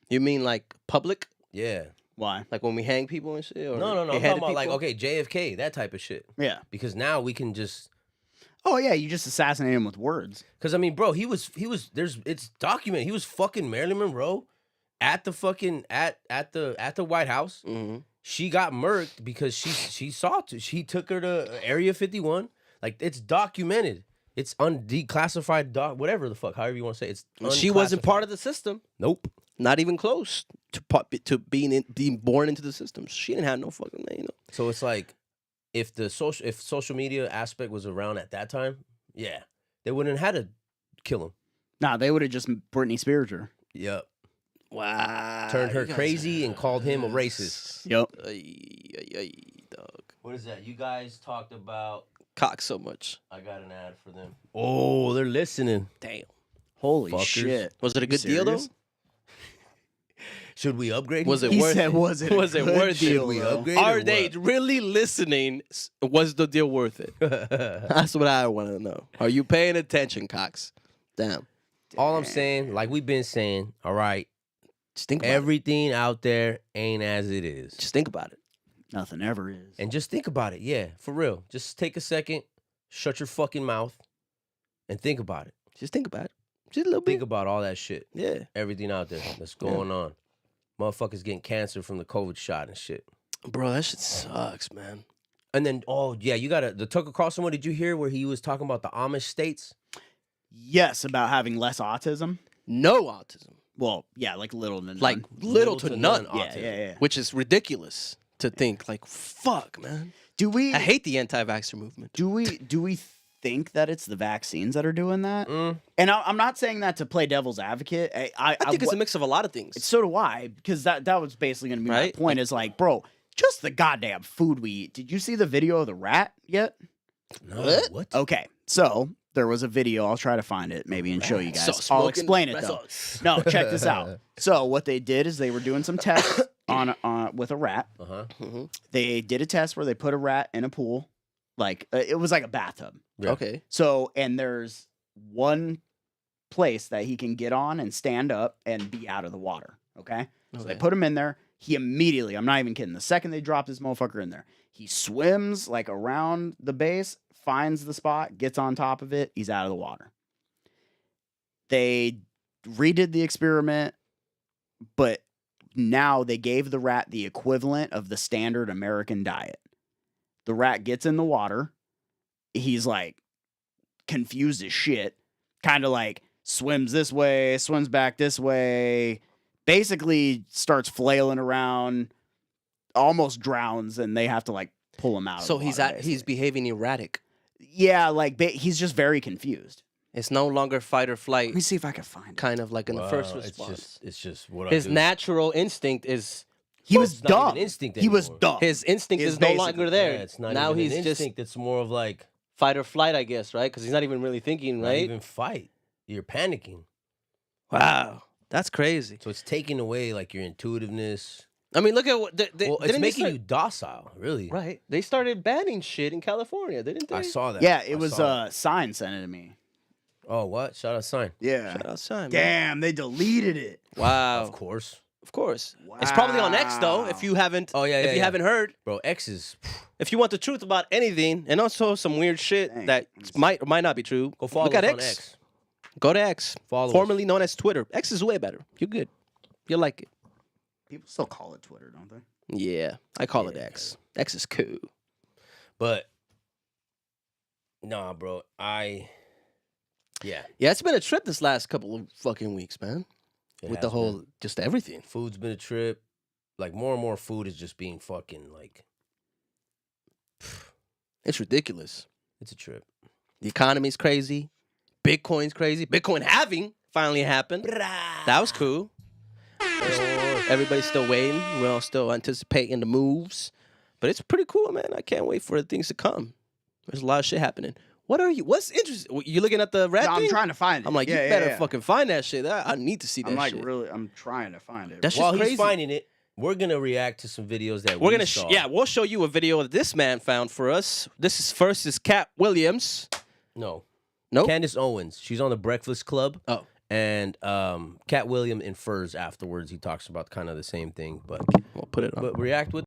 C: You mean like public?
A: Yeah.
B: Why?
C: Like when we hang people and shit? Or
A: No. I'm
C: beheaded
A: talking about like
C: people?
A: okay, JFK, that type of shit.
B: Yeah.
A: Because now we can just.
B: Oh yeah, you just assassinate him with words.
A: Because I mean, bro, he was. It's documented. He was fucking Marilyn Monroe at the fucking at the White House.
C: Mhm.
A: She got murked because she he took her to Area 51. Like it's documented. It's declassified whatever the fuck, however you want to say it. It's
C: She wasn't
A: unclassified.
C: part of the system.
A: Nope.
C: Not even close to being born into the system. She didn't have no fucking name.
A: So it's like if social media aspect was around at that time, yeah, they wouldn't have had to kill him.
B: Nah, they would have just Britney Spears her.
A: Yep.
C: Wow.
A: Turned her
C: you guys
A: crazy
C: are-
A: and called him a racist.
B: Yep.
C: Ay, dog.
A: What is that? You guys talked about.
C: Cock so much.
A: I got an ad for them. Oh, they're listening.
C: Damn.
B: Holy
A: Fuckers.
B: shit.
C: Was it a
B: You
C: good deal though?
B: serious?
A: Should we upgrade?
C: Was
A: him?
C: it
B: He
C: worth
B: said,
C: it?
B: "Was it?
C: Was
B: a
C: it
B: good
C: worth it?
B: deal,
A: We
B: though?"
A: upgrade?
C: Are
A: or
C: they
A: what?
C: really listening? Was the deal worth it? That's what I want to know. Are you paying attention, Cox? Damn.
A: All I'm saying, like we've been saying, all right,
C: Just think about it.
A: everything out there ain't as it is.
C: Just think about it.
B: Nothing ever is.
A: And just think about it. Yeah, for real. Just take a second, shut your fucking mouth, and think about it.
C: Just think about it. Just a little
A: Think
C: bit.
A: about all that shit.
C: Yeah.
A: Everything out there that's going on. Motherfuckers getting cancer from the COVID shot and shit.
C: Bro, that shit sucks, man.
A: And then, oh, yeah, you got the Tucker Carlson one. Did you hear where he was talking about the Amish states?
B: Yes, about having less autism.
C: No autism.
B: Well, yeah, like little to none.
C: Like little to none.
B: yeah,
A: autism.
B: yeah, yeah.
C: Which is ridiculous to think. Like, fuck, man.
B: Do we
C: I hate the anti-vaxxer movement.
B: do we think that it's the vaccines that are doing that?
A: Mm.
B: And I'm not saying that to play devil's advocate.
C: I think it's a mix of a lot of things.
B: So do I, because that was basically going to be
C: Right?
B: my point. Is like, bro, just the goddamn food we eat. Did you see the video of the rat yet?
A: No,
C: What?
B: Okay, so there was a video. I'll try to find it maybe and show you guys.
C: So
B: I'll
C: smoking-
B: explain it though. No, check this out. So what they did is they were doing some tests on with a rat.
A: Uh-huh.
C: Mhm.
B: They did a test where they put a rat in a pool, like it was like a bathtub.
A: Yeah.
C: Okay.
B: So and there's one place that he can get on and stand up and be out of the water. Okay. So they
C: Okay.
B: put him in there. He immediately, I'm not even kidding, the second they drop this motherfucker in there, he swims like around the base, finds the spot, gets on top of it, he's out of the water. They redid the experiment, but now they gave the rat the equivalent of the standard American diet. The rat gets in the water, he's like confused as shit, kind of like swims this way, swims back this way, basically starts flailing around, almost drowns, and they have to like pull him out.
C: So
B: of the
C: he's
B: water,
C: he's
B: basically.
C: behaving erratic.
B: Yeah, like he's just very confused.
C: It's no longer fight or
B: Let
C: flight,
B: me see if I can find it.
C: kind of like in the first
A: Wow,
C: response.
A: It's just what
C: His
A: I do.
C: natural instinct is
B: He was
A: It's not even
B: dumb.
A: instinct
B: He was
A: anymore.
B: dumb.
C: his instinct
B: Is
C: is no
B: basically-
C: longer there.
A: Yeah, it's not
C: now
A: even
C: he's
A: an
C: just
A: instinct. It's more of like
C: fight or flight, I guess, right? Because he's not even really thinking,
A: not
C: right?
A: even fight. You're panicking.
C: Wow, that's crazy.
A: So it's taking away like your intuitiveness.
C: I mean, look at what
A: Well, it's
C: didn't they
A: making
C: start-
A: you docile, really.
C: right. They started banning shit in California, didn't they?
A: I saw that.
B: Yeah,
A: I
B: it was
A: saw that.
B: Sign sent it to me.
A: Oh, what? Shout out sign.
B: Yeah.
C: Shout out Simon.
B: Damn, they deleted it.
C: Wow.
A: Of course.
C: Of course. It's probably on X though. If
B: Wow.
C: you haven't,
A: Oh, yeah,
C: if
A: yeah,
C: you
A: yeah.
C: haven't heard,
A: Bro, X is
C: if you want the truth about anything, and also some weird shit
B: Dang.
C: that might or might not be true,
A: go follow
C: look
A: us
C: at
A: on
C: X.
A: X.
C: Go to X,
A: Follow us.
C: formerly known as Twitter. X is way better. You're good. You like it.
B: People still call it Twitter, don't they?
C: Yeah, I call it
A: Yeah,
C: X. X is cool.
A: But nah, bro. Yeah.
C: Yeah, it's been a trip this last couple of fucking weeks, man.
A: it
C: With the
A: has
C: whole,
A: been.
C: just everything.
A: Food's been a trip. Like more and more food is just being fucking like
C: It's ridiculous.
A: it's a trip.
C: The economy's crazy. Bitcoin's crazy. Bitcoin halving finally happened. That was cool. Everybody's still waiting. We're all still anticipating the moves. But it's pretty cool, man. I can't wait for the things to come. There's a lot of shit happening. What's interesting? You looking at the rat
B: Yeah, I'm
C: thing?
B: trying to find it.
C: I'm like,
B: Yeah,
C: you
B: yeah,
C: better
B: yeah.
C: fucking find that shit. I need to see that
B: I'm like
C: shit.
B: really, I'm trying to find it.
C: That's
A: While
C: just
A: he's
C: crazy.
A: finding it, we're gonna react to some videos that
C: We're
A: we
C: gonna,
A: saw.
C: we'll show you a video that this man found for us. This is Cat Williams.
A: No.
C: Nope.
A: Candace Owens. She's on the Breakfast Club.
C: Oh,
D: And Cat William infers afterwards. He talks about kind of the same thing, but
C: we'll put it on.
A: react with.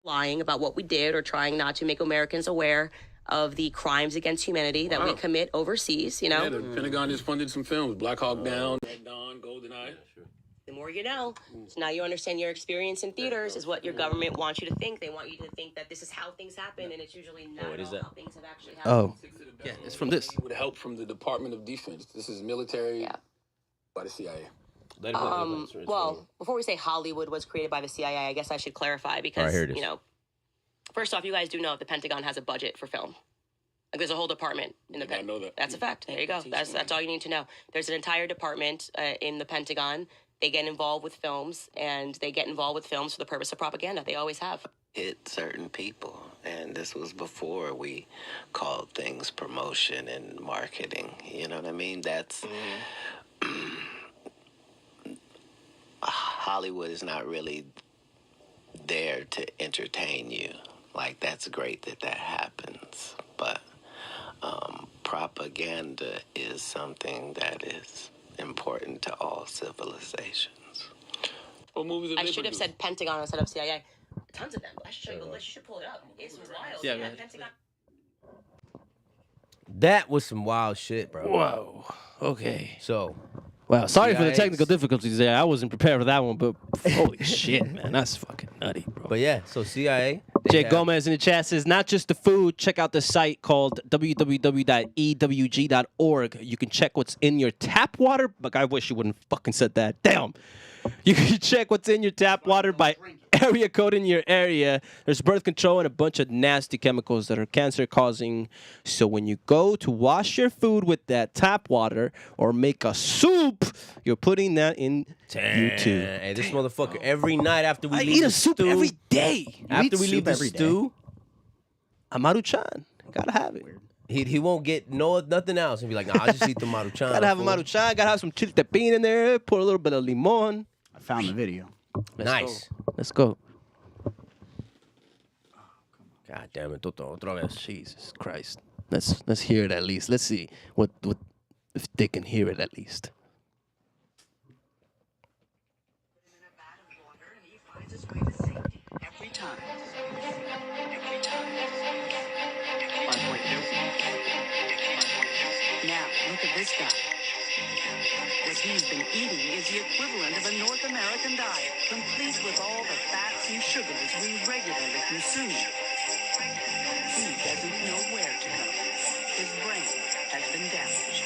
E: lying about what we did or trying not to make Americans aware of the crimes against humanity that we commit overseas, you know?
F: Yeah, the Pentagon just funded some films. Black Hawk Down, Red Dawn, GoldenEye.
E: The more you know. So now you understand your experience in theaters is what your government wants you to think. They want you to think that this is how things happen, and it's usually not
A: what is
E: all
A: that?
E: how things have actually happened.
C: Oh, yeah, it's from this.
F: With help from the Department of Defense. This is military
E: Yeah.
F: by the CIA.
E: Well, before we say Hollywood was created by the CIA, I guess I should clarify because,
A: here it is.
E: you know, first off, you guys do know the Pentagon has a budget for film. Like there's a whole department in the
F: Did not know that.
E: That's a fact. There you go. That's all you need to know. There's an entire department in the Pentagon. They get involved with films, and they get involved with films for the purpose of propaganda. They always have.
G: Hit certain people, and this was before we called things promotion and marketing. You know what I mean? That's Hollywood is not really there to entertain you. Like, that's great that that happens, but propaganda is something that is important to all civilizations.
F: What movies have
E: I
F: they
E: should have
F: produced?
E: said Pentagon instead of CIA. Tons of them. I should show you the list. You should pull it up. It's wild.
C: Yeah, man.
E: Pentagon.
A: That was some wild shit, bro.
C: Whoa. Okay.
A: So
C: Wow. Sorry for the
A: Yikes.
C: technical difficulties there. I wasn't prepared for that one, but holy shit, man. That's fucking nutty, bro.
A: but yeah, so CIA. they
C: Jay
A: have-
C: Gomez in the chat says, not just the food, check out the site called www.ewg.org. You can check what's in your tap water. But I wish you wouldn't fucking said that. Damn. You can check what's in your tap water by area code in your area. There's birth control and a bunch of nasty chemicals that are cancer causing. So when you go to wash your food with that tap water or make a soup, you're putting that in you too.
A: Hey, this motherfucker every night after we
C: I
A: leave
C: eat
A: the
C: a soup
A: stew,
C: every day.
A: after
B: eat
A: we leave
B: soup
A: the
B: every day?
A: stew,
C: A Maruchan. Gotta have it.
A: he won't get nothing else and be like, nah, I'll just eat the maruchan.
C: Gotta have a
A: fool."
C: Maruchan. Gotta have some chile tepin in there. Put a little bit of limon.
B: I found the video.
A: Nice.
C: Let's go.
A: God damn it, Toto, otra vez.
C: Jesus Christ. Let's hear it at least. Let's see what if they can hear it at least.
H: Every time. Every time. Now, look at this guy. What he's been eating is the equivalent of a North American diet, complete with all the fats and sugars we regularly consume. He doesn't know where to go. His brain has been damaged.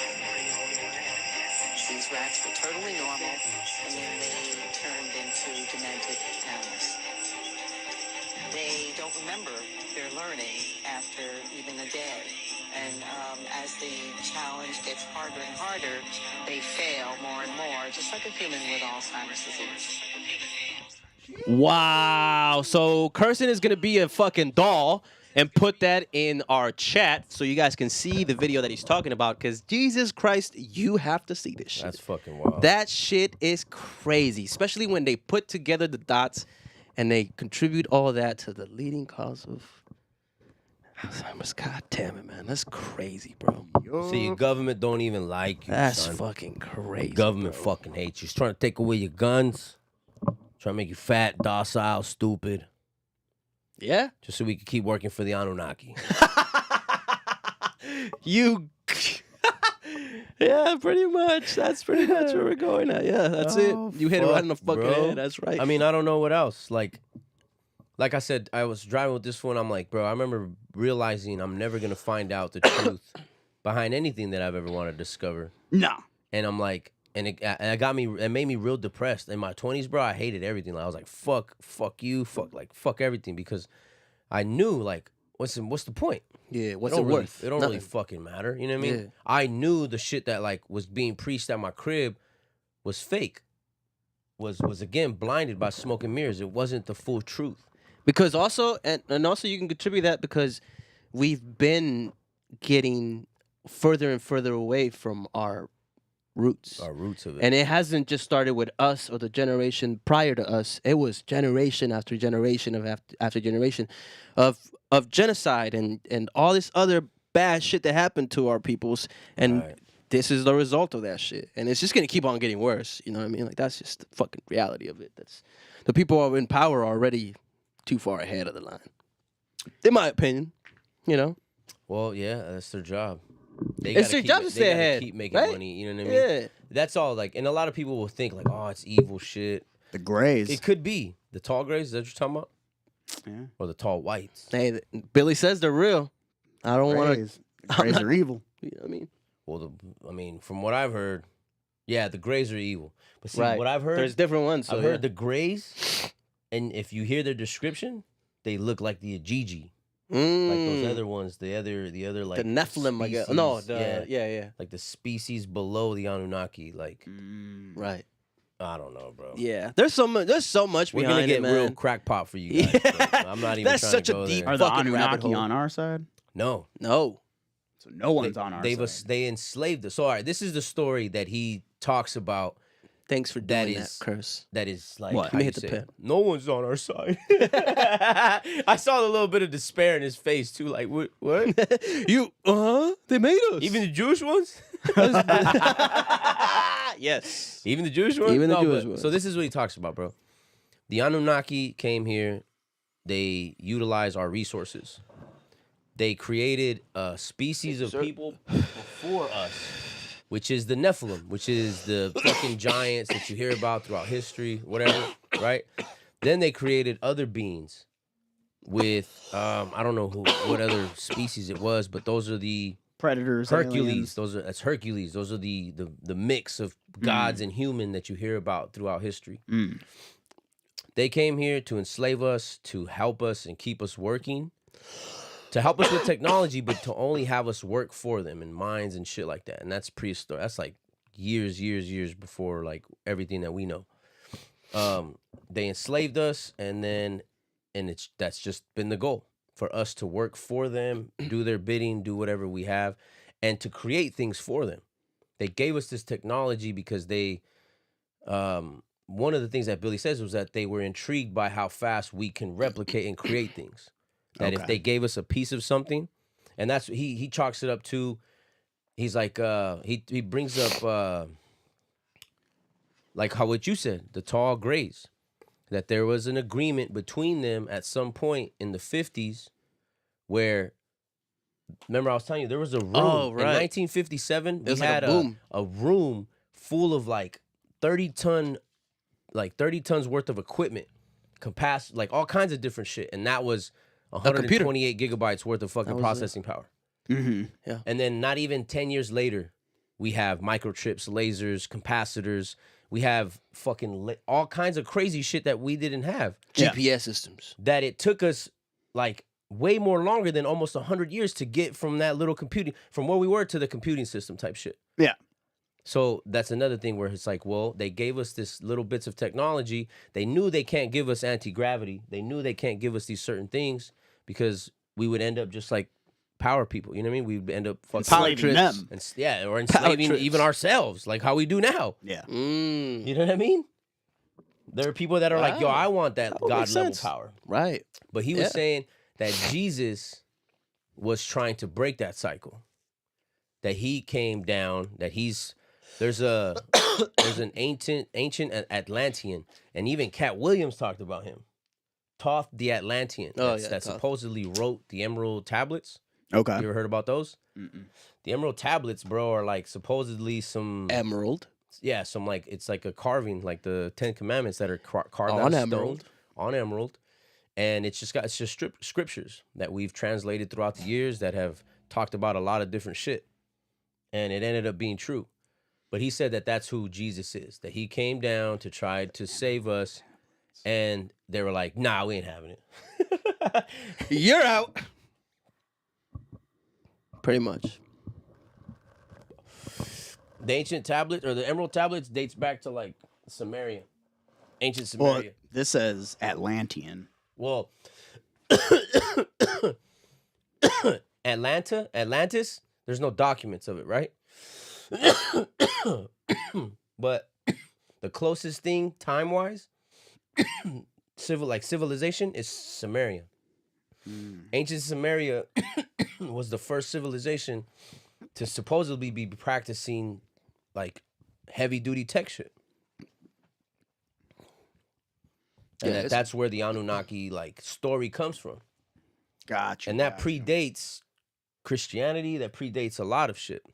I: These rats were totally normal, and then they turned into demented animals. They don't remember their learning after even a day. And as the challenge gets harder and harder, they fail more and more, just like a human with Alzheimer's disease.
C: Wow. So Kirsten is gonna be a fucking doll and put that in our chat so you guys can see the video that he's talking about. Because Jesus Christ, you have to see this shit.
A: That's fucking wild.
C: That shit is crazy, especially when they put together the dots and they contribute all of that to the leading cause of Alzheimer's. God damn it, man. That's crazy, bro.
A: See, your government don't even like you,
C: That's
A: son.
C: fucking crazy.
A: Government
C: bro.
A: fucking hates you. It's trying to take away your guns. Trying to make you fat, docile, stupid.
C: Yeah?
A: Just so we can keep working for the Anunnaki.
C: You. Yeah, pretty much. That's pretty much where we're going at. Yeah, that's
A: Oh,
C: it. You hit it right in the
A: fuck,
C: fucking
A: bro.
C: head. That's right.
A: I mean, I don't know what else. Like I said, I was driving with this one. I'm like, bro, I remember realizing I'm never going to find out the truth behind anything that I've ever wanted to discover.
B: No.
A: And I'm like, and it got me, it made me real depressed. In my 20s, bro, I hated everything. Like, I was like, fuck you, fuck everything. Because I knew, like, what's the point?
C: yeah, what's
A: it
C: it
A: don't really,
C: worth?
A: It don't really
C: Nothing.
A: fucking matter. You know what I mean?
C: Yeah.
A: I knew the shit that like was being preached at my crib was fake. Was again blinded by smoke and mirrors. It wasn't the full truth.
C: Because also, and also you can contribute that because we've been getting further and further away from our roots.
A: Our roots of it.
C: And it hasn't just started with us or the generation prior to us. It was generation after generation of after generation of genocide and all this other bad shit that happened to our peoples. And
A: Right.
C: this is the result of that shit. And it's just gonna keep on getting worse. You know what I mean? Like that's just the fucking reality of it. That's the people who are in power are already too far ahead of the line. In my opinion. You know?
A: Well, yeah, that's their job. They
C: It's
A: gotta
C: their
A: keep
C: job
A: ma-
C: to
A: they
C: stay
A: gotta
C: ahead,
A: keep making
C: right?
A: money. You know what I mean?
C: Yeah.
A: That's all. Like, and a lot of people will think like, oh, it's evil shit.
B: The Grays.
A: It could be the tall grays. Is that what you're talking about?
B: Yeah.
A: Or the tall whites?
C: Hey, Billy says they're real. I don't want to.
B: Grays. The Grays are evil.
C: You know what I mean?
A: Well, I mean, from what I've heard, yeah, the grays are evil. But see,
C: Right.
A: what I've heard,
C: There's different ones. So
A: I've heard
C: yeah.
A: the grays, and if you hear their description, they look like the Ajiji, like those other ones, the other like
C: the Nephilim, I guess. No,
A: species,
C: yeah,
A: like the species below the Anunnaki. Like,
C: right.
A: I don't know, bro.
C: Yeah, there's so much. There's so much
A: We're
C: behind
A: gonna get
C: it, man.
A: real crackpot for you guys.
C: Yeah.
A: so I'm not even.
C: That's
A: trying
C: such
A: to
C: a
A: go
C: deep-
A: there.
B: Are the
C: fucking rabbit
B: Anunnaki
C: hole.
B: on our side?
A: No,
C: No.
B: So no one's on our side.
A: they enslaved us. So, all right, this is the story that he talks about.
C: Thanks for
A: That
C: doing
A: is-
C: that, Curse.
A: That is like,
B: What?
A: how
C: Let me
A: you
C: hit the
A: say
C: pen.
A: it? No one's on our side. I saw a little bit of despair in his face too. Like, what?
C: You, they made us.
A: Even the Jewish ones?
C: yes.
A: Even the Jewish ones?
C: Even the
A: No,
C: Jewish
A: but-
C: ones.
A: So this is what he talks about, bro. The Anunnaki came here. They utilized our resources. They created a species of people before us, which is the Nephilim, which is the fucking giants that you hear about throughout history, whatever, right? Then they created other beings with I don't know what other species it was, but those are the
B: predators,
A: Hercules.
B: aliens.
A: That's Hercules. Those are the mix of gods and human that you hear about throughout history.
B: Mm.
A: They came here to enslave us, to help us and keep us working, to help us with technology, but to only have us work for them in mines and shit like that. And that's prehistoric. That's like years before like everything that we know. They enslaved us, and that's just been the goal, for us to work for them, do their bidding, do whatever we have, and to create things for them. They gave us this technology because they, one of the things that Billy says was that they were intrigued by how fast we can replicate and create things. That if they gave us a piece of something, and that's he chalks it up to, he's like he brings up like how what you said, the tall grays, that there was an agreement between them at some point in the 50s where, remember I was telling you there was a room in 1957. We had a room full of like 30 tons worth of equipment, like all kinds of different shit, and that was 128 gigabytes worth of fucking processing power.
B: Mm-hmm.
C: Yeah.
A: And then not even 10 years later, we have microchips, lasers, capacitors. We have fucking all kinds of crazy shit that we didn't have.
C: GPS systems.
A: That it took us like way more longer than almost 100 years to get from that little computing, from where we were to the computing system type shit.
B: Yeah.
A: So that's another thing where it's like, well, they gave us this little bits of technology. They knew they can't give us anti-gravity. They knew they can't give us these certain things because we would end up just like power people. You know what I mean? We'd end up fucking
B: Enslaving them.
A: And, or enslaving even ourselves, like how we do now.
B: Yeah.
C: Mm.
A: You know what I mean? There are people that are like, yo,
C: Wow.
A: I want that
C: would
A: God
C: make
A: level
C: sense.
A: power.
C: Right.
A: But he was saying that Jesus was trying to break that cycle. That he came down, that there's an ancient Atlantean, and even Cat Williams talked about him. Thoth the Atlantean, that
C: Thoth.
A: supposedly wrote the Emerald Tablets.
B: Okay.
A: You ever heard about those?
B: Mm-mm.
A: The Emerald Tablets, bro, are like supposedly some
C: Emerald.
A: some like it's like a carving, like the 10 Commandments that are carved
C: On
A: out of
C: emerald.
A: stone on emerald, and it's just scriptures that we've translated throughout the years that have talked about a lot of different shit, and it ended up being true. But he said that that's who Jesus is, that he came down to try to save us, and they were like, nah, we ain't having it.
C: You're out. Pretty much.
A: The ancient tablet or the Emerald Tablets dates back to like Samaria, ancient
B: Well,
A: Samaria.
B: this says Atlantean.
A: Well, Atlantis, there's no documents of it, right? But the closest thing time-wise, civilization is Samaria. Ancient Samaria was the first civilization to supposedly be practicing like heavy-duty tech shit. And that's where the Anunnaki like story comes from.
B: Gotcha.
A: And that predates Christianity, that predates a lot of shit.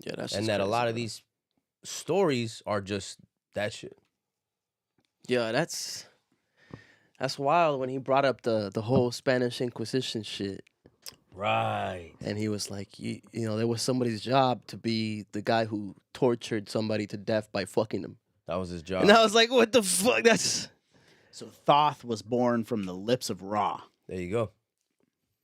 C: Yeah, that's
A: And that a lot of these stories are just that shit.
C: Yeah, that's wild when he brought up the whole Spanish Inquisition shit.
A: Right.
C: And he was like, you know, there was somebody's job to be the guy who tortured somebody to death by fucking them.
A: That was his job.
C: And I was like, what the fuck? That's
B: So Thoth was born from the lips of Ra.
A: There you go.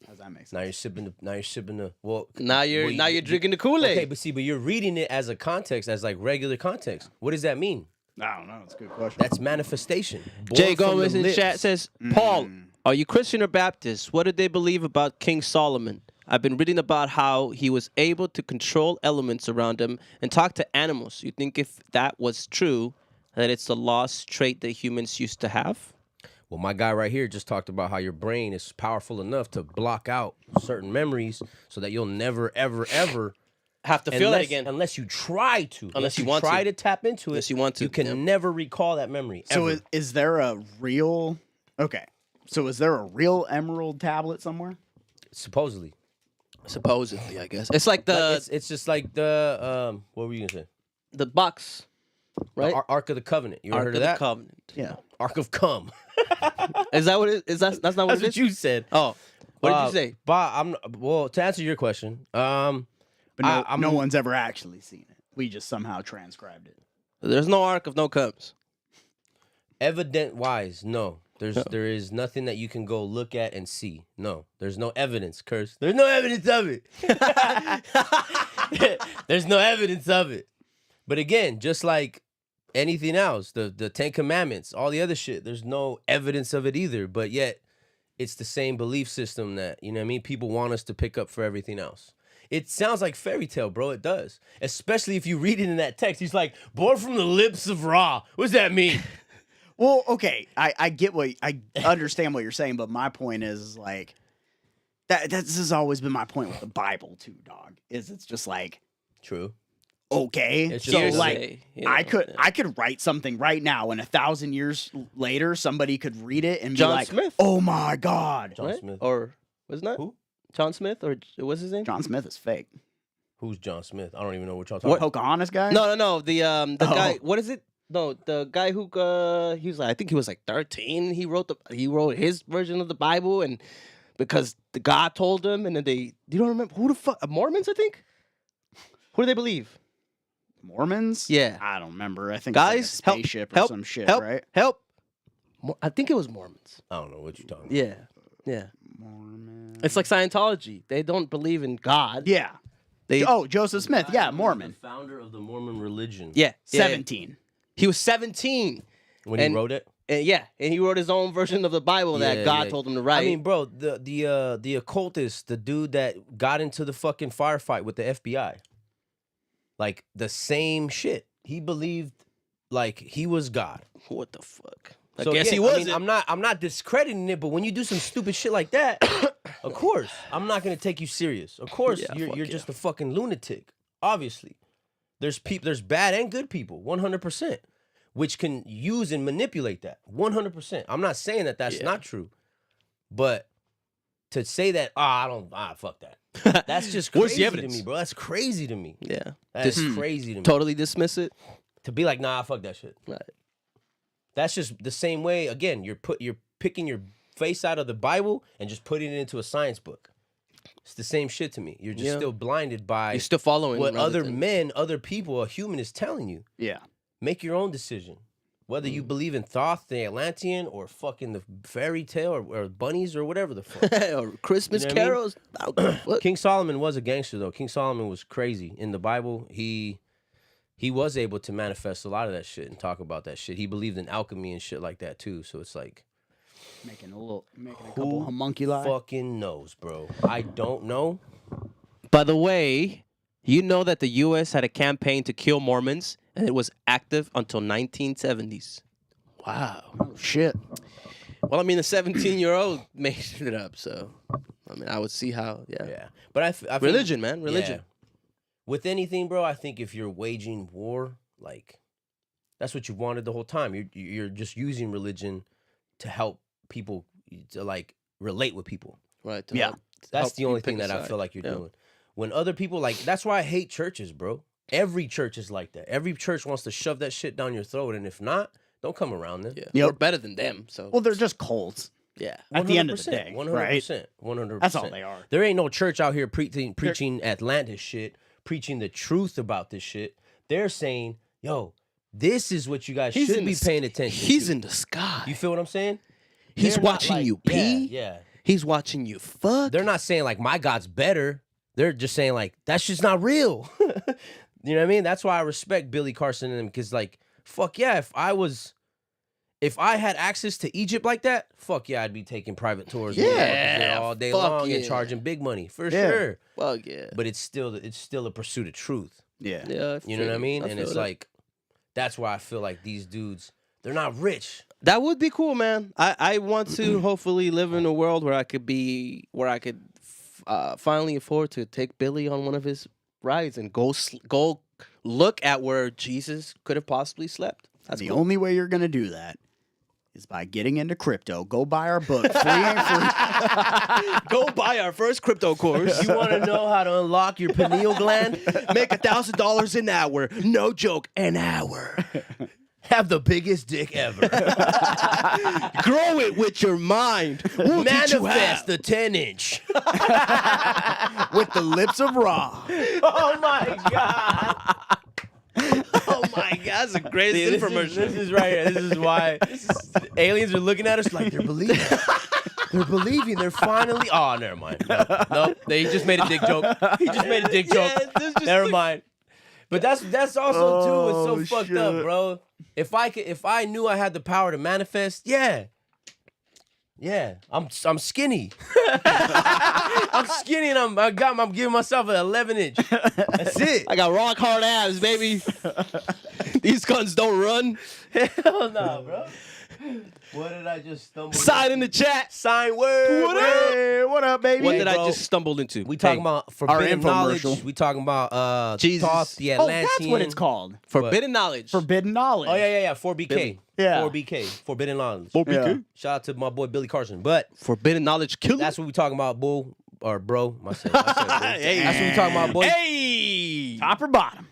B: How does that make sense?
A: Now you're sipping the well.
C: now you're drinking the Kool-Aid.
A: Okay, but you're reading it as a context, as like regular context. What does that mean?
B: I don't know. It's a good question.
A: That's manifestation.
C: Jay
A: Born from
C: Gomez
A: the
C: in
A: lips.
C: chat says, Paul, are you Christian or Baptist? What did they believe about King Solomon? I've been reading about how he was able to control elements around him and talk to animals. You think if that was true, that it's a lost trait that humans used to have?
A: Well, my guy right here just talked about how your brain is powerful enough to block out certain memories so that you'll never, ever, ever
C: Have to feel that again.
A: Unless you try to.
C: Unless you want
A: try
C: to.
A: to tap into it.
C: Unless you want to,
A: You can
C: yeah.
A: never recall that memory.
B: So
A: ever.
B: is there a real? Okay. So is there a real emerald tablet somewhere?
A: Supposedly.
C: Supposedly, I guess. It's like
A: It's just like the what were you gonna say?
C: the box, right?
A: The Ark of the Covenant. You ever
C: Ark
A: heard
C: of
A: of
C: the
A: that?
C: Covenant.
B: Yeah.
A: Ark of Cum.
C: Is that what it is? That's not what
A: That's
C: it
A: what
C: is?
A: you said.
C: Oh, What did you say?
A: Bob, well, to answer your question,
B: But
A: I'm-
B: no one's ever actually seen it. We just somehow transcribed it.
C: There's no ark of no comes.
A: evident wise, no. There is nothing that you can go look at and see. No, there's no evidence, Curse. There's no evidence of it. There's no evidence of it. But again, just like anything else, the Ten Commandments, all the other shit, there's no evidence of it either. But yet, it's the same belief system that, you know what I mean, people want us to pick up for everything else. It sounds like fairy tale, bro. It does. Especially if you read it in that text. He's like, born from the lips of Ra. What does that mean?
B: Well, okay, I get I understand what you're saying, but my point is like that. This has always been my point with the Bible too, dog. Is it's just like
A: True.
B: okay,
A: It's
B: so
A: just
B: like
C: hearsay,
B: I could write something right now, and 1,000 years later, somebody could read it and be
C: John
B: like,
C: Smith.
B: "Oh my god,
A: John
C: Right?
A: Smith.
C: Or wasn't that
A: Who?
C: John Smith or what's his name?
B: John Smith is fake."
A: Who's John Smith? I don't even know what y'all talking about.
B: Pocahontas guy?
C: No. The
B: Oh.
C: guy. What is it? No, the guy who he was like, I think he was like 13. He wrote his version of the Bible, and because the God told him, and then you don't remember who the fuck Mormons, I think. Who do they believe?
B: Mormons?
C: Yeah.
B: I don't remember. I think
C: Guys,
B: it's like a spaceship or some shit, right?
C: Help! I think it was Mormons.
A: I don't know what you're talking about.
C: Yeah.
B: Mormon.
C: It's like Scientology. They don't believe in God.
B: Yeah.
C: They
B: Joseph Smith. Yeah, Mormon.
A: The founder of the Mormon religion.
C: yeah.
B: 17.
C: He was 17.
A: When
C: And-
A: he wrote it.
C: And and he wrote his own version of the Bible that
A: Yeah,
C: God
A: yeah.
C: told him to write.
A: I mean, bro, the occultist, the dude that got into the fucking firefight with the FBI. Like the same shit. He believed like he was God.
C: what the fuck? I
A: So
C: guess
A: again,
C: he was.
A: I mean, I'm not discrediting it, but when you do some stupid shit like that, of course, I'm not gonna take you serious. Of course,
C: Yeah,
A: you're
C: fuck
A: just a fucking lunatic. Obviously, there's bad and good people, 100%, which can use and manipulate that, 100%. I'm not saying that that's not true, but to say that, fuck that. That's just
C: Where's the
A: crazy to
C: evidence?
A: me, bro. That's crazy to me.
C: Yeah.
A: That's crazy to me.
C: Totally dismiss it.
A: To be like, nah, fuck that shit.
C: Right.
A: That's just the same way. Again, you're picking your face out of the Bible and just putting it into a science book. It's the same shit to me. You're just
C: Yeah.
A: still blinded by
C: You're still following
A: what
C: rather
A: other
C: than-
A: men, other people, a human is telling you.
B: Yeah.
A: Make your own decision. Whether you believe in Thoth, the Atlantean, or fucking the fairy tale, or bunnies, or whatever the fuck.
C: or Christmas
A: You know what I mean?
C: carols. I don't give a fuck.
A: King Solomon was a gangster, though. King Solomon was crazy. In the Bible, he was able to manifest a lot of that shit and talk about that shit. He believed in alchemy and shit like that, too. So it's like,
B: Making a couple homunculi.
A: fucking knows, bro. I don't know.
C: By the way, you know that the U.S. had a campaign to kill Mormons, and it was active until 1970s. Wow.
B: Oh, shit.
C: Well, I mean, a 17-year-old made it up, so I mean, I would see how. Yeah.
A: Yeah, but I think,
C: Religion, man, religion.
A: yeah. With anything, bro, I think if you're waging war, like that's what you wanted the whole time. You're just using religion to help people to like relate with people.
C: Right. to
B: Yeah.
C: help- to
A: That's
C: help
A: the
C: you
A: only
C: pick
A: thing
C: a
A: that I
C: side.
A: feel like you're
C: Yeah.
A: doing. When other people like, that's why I hate churches, bro. Every church is like that. Every church wants to shove that shit down your throat, and if not, don't come around them.
C: Yeah.
B: Yep.
C: We're better than them, so
B: Well, they're just cults
C: yeah.
B: at the end of the day,
A: 100%,
B: right?
A: 100%.
B: That's all they are.
A: There ain't no church out here preaching Atlantis shit, preaching the truth about this shit. They're saying, yo, this is what you guys should
C: in
A: be
C: the
A: paying
C: s-
A: attention
C: He's
A: to.
C: in the sky.
A: You feel what I'm saying?
C: He's
A: They're not
C: watching
A: like-
C: you
A: yeah,
C: pee.
A: Yeah.
C: He's watching you fuck.
A: They're not saying like my God's better. They're just saying like that's just not real. You know what I mean? That's why I respect Billy Carson and them, because like, fuck yeah, if I had access to Egypt like that, fuck yeah, I'd be taking private tours with
C: Yeah,
A: motherfuckers there all day
C: fuck
A: long and
C: yeah.
A: charging big money for
B: Yeah.
A: sure.
C: Fuck yeah.
A: But it's still a pursuit of truth.
B: Yeah.
C: Yeah.
A: You know what I mean? And
C: feel
A: it's
C: that.
A: like that's why I feel like these dudes, they're not rich.
C: That would be cool, man. I want to hopefully live in a world where I could finally afford to take Billy on one of his rides and go look at where Jesus could have possibly slept. That's
B: The
C: cool.
B: only way you're going to do that is by getting into crypto. Go buy our book. Free ain't free.
C: Go buy our first crypto course.
A: You want to know how to unlock your pineal gland?
C: Make $1,000 an hour. No joke, an hour.
A: have the biggest dick ever.
C: Grow it with your mind. We'll teach you
A: Manifest
C: how.
A: the 10-inch.
B: With the lips of Ra.
A: Oh my god.
C: Oh my God, that's the greatest infomercial.
A: This is right here. This is why aliens are looking at us like they're believing. They're believing. They're finally. Oh, never mind. Nope. He just made a dick joke. He just made a dick joke.
C: there's just
A: Never mind. But that's also too. It's so fucked up,
B: shit.
A: bro. If I knew I had the power to manifest, yeah. I'm skinny. I'm skinny and I'm giving myself an 11-inch. That's it.
C: I got rock hard abs, baby. These guns don't run.
A: Hell no, bro. What did I just stumble?
C: Sign in the chat.
A: Sign word.
C: What up?
B: Hey, what up, baby?
C: What did I
A: bro.
C: just stumble into?
A: We talking about forbidden knowledge.
B: infomercial.
A: We talking about
C: Jesus.
A: Thoth, the
B: Oh,
A: Atlantean.
B: that's what it's called.
C: Forbidden knowledge.
B: Forbidden knowledge.
A: Oh yeah. 4BK.
B: Yeah.
A: 4BK. Forbidden knowledge.
C: 4BK.
A: Shout out to my boy Billy Carson. But
C: Forbidden knowledge killer.
A: that's what we talking about, bull or bro. Myself. I said, bro.
C: Hey.
A: That's what we talking about, boy.
C: Hey.
B: Top or bottom?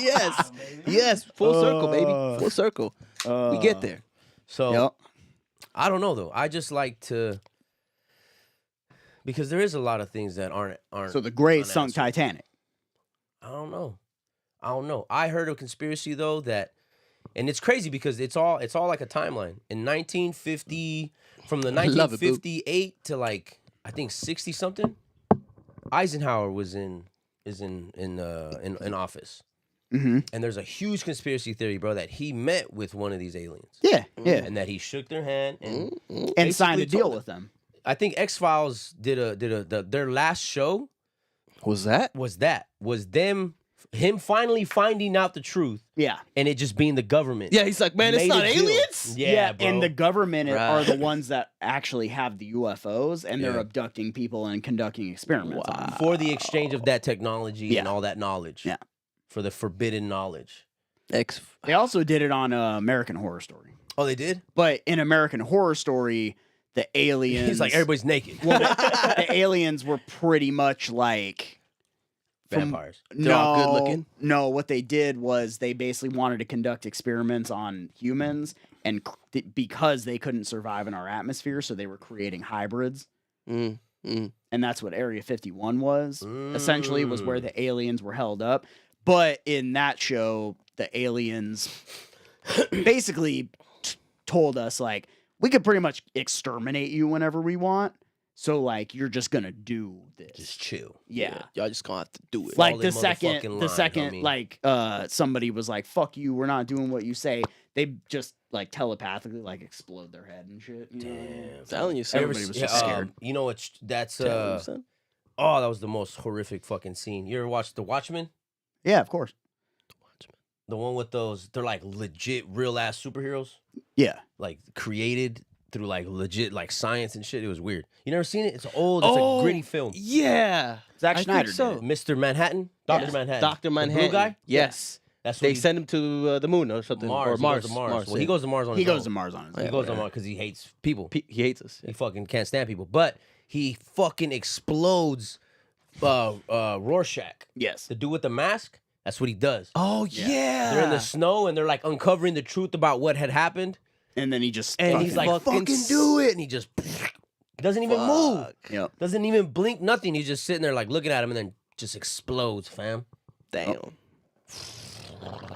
C: Yes. Yes. Full circle, baby. Full circle. We get there.
A: So
B: Yep.
A: I don't know though. I just like to because there is a lot of things that aren't.
B: So the Great sunk
A: unanswered.
B: Titanic.
A: I don't know. I heard a conspiracy though that, and it's crazy because it's all like a timeline. In 1950, from the
C: I love it, boo.
A: 1958 to like I think 60 something, Eisenhower is in office,
B: Mm-hmm.
A: and there's a huge conspiracy theory, bro, that he met with one of these aliens,
B: Yeah, yeah.
A: and that he shook their hand and
B: And signed a
A: basically
B: deal
A: told
B: with them.
A: I think X-Files did their last show
C: Was that?
A: was him finally finding out the truth
B: Yeah.
A: and it just being the government.
C: Yeah, he's like, man, it's
A: made
C: not
A: a deal.
C: aliens.
A: Yeah, bro.
B: And the government
C: Right.
B: are the ones that actually have the UFOs, and they're
A: Yeah.
B: abducting people and conducting experiments on them.
A: for the exchange of that technology and
B: Yeah.
A: all that knowledge.
B: Yeah.
A: For the forbidden knowledge.
B: They also did it on American Horror Story.
A: Oh, they did?
B: But in American Horror Story, the aliens.
A: He's like, everybody's naked.
B: Well, the aliens were pretty much like.
A: Vampires.
C: They're all good looking?
B: No, what they did was they basically wanted to conduct experiments on humans, and because they couldn't survive in our atmosphere, so they were creating hybrids.
C: Mm, mm.
B: And that's what Area 51 was. Essentially, was where the aliens were held up. But in that show, the aliens basically told us, like, we could pretty much exterminate you whenever we want. So, like, you're just gonna do this.
A: Just chill.
B: Yeah.
C: Y'all just gonna have to do it.
A: Fall
B: Like
A: in
B: the
A: motherfucking
B: second,
A: line, homie.
B: like somebody was like, "Fuck you, we're not doing what you say." They just like telepathically like explode their head and shit. You know what I mean?
A: Damn.
C: Telling you, son.
B: Everybody was just scared.
A: You know what? That's
C: Telling you, son.
A: oh, that was the most horrific fucking scene. You ever watched The Watchmen?
B: Yeah, of course.
A: The one with those, they're like legit, real ass superheroes,
B: Yeah.
A: like created through like legit like science and shit. It was weird. You never seen it? It's old. It's a gritty film.
C: Yeah.
B: Zack
C: I
B: Snyder
C: think so.
B: did it.
A: Mr. Manhattan, Doctor
B: Yes.
A: Manhattan,
C: Dr.
A: The
C: Manhattan.
A: blue guy.
C: Yes.
A: That's what
C: They
A: he,
C: send him to the moon or something.
A: Mars.
C: Or
A: He
C: Mars.
A: goes to Mars. Well,
C: yeah.
A: he goes to Mars on
B: He
A: his
B: goes
A: own.
B: to Mars on his
A: He
B: own.
A: goes to Mars because he hates people.
C: He hates us.
A: He fucking can't stand people. But he fucking explodes Rorschach.
B: Yes.
A: The dude with the mask. That's what he does.
C: Oh yeah.
A: They're in the snow and they're like uncovering the truth about what had happened.
B: And then he just
A: And he's like, fucking do it. And he just doesn't even move.
B: Yep.
A: Doesn't even blink, nothing. He's just sitting there like looking at him and then just explodes, fam.
C: Damn.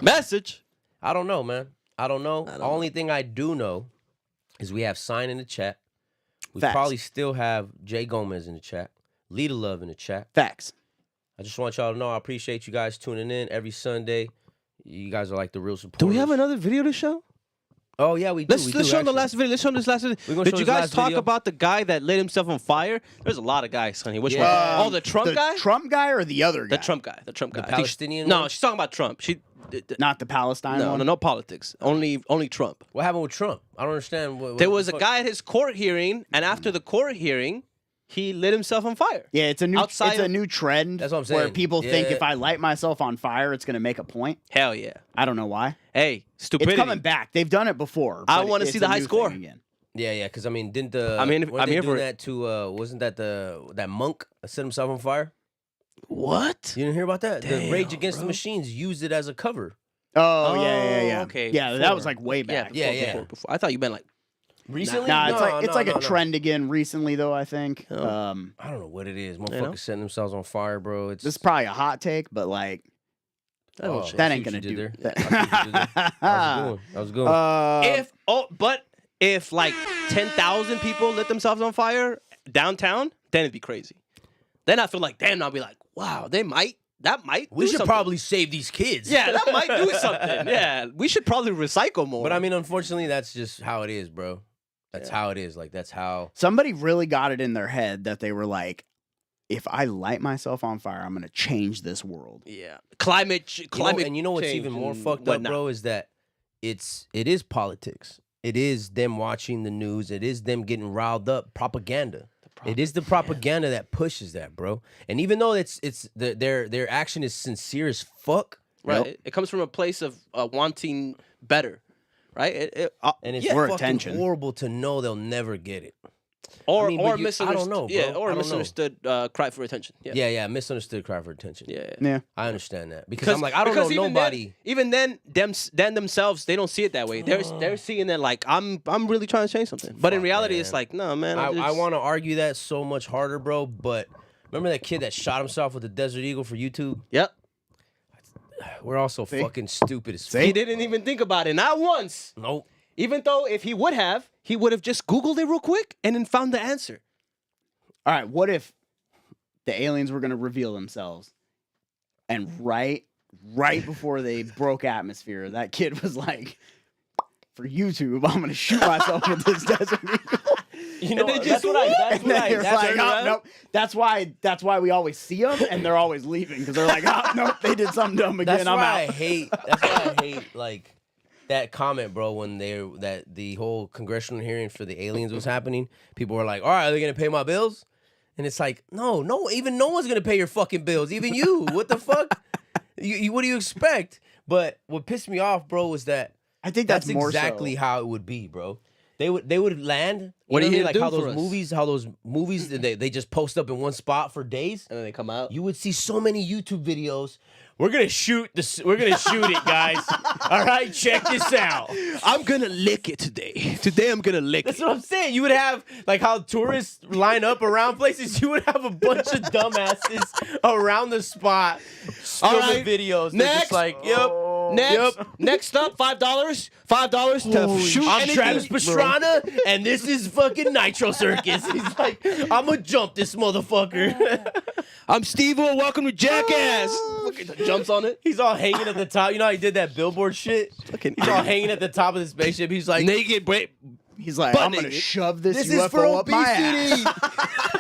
C: Message.
A: I don't know, man. I don't know.
C: don't
A: The only thing I do know is we have Sign in the chat. We
B: Facts.
A: probably still have Jay Gomez in the chat. Lita Love in the chat.
B: Facts.
A: I just want y'all to know I appreciate you guys tuning in every Sunday. You guys are like the real supporters.
C: Do we have another video to show?
A: Oh, yeah, we do.
C: Let's
A: we
C: show
A: do,
C: them the
A: actually.
C: last video. Let's show them this last video.
A: We're gonna
C: Did
A: show
C: you
A: this
C: guys
A: last
C: talk
A: video.
C: about the guy that lit himself on fire? There's a lot of guys, honey. Which
A: Yeah.
C: one? Oh, the Trump guy?
B: Trump guy or the other guy?
C: The Trump guy. The Trump guy.
A: The
C: I think
A: Palestinian
C: No,
A: one?
C: she's talking about Trump. She.
B: Not the Palestine
C: No,
B: one?
C: no politics. Only Trump.
A: What happened with Trump? I don't understand.
C: There was a guy at his court hearing, and after the court hearing, he lit himself on fire.
B: Yeah, it's a new
C: Outside
B: it's a
C: of-
B: new trend.
A: That's what I'm
B: Where
A: saying.
B: people think
A: Yeah.
B: if I light myself on fire, it's gonna make a point.
C: Hell yeah.
B: I don't know why.
C: Hey, stupidity.
B: It's coming back. They've done it before.
C: I
B: but
C: wanna
B: it's
C: see
B: a
C: the high
B: new
C: score.
B: thing again.
A: Yeah, because I mean, didn't the
C: I'm in-
A: weren't
C: I'm
A: they
C: here for
A: doing
C: it.
A: that to wasn't that that monk that set himself on fire?
C: What?
A: You didn't hear about that? The
C: Damn,
A: Rage Against the
C: bro.
A: Machines used it as a cover.
B: Oh, yeah.
C: okay.
B: Yeah, that was like way
C: Yeah,
B: back.
C: before. I thought you meant like
A: Recently?
B: Nah, it's like
A: no.
B: a trend again recently though. I think.
C: Oh.
A: I don't know what it is.
C: know?
A: Motherfuckers setting themselves on fire, bro. It's
B: This is probably a hot take, but like
C: that won't change.
B: that
A: I
B: ain't
A: see what
B: gonna
A: you
B: do.
A: did there. I see what you did there. That was good.
C: If like 10,000 people lit themselves on fire downtown, then it'd be crazy. Then I feel like, damn, I'll be like, wow, that might
A: We
C: do
A: should
C: something.
A: probably save these kids.
C: Yeah, that might do something. Yeah, we should probably recycle more.
A: But I mean, unfortunately, that's just how it is, bro. That's how it is. Like, that's how.
B: Somebody really got it in their head that they were like, if I light myself on fire, I'm gonna change this world.
C: yeah, climate.
A: And you know what's
C: change
A: even more
C: and
A: fucked up,
C: whatnot.
A: bro, is that it is politics. It is them watching the news. It is them getting riled up. Propaganda. It is the propaganda that pushes that, bro. And even though their action is sincere as fuck,
C: Right, it comes from a place of wanting better, right?
A: and it's
B: More
A: fucking
B: attention.
A: horrible to know they'll never get it.
C: Or
A: I mean, but
C: or
A: I don't
C: misunderstood.
A: know, bro.
C: Yeah,
A: I
C: or
A: don't know.
C: misunderstood cry for attention. Yeah,
A: Yeah, misunderstood cry for attention.
C: yeah.
B: Yeah.
A: I understand that because I'm like, I don't know
C: even
A: nobody.
C: Even then, them themselves, they don't see it that way. They're seeing it like I'm really trying to change something. But in
A: Fuck,
C: reality,
A: man.
C: it's like, no, man.
A: I want to argue that so much harder, bro. But remember that kid that shot himself with a Desert Eagle for YouTube?
C: Yep.
A: We're all so fucking stupid as
C: He
A: fuck.
C: didn't even think about it, not once.
A: Nope.
C: Even though if he would have just Googled it real quick and then found the answer.
B: All right, what if the aliens were gonna reveal themselves, and right before they broke atmosphere, that kid was like, "For YouTube, I'm gonna shoot myself with this Desert Eagle."
A: You know,
C: they
A: that's
C: just
A: what I. That's
B: And
A: what
B: then
A: I.
B: they're
A: That's
B: like,
A: what
B: "Oh, nope." That's why we always see them, and they're always leaving because they're like, "Oh, nope, they did something dumb again.
A: That's
B: I'm
A: why I
B: out."
A: hate. That's why I hate like that comment, bro. When that the whole congressional hearing for the aliens was happening, people were like, "All right, are they gonna pay my bills?" And it's like, no, even no one's gonna pay your fucking bills, even you. What the fuck? You what do you expect? But what pissed me off, bro, was that
B: I think that's more
A: exactly
B: so.
A: how it would be, bro. They would land.
C: What
A: you
C: are
A: know
C: you
A: what I
C: gonna
A: mean?
C: do for us?
A: How those movies they just post up in one spot for days.
C: And then they come out.
A: You would see so many YouTube videos. We're gonna shoot this. We're gonna shoot it, guys. All right, check this out.
C: I'm gonna lick it today. Today I'm gonna lick
A: That's
C: it.
A: what I'm saying. You would have like how tourists line up around places. You would have a bunch of dumbasses around the spot filming
C: right,
A: videos. They're
C: next.
A: just like, yep.
C: Next, next up, $5. $5 to shoot
A: I'm
C: anything.
A: Travis Pastrana, and this is fucking Nitro Circus. He's like, I'm gonna jump this motherfucker.
C: I'm Steve-O. Welcome to Jackass. Fucking jumps on it.
A: He's all hanging at the top. You know how he did that billboard shit? He's all hanging at the top of the spaceship. He's like,
C: Naked, break.
B: He's like,
C: Butt
B: "I'm gonna
C: naked.
B: shove this,
A: this
B: UFO
A: is for
B: up my
A: obesity.
B: ass."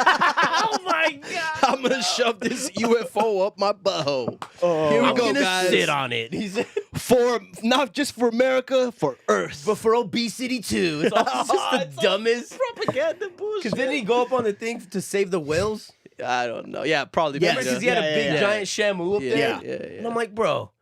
A: Oh my god.
C: I'm gonna shove this UFO up my butthole. Here we
A: I'm
C: go,
A: gonna
C: guys.
A: sit on it. He's
C: For not just for America, for Earth.
A: but for obesity too. It's, all, it's just the
C: It's all
A: dumbest.
C: propaganda bullshit.
A: Because didn't he go up on the thing to save the whales?
C: I don't know. Yeah, probably.
B: Yes.
A: Remember, because he had a
B: Yeah,
A: big
B: yeah, yeah.
A: giant Shamu up there.
C: Yeah.
A: And I'm like, bro,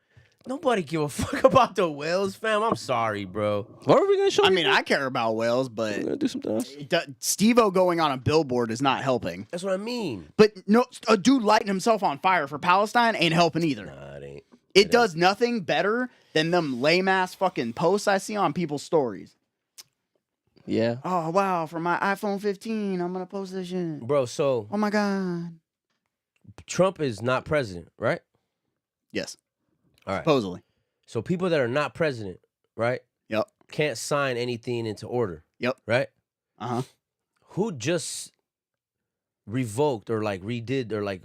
A: nobody give a fuck about the whales, fam. I'm sorry, bro.
C: What are we gonna show?
B: I
C: you?
B: mean, I care about whales, but
C: We're gonna do something else.
B: Steve-O going on a billboard is not helping.
A: That's what I mean.
B: But no, a dude lighting himself on fire for Palestine ain't helping either.
A: Nah, it ain't.
B: It does nothing better than them lame ass fucking posts I see on people's stories.
C: Yeah.
B: Oh wow, for my iPhone 15, I'm gonna post this shit.
A: Bro, so
B: Oh my god.
A: Trump is not president, right?
B: Yes,
A: All right.
B: supposedly.
A: So people that are not president, right,
B: Yep.
A: can't sign anything into order.
B: Yep.
A: Right?
B: Uh huh.
A: Who just revoked or like redid or like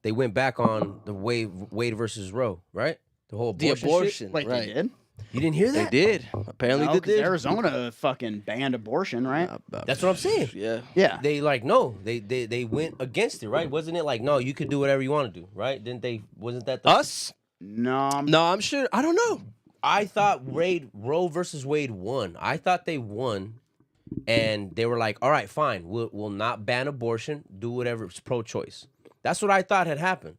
A: they went back on the Wade versus Roe, right? The whole
C: The
A: abortion.
C: abortion.
B: Wait,
C: right.
B: they did?
A: You didn't hear
C: They
A: that?
C: did. Apparently
B: No,
C: they
B: 'cause
C: did.
B: Arizona fucking banned abortion, right?
A: That's what I'm saying.
C: Yeah.
B: Yeah.
A: They like no, they went against it, right? Wasn't it like no, you could do whatever you want to do, right? Didn't they? Wasn't that the?
C: Us?
B: No,
C: No, I'm sure. I don't know.
A: I thought Roe versus Wade won. I thought they won, and they were like, all right, fine, we'll not ban abortion, do whatever, it's pro-choice. That's what I thought had happened.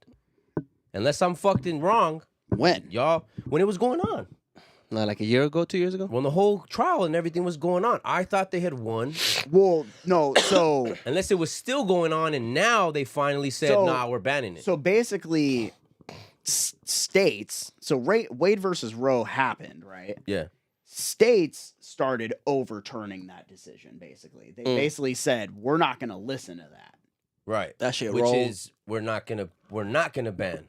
A: Unless I'm fucking wrong,
B: when?
A: y'all, when it was going on,
C: Not like a year ago, 2 years ago.
A: when the whole trial and everything was going on, I thought they had won.
B: Well, no. So,
A: Unless it was still going on, and now they finally said,
B: So-
A: nah, we're banning it.
B: so basically, states. So Wade versus Roe happened, right?
A: Yeah.
B: States started overturning that decision. Basically, they basically said we're not going to listen to that.
A: Right.
C: That shit
A: Which
C: rolled.
A: is we're not gonna ban,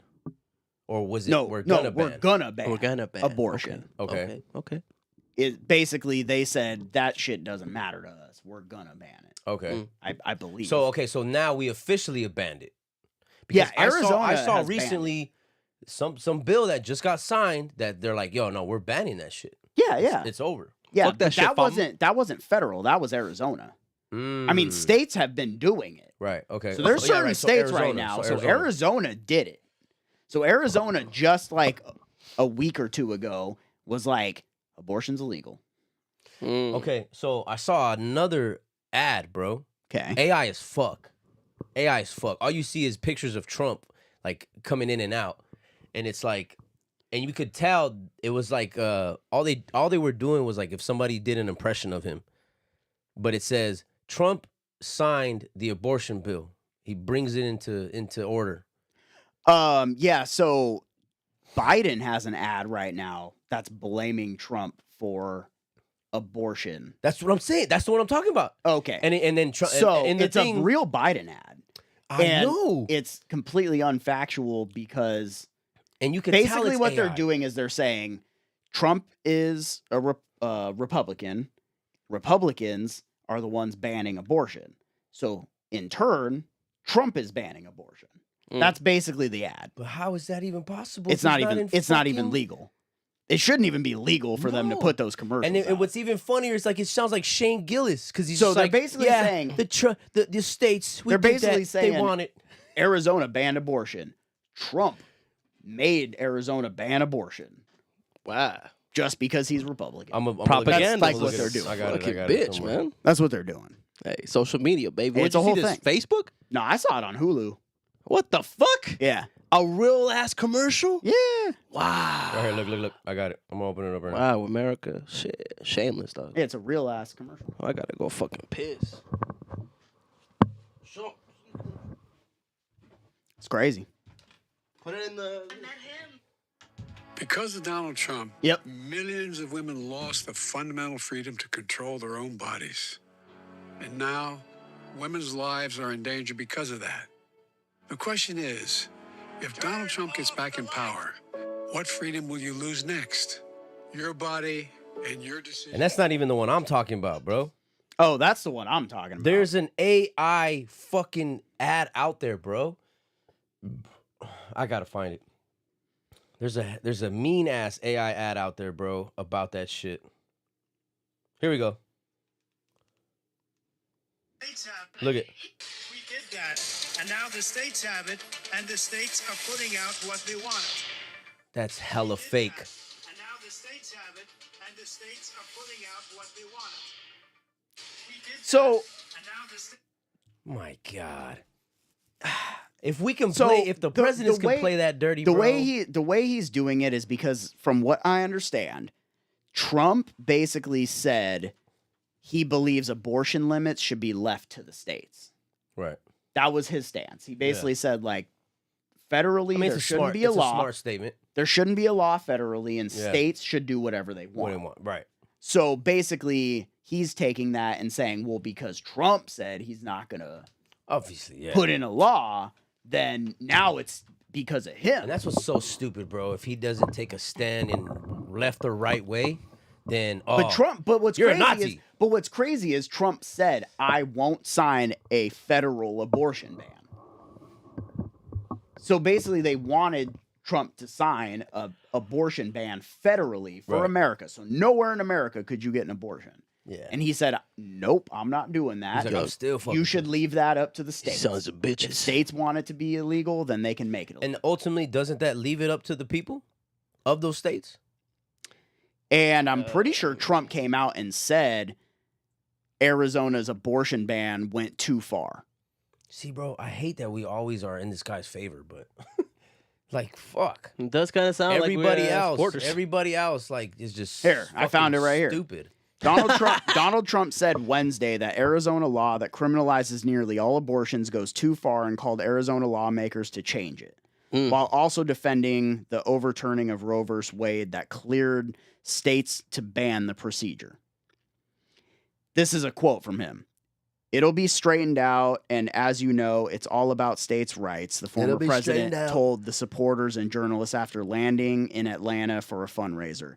A: or was it
B: No,
A: we're gonna ban?
B: we're gonna ban.
C: We're gonna ban
B: abortion.
A: Okay.
C: Okay.
B: It basically they said that shit doesn't matter to us. We're gonna ban it.
A: Okay.
B: I believe.
A: So now we officially abandoned it.
B: Yeah,
A: I
B: Arizona
A: saw
B: has banned
A: recently some bill that just got signed that they're like, yo, no, we're banning that shit.
B: yeah.
A: It's over.
B: Yeah,
C: Fuck that
B: but
C: shit,
B: that wasn't federal. That was Arizona. I mean,
A: Mm.
B: states have been doing it.
A: Right. Okay.
B: So there's
A: Oh, yeah,
B: certain
A: right, so
B: states right
A: Arizona,
B: now.
A: so
B: So Arizona did it. So Arizona just like a week or two ago was like abortion's illegal.
C: Mm.
A: Okay. So I saw another ad, bro.
B: Okay.
A: AI is fuck. AI is fuck. All you see is pictures of Trump like coming in and out, and it's like, and you could tell it was like all they were doing was like if somebody did an impression of him, but it says Trump signed the abortion bill. He brings it into order.
B: Yeah, so Biden has an ad right now that's blaming Trump for abortion.
A: That's what I'm saying. That's the one I'm talking about.
B: Okay.
A: And then Trump.
B: So
A: and the
B: it's
A: thing,
B: a real Biden ad.
A: I
B: and
A: know.
B: It's completely unfactual because
A: And you can tell
B: basically
A: it's
B: what they're
A: AI.
B: doing is they're saying Trump is a Republican. Republicans are the ones banning abortion. So in turn, Trump is banning abortion.
C: Mm.
B: That's basically the ad.
A: But how is that even possible?
B: It's
A: if
B: not even
A: in
B: it's not even
A: fucking-
B: legal. It shouldn't even be legal for them to
A: No.
B: put those commercials.
A: And
B: out.
A: what's even funnier is like it sounds like Shane Gillis because he's
B: So
A: just
B: they're
A: like,
B: basically
A: yeah,
B: saying-
A: the states we
B: They're
A: did
B: basically
A: that,
B: saying-
A: they want it.
B: Arizona banned abortion. Trump made Arizona ban abortion
C: Wow.
B: just because he's Republican.
A: I'm
C: Propaganda.
B: That's like what they're doing.
A: I got it. I
C: Fucking
A: got it
C: bitch,
A: somewhere.
C: man.
B: That's what they're doing.
C: Hey, social media, baby.
B: It's
C: Where'd
B: a
C: you see
B: whole
C: this? Facebook?
B: No, I saw it on Hulu.
C: What the fuck?
B: Yeah.
C: A real ass commercial?
B: Yeah.
C: Wow.
A: Right here, look. I got it. I'm gonna open it up right now.
C: Wow, America. Shit. Shameless, dog.
B: Yeah, it's a real ass commercial.
C: I gotta go fucking piss. Sure.
B: It's crazy.
C: Put it in the.
J: Because of Donald Trump,
B: Yep.
J: millions of women lost the fundamental freedom to control their own bodies. And now, women's lives are in danger because of that. The question is, if Donald Trump gets back in power, what freedom will you lose next? Your body and your decision.
A: And that's not even the one I'm talking about, bro.
B: Oh, that's the one I'm talking about.
A: There's an AI fucking ad out there, bro. I gotta find it. There's a mean ass AI ad out there, bro, about that shit. Here we go. Look at.
K: We did that, and now the states have it, and the states are putting out what they want.
A: That's hella fake.
K: And now the states have it, and the states are putting out what they want. We did
B: So-
K: that, and now the states.
A: My God. If we can
B: So,
A: play, if the presidents
B: way-
A: can play that dirty,
B: the
A: bro.
B: way he's doing it is because from what I understand, Trump basically said he believes abortion limits should be left to the states.
A: Right.
B: That was his stance. He basically said like federally
A: I mean,
B: there shouldn't be a
A: it's a
B: law.
A: smart statement.
B: There shouldn't be a law federally, and
A: Yeah.
B: states should do whatever they
A: What
B: want.
A: do you want? Right.
B: So basically, he's taking that and saying, well, because Trump said he's not going to
A: Obviously, yeah.
B: put in a law, then now it's because of him.
A: And that's what's so stupid, bro. If he doesn't take a stand in left or right way, then
B: But what's
A: you're a
B: crazy
A: Nazi.
B: is, but what's crazy is Trump said, "I won't sign a federal abortion ban." So basically, they wanted Trump to sign a abortion ban federally for
A: Right.
B: America. So nowhere in America could you get an abortion.
A: Yeah.
B: And he said, "Nope, I'm not doing that.
A: He's like, I'm still fucking
B: You should leave that up to the states.
C: Sons of
B: If
C: bitches.
B: states want it to be illegal, then they can make it illegal."
A: And ultimately, doesn't that leave it up to the people of those states?
B: And I'm pretty sure Trump came out and said Arizona's abortion ban went too far.
A: See, bro, I hate that we always are in this guy's favor, but like, fuck.
C: It does kind of sound
A: Everybody
C: like
A: everybody else, like, is just
B: Here, I found
A: fucking
B: it right here.
A: Stupid.
B: Donald Trump said Wednesday that Arizona law that criminalizes nearly all abortions goes too far and called Arizona lawmakers to change it. while also defending the overturning of Roe v. Wade that cleared states to ban the procedure. This is a quote from him. "It'll be straightened out, and as you know, it's all about states' rights," the former president told the supporters and journalists after landing in Atlanta for a fundraiser.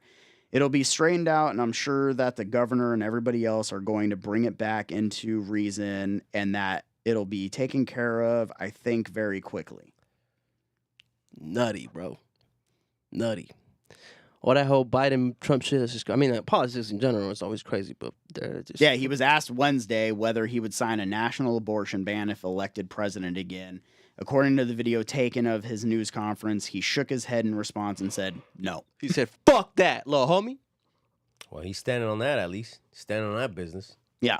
B: "It'll be straightened out, and I'm sure that the governor and everybody else are going to bring it back into reason, and that it'll be taken care of, I think, very quickly."
C: Nutty, bro. Nutty. All that whole Biden-Trump shit is just... I mean, politics in general is always crazy, but they're just...
B: Yeah, he was asked Wednesday whether he would sign a national abortion ban if elected president again. According to the video taken of his news conference, he shook his head in response and said, no.
C: He said, fuck that, little homie.
A: Well, he's standing on that at least. Standing on that business.
B: Yeah.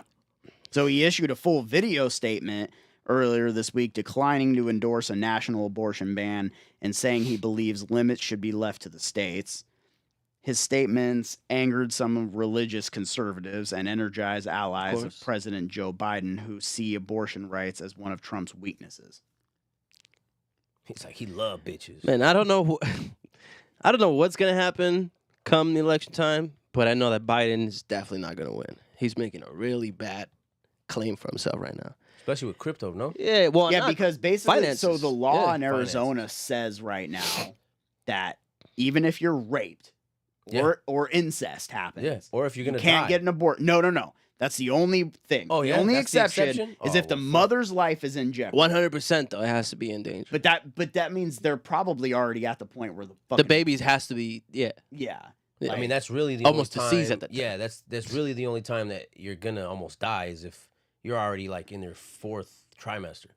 B: So he issued a full video statement earlier this week declining to endorse a national abortion ban and saying he believes limits should be left to the states. His statements angered some religious conservatives and energized allies of President Joe Biden who see abortion rights as one of Trump's weaknesses.
A: He's like, he love bitches.
C: Man, I don't know I don't know what's going to happen come the election time, but I know that Biden is definitely not going to win. He's making a really bad claim for himself right now.
A: Especially with crypto, no?
C: Yeah, well,
B: yeah, because basically,
C: finances.
B: so the law in
A: finances.
B: Arizona says right now that even if you're raped,
A: Yeah.
B: or incest happens.
A: Yeah. Or if you're
B: you
A: gonna
B: can't
A: die.
B: get an abortion. No. That's the only thing.
A: Oh,
B: the
A: yeah?
B: only
A: That's the
B: exception
A: exception?
B: is if the
A: well, fuck.
B: mother's life is in jeopardy.
C: 100% though, it has to be in danger.
B: But that means they're probably already at the point where the
C: The
B: fucking,
C: babies has to be, yeah.
B: yeah.
C: Yeah.
A: I mean, that's really the
C: Almost
A: only
C: deceased
A: time,
C: at that time.
A: Yeah, that's really the only time that you're gonna almost die is if you're already like in their 4th trimester.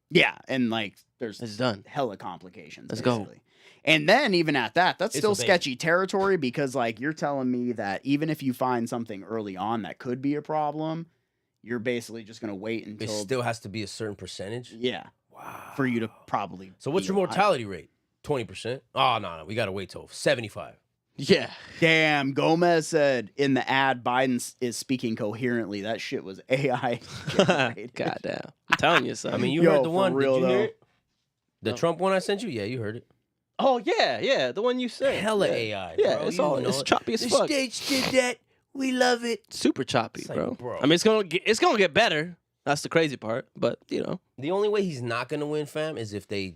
B: Yeah, and like there's
C: It's done.
B: hella complications.
C: Let's go.
B: basically. And then even at that, that's
A: It's
B: still
A: a baby.
B: sketchy territory because like you're telling me that even if you find something early on that could be a problem, you're basically just gonna wait
A: It
B: until
A: still has to be a certain percentage.
B: yeah
A: Wow.
B: for you to probably.
A: So what's
B: be
A: your
B: alive.
A: mortality rate? 20%? Oh no, we gotta wait till 75.
C: Yeah.
B: Damn, Gomez said in the ad, Biden is speaking coherently. That shit was AI generated.
C: Goddamn. I'm telling you, son.
A: I mean, you
B: Yo,
A: heard the
B: for
A: one.
B: real,
A: Did you hear
B: though.
A: it? The
C: No.
A: Trump one I sent you? Yeah, you heard it.
C: oh, yeah, the one you said.
A: Hella
C: yeah.
A: AI.
C: Yeah,
A: bro.
C: it's
A: You
C: all,
A: know
C: it's
A: it.
C: choppy as
A: The
C: fuck.
A: states did that. We love it.
C: Super choppy,
A: It's like,
C: bro.
A: bro.
C: I mean, it's gonna get better. That's the crazy part. But, you know.
A: The only way he's not gonna win, fam, is if they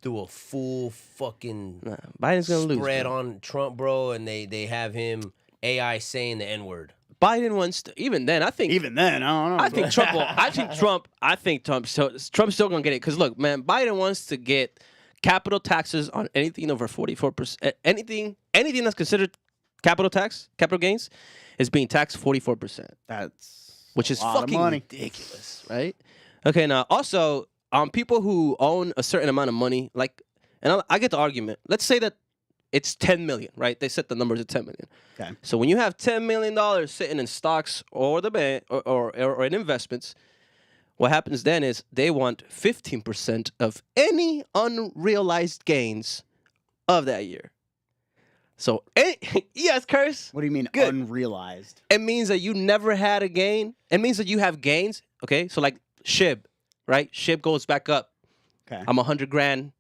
A: do a full fucking
C: Nah, Biden's gonna lose.
A: spread
C: bro.
A: on Trump, bro, and they have him AI saying the N-word.
C: Biden wants to, even then, I think
B: Even then, I don't know.
C: I think Trump will. I think Trump's still gonna get it. Because look, man, Biden wants to get capital taxes on anything over 44%. Anything that's considered capital gains, is being taxed 44%,
B: that's
C: which
B: a
C: is
B: lot of
C: fucking
B: money.
C: ridiculous, right? Okay, now also, people who own a certain amount of money, like, and I get the argument. Let's say that it's 10 million, right? They set the numbers at 10 million.
B: Okay.
C: So when you have $10 million sitting in stocks or the bank or in investments, what happens then is they want 15% of any unrealized gains of that year. So, yes, Curse.
B: What do you mean
C: Good.
B: unrealized?
C: It means that you never had a gain. It means that you have gains. Okay, so like SHIB, right? SHIB goes back up.
B: Okay.
C: I'm 100 grand,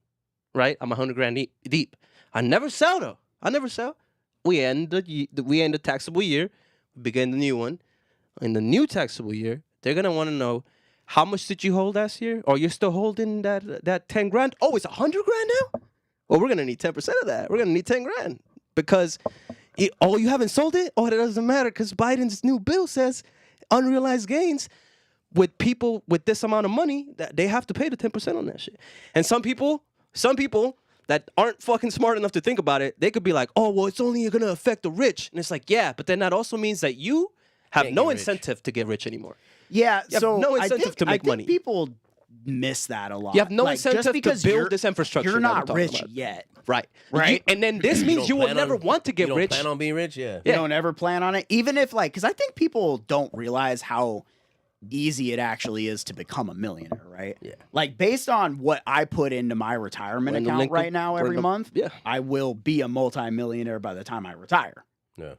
C: right? I'm 100 grand deep. I never sell though. I never sell. We end the taxable year. We begin the new one. In the new taxable year, they're gonna want to know how much did you hold last year, or you're still holding that 10 grand. Oh, it's 100 grand now. Well, we're gonna need 10% of that. We're gonna need 10 grand because you haven't sold it. Oh, it doesn't matter because Biden's new bill says unrealized gains with people with this amount of money that they have to pay the 10% on that shit. And some people that aren't fucking smart enough to think about it, they could be like, oh, well, it's only going to affect the rich. And it's like, yeah, but then that also means that you have
A: Can't
C: no
A: get rich.
C: incentive to get rich anymore.
B: Yeah,
C: You have
B: so
C: no
B: I
C: incentive
B: think,
C: to make
B: I think
C: money.
B: people miss that a lot.
C: You have no
B: Like,
C: incentive
B: just
C: to
B: because
C: build
B: you're-
C: this infrastructure
B: You're
C: that we're
B: not
C: talking
B: rich
C: about.
B: yet.
C: Right.
B: Right.
C: And then this means you will
A: plan
C: never
A: on-
C: want to get
A: you don't
C: rich.
A: plan on being rich, yeah.
B: You don't ever plan on it, even if like, because I think people don't realize how easy it actually is to become a millionaire, right?
A: Yeah.
B: Like based on what I put into my retirement
C: We're in the
B: account
C: link
B: right
C: of-
B: now
C: we're
B: every
C: in the-
B: month,
C: yeah.
B: I will be a multimillionaire by the time I retire.
A: Yeah.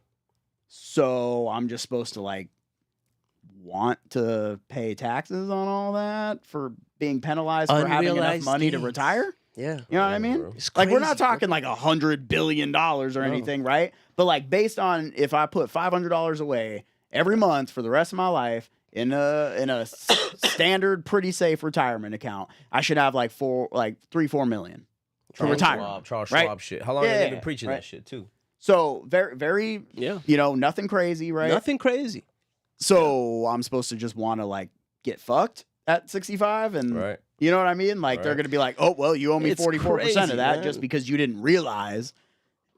B: So I'm just supposed to like want to pay taxes on all that for being penalized for having enough
C: Unrealized
B: money to
C: gains.
B: retire?
C: Yeah.
B: You know what I mean?
A: bro.
C: It's
B: Like we're
C: crazy,
B: not
C: bro.
B: talking like $100 billion or
C: No.
B: anything, right? But like based on if I put $500 away every month for the rest of my life in a standard, pretty safe retirement account, I should have like 3-4 million for retirement.
A: Charles
B: right?
A: Schwab shit. How long have they been
B: Yeah,
A: preaching
B: right.
A: that shit too?
B: So very,
C: Yeah.
B: nothing crazy, right?
C: Nothing crazy.
B: So I'm supposed to just want to like get fucked at 65 and
A: Right.
B: you know what I mean? Like they're
A: Right.
B: going to be like, "Oh, well, you owe me
C: It's
B: 44%
C: crazy,
B: of that
C: man.
B: just because you didn't realize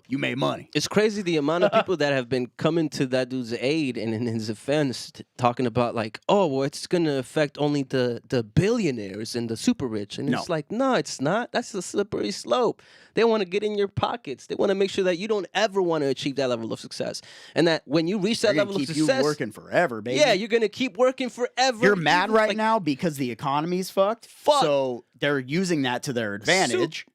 B: you made money."
C: It's crazy the amount of people that have been coming to that dude's aid and in his defense, talking about like, oh, well, it's gonna affect only the billionaires and the super rich, and
B: No.
C: it's like, no, it's not. That's a slippery slope. They want to get in your pockets. They want to make sure that you don't ever want to achieve that level of success, and that when you reach
B: They're
C: that
B: going to
C: level of
B: keep
C: success,
B: you working forever, baby.
C: yeah, you're gonna keep working forever.
B: You're mad
C: even,
B: right
C: like,
B: now because the economy's fucked.
C: Fuck.
B: So they're using that to their advantage.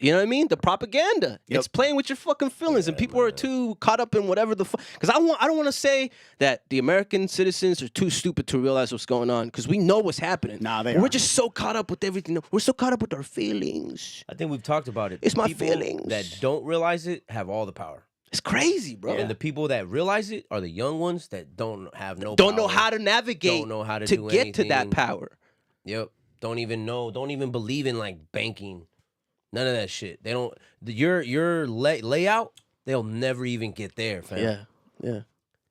C: You know what I mean? The propaganda.
B: Yep.
C: It's playing with your fucking feelings, and people are too caught up in whatever the fuck. Because I don't want to say that the American citizens are too stupid to realize what's going on. Because we know what's happening.
B: Nah, they
C: We're
B: aren't.
C: just so caught up with everything. We're so caught up with our feelings.
A: I think we've talked about it.
C: It's my
A: People
C: feelings.
A: that don't realize it have all the power.
C: It's crazy, bro.
A: And the people that realize it are the young ones that don't have no
C: Don't know
A: power,
C: how to navigate.
A: don't know how to
C: to
A: do
C: get to that
A: anything.
C: power.
A: Yep. Don't even know. Don't even believe in like banking. None of that shit. They don't. Your layout. They'll never even get there, fam.
C: Yeah.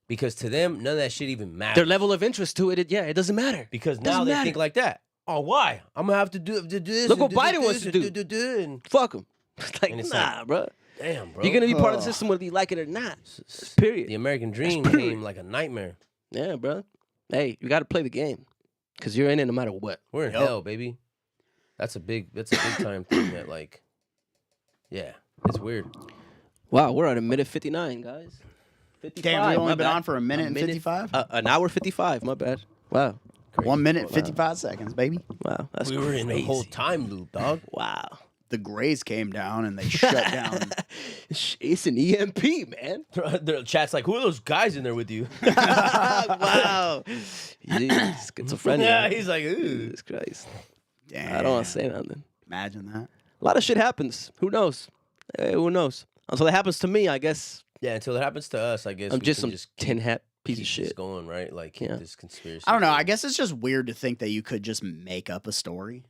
A: Because to them, none of that shit even matters.
C: Their level of interest to it, it doesn't matter.
A: Because
C: Doesn't
A: now they
C: matter.
A: think like that. Oh, why? I'm gonna have to do this.
C: Look
A: and
C: what
A: do
C: Biden
A: this
C: wants to
A: and
C: do.
A: and
C: Fuck them. Like,
A: And it's
C: nah,
A: like,
C: bro.
A: damn, bro.
C: You're gonna be part of the system whether you like it or not. Period.
A: The American dream
C: period.
A: came like a nightmare.
C: Yeah, bro. Hey, you got to play the game because you're in it no matter what.
A: We're in hell, baby. That's a big time thing that like, yeah, it's weird.
C: Wow, we're at a minute 59, guys. 55.
B: Damn, we only
C: my
B: been
C: bad.
B: on for a minute and 55?
C: An hour 55. My bad. Wow.
B: 1 minute, 55 seconds, baby.
C: Wow. That's
A: We were in a
C: crazy.
A: whole time loop, dog.
C: Wow.
B: The Grays came down and they shut down.
C: It's an EMP, man.
A: The chat's like, who are those guys in there with you?
C: Wow. Schizophrenia.
A: Yeah, he's like, ooh.
C: Jesus Christ.
B: Damn.
C: I don't want to say nothing.
B: Imagine that.
C: A lot of shit happens. Who knows? Who knows? Until it happens to me, I guess
A: Yeah, until it happens to us, I guess
C: I'm
A: we
C: just
A: can
C: some tin hat piece of
A: keep this
C: shit.
A: going, right? Like keep
C: Yeah.
A: this conspiracy.
B: I don't know.
A: going.
B: I guess it's just weird to think that you could just make up a story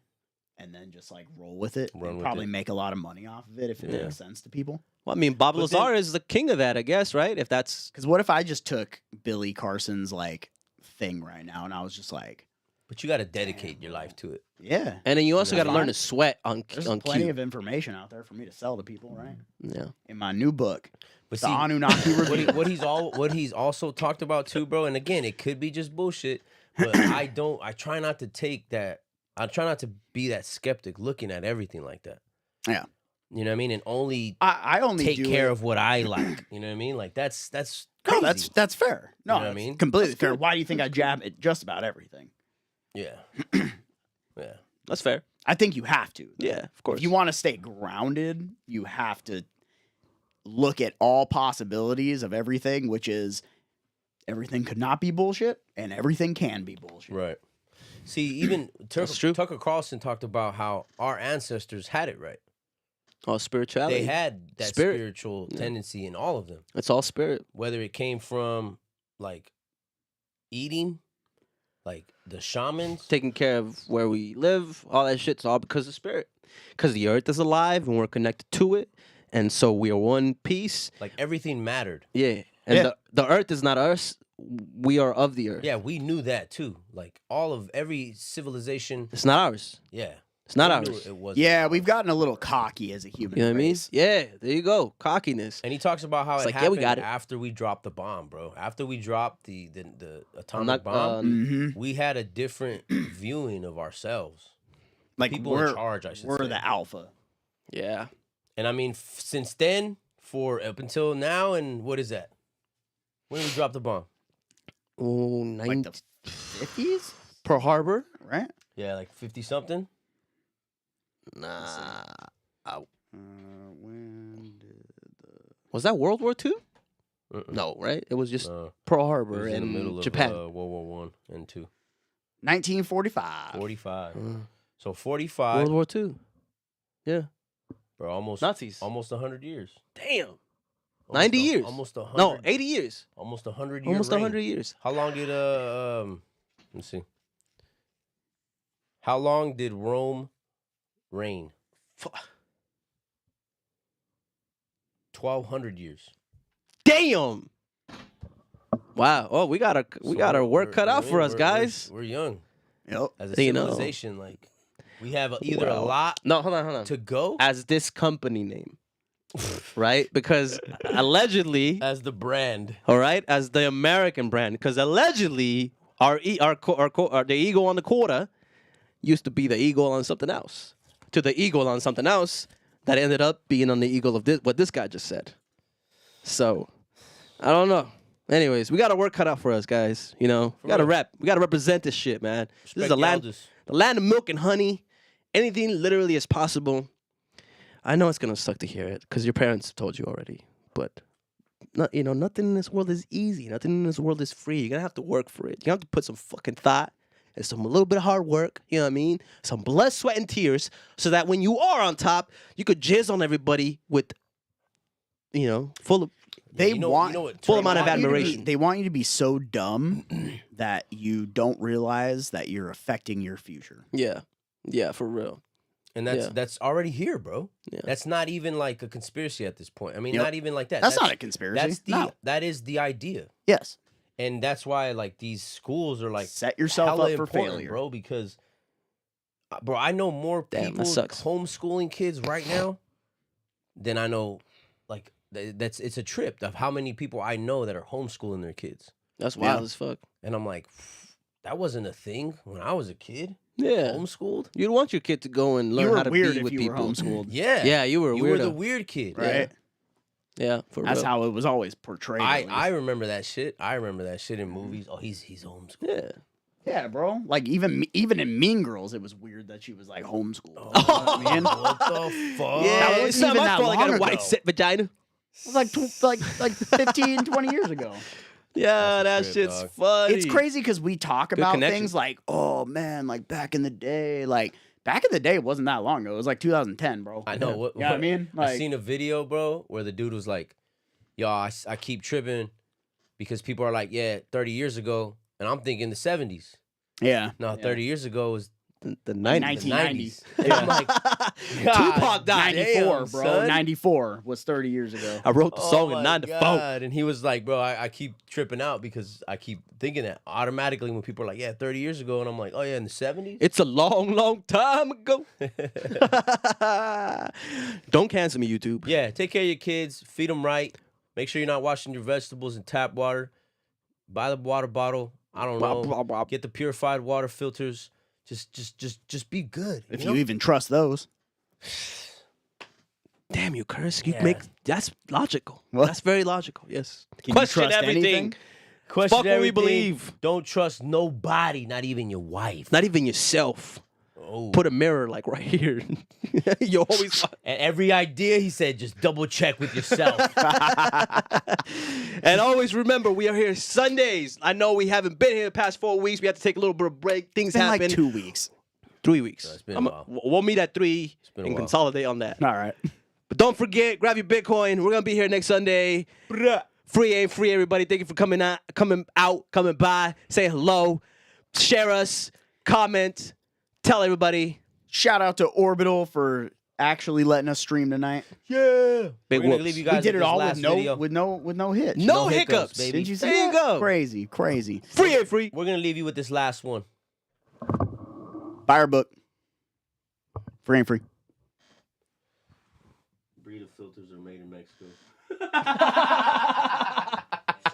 B: and then just like roll with it
A: Run
B: and
A: with
B: probably
A: it.
B: make a lot of money off of it if it
A: Yeah.
B: makes sense to people.
C: Well, I mean, Bob
A: But then-
C: Lazar is the king of that, I guess, right? If that's
B: Because what if I just took Billy Carson's like thing right now and I was just like,
A: But you got to dedicate your life to it.
B: yeah,
C: and then you also got to
B: Fine.
C: learn to sweat on
B: there's
C: on
B: plenty
C: cue.
B: of information out there for me to sell to people, right?
C: Yeah.
B: In my new book,
A: But
B: the
A: see,
B: Anunnaki Review.
A: what he's also talked about too, bro. And again, it could be just bullshit, but I try not to take that. I try not to be that skeptic looking at everything like that.
B: Yeah.
A: You know what I mean? And only
B: I only
A: take
B: do
A: care
B: it-
A: of what I like. You know what I mean? Like that's
B: No,
A: crazy.
B: that's fair. No,
A: You know what I
B: that's
A: mean?
B: completely
A: That's
B: fair.
A: good.
B: Why do you think I jab at just about everything?
A: Yeah. Yeah.
C: That's fair.
B: I think you have to.
C: Yeah, of course.
B: If you want to stay grounded, you have to look at all possibilities of everything, which is everything could not be bullshit and everything can be bullshit.
A: Right. See, even
C: That's true.
A: Tucker Carlson talked about how our ancestors had it right.
C: Oh, spirituality.
A: They had that
C: Spirit.
A: spiritual
C: Yeah.
A: tendency in all of them.
C: It's all spirit.
A: Whether it came from like eating, like the shamans.
C: Taking care of where we live, all that shit's all because of spirit. Because the earth is alive and we're connected to it. And so we are one piece.
A: Like everything mattered.
C: Yeah. And
B: Yeah.
C: the earth is not us. We are of the earth.
A: Yeah, we knew that too. Like all of every civilization.
C: It's not ours.
A: Yeah.
C: It's not
A: we knew
C: ours.
A: It was.
B: Yeah, we've gotten a little cocky as a human
C: You know what I mean?
B: race.
C: Yeah, there you go. Cockiness.
A: And he talks about how
C: It's
A: it
C: like, yeah, we
A: happened
C: got it.
A: after we dropped the bomb, bro. After we dropped the atomic
C: not,
A: bomb,
B: Mhm.
A: we had a different viewing of ourselves.
B: Like
A: People
B: we're,
A: in charge, I should
B: we're
A: say.
B: the alpha.
C: Yeah.
A: And I mean, since then, for up until now, and what is that? When did we drop the bomb?
C: Oh,
B: Like the 50s,
C: Pearl Harbor?
B: right?
A: Yeah, like 50 something.
C: Nah.
B: When did
C: Was that World War II?
A: Mm-mm.
C: No, right? It was just
A: No,
C: Pearl
A: it
C: Harbor
A: was in
C: and
A: the middle of
C: Japan.
A: World War I and II.
B: 1945.
A: 45. So 45.
C: World War II. Yeah.
A: Bro, almost
C: Nazis.
A: almost 100 years.
C: Damn.
A: Almost
C: 90 years.
A: Almost 100.
C: No, 80 years.
A: Almost 100 years.
C: Almost 100 years.
A: How long did let's see. How long did Rome reign? 1,200 years.
C: Damn. Wow. Oh, we got our work
A: We're-
C: cut out for us, guys.
A: We're young.
B: Yep.
A: As a
C: You know.
A: civilization, like we have either a
C: Well,
A: lot
C: No, hold on.
A: to go
C: As this company name, right? Because allegedly,
A: as the brand.
C: all right, as the American brand, because allegedly the eagle on the quarter used to be the eagle on something else, to the eagle on something else that ended up being on the eagle of what this guy just said. So, I don't know. Anyways, we got our work cut out for us, guys. You know, we got to
A: real.
C: rep. We got to represent this shit, man. This is
A: Respect
C: the
A: the
C: land,
A: elders.
C: the land of milk and honey. Anything literally is possible. I know it's gonna suck to hear it because your parents told you already, but nothing in this world is easy. Nothing in this world is free. You're gonna have to work for it. You have to put some fucking thought and a little bit of hard work. You know what I mean? Some blood, sweat, and tears, so that when you are on top, you could jizz on everybody with, full of.
B: They
A: You know
B: want
A: what
C: Full
A: turned
C: amount of
A: me on?
C: admiration.
B: They want you to be so dumb that you don't realize that you're affecting your future.
C: Yeah, for real.
A: And that's
C: Yeah.
A: that's already here, bro.
C: Yeah.
A: That's not even like a conspiracy at this point. I mean,
B: Yep.
A: not even like that.
B: That's not a conspiracy.
A: That's
B: No.
A: that is the idea.
B: Yes.
A: And that's why like these schools are like
B: Set yourself
A: hella
B: up for
A: important,
B: failure.
A: bro, because bro, I know more
C: Damn, that
A: people
C: sucks.
A: homeschooling kids right now than I know like it's a trip of how many people I know that are homeschooling their kids.
C: That's
B: Yeah.
C: wild as fuck.
A: And I'm like, that wasn't a thing when I was a kid.
C: Yeah.
A: Homeschooled?
C: You'd want your kid to go and
B: You
C: learn
B: were
C: how to
B: weird
C: be
B: if
C: with
B: you
C: people.
B: were homeschooled.
A: Yeah.
C: Yeah, you were a
A: You were the
C: weirdo.
A: weird kid.
B: Right?
C: Yeah, for
B: That's
C: real.
B: how it was always portrayed. at
A: I
B: least.
A: remember that shit. I remember that shit in movies. Oh, he's homeschooled.
C: Yeah.
B: Yeah, bro. Like even in Mean Girls, it was weird that she was like homeschooled.
A: Oh,
B: You know what I mean?
A: what the fuck?
C: Yeah,
B: That
C: it's
B: wasn't
C: not
B: even
C: my
B: that
C: fault I got a
B: long
C: white
B: ago.
C: set vagina.
B: It was like 15, 20 years ago.
C: Yeah, that
A: That's a trip,
C: shit's
A: dog.
C: funny.
B: It's crazy because we talk about
C: connection.
B: things like, oh man, like back in the day, like back in the day wasn't that long ago. It was like 2010, bro.
A: I know. What,
B: You know what I mean?
A: I
B: Like,
A: seen a video, bro, where the dude was like, yo, I keep tripping because people are like, yeah, 30 years ago. And I'm thinking the 70s.
B: yeah.
A: No, 30 years ago was
C: the
B: Like
C: 90s.
B: 1990s.
A: And I'm like,
C: Tupac died.
B: 94,
A: damn,
B: bro.
A: son.
B: 94 was 30 years ago.
C: I wrote the song in
A: my
C: 9 to 4.
A: God. And he was like, bro, I keep tripping out because I keep thinking that automatically when people are like, yeah, 30 years ago. And I'm like, oh, yeah, in the 70s?
C: It's a long, long time ago. Don't cancel me, YouTube.
A: Yeah, take care of your kids. Feed them right. Make sure you're not washing your vegetables in tap water. Buy the water bottle. I don't
C: Blah,
A: know.
C: blah, blah.
A: Get the purified water filters. Just be good.
B: If
A: know?
B: you even trust those.
C: Damn you, Curse. You
A: Yeah.
C: make that's logical.
B: What?
C: That's very logical. Yes.
B: Can you
C: Question
B: trust
C: everything.
B: anything?
A: Question
C: Fuck what we
A: everything.
C: believe.
A: Don't trust nobody, not even your wife.
C: Not even yourself.
A: Oh.
C: Put a mirror like right here. You always
A: And every idea he said, just double check with yourself.
C: And always remember, we are here Sundays. I know we haven't been here the past 4 weeks. We have to take a little bit of break. Things
B: It's been
C: happen.
B: like 2 weeks.
C: 3 weeks.
A: it's been a while.
C: We'll meet at 3
A: been a
C: and
A: while.
C: consolidate on that.
B: All right.
C: But don't forget, grab your Bitcoin. We're gonna be here next Sunday. Free ain't free, everybody. Thank you for coming by, saying hello, share us, comment, tell everybody.
B: Shout out to Orbital for actually letting us stream tonight.
A: Yeah.
C: Big
A: We're gonna
C: whoops.
A: leave you
B: We
A: guys
B: did
A: with
B: it
A: this
B: all
A: last video.
B: with no hitch.
C: No
A: hiccups,
C: hiccups,
A: baby.
B: Did you see
C: There you
B: that?
C: go.
B: Crazy.
C: Free ain't free.
A: We're gonna leave you with this last one.
B: Buy our book. Free and free.
A: Breed of filters are made in Mexico.
F: As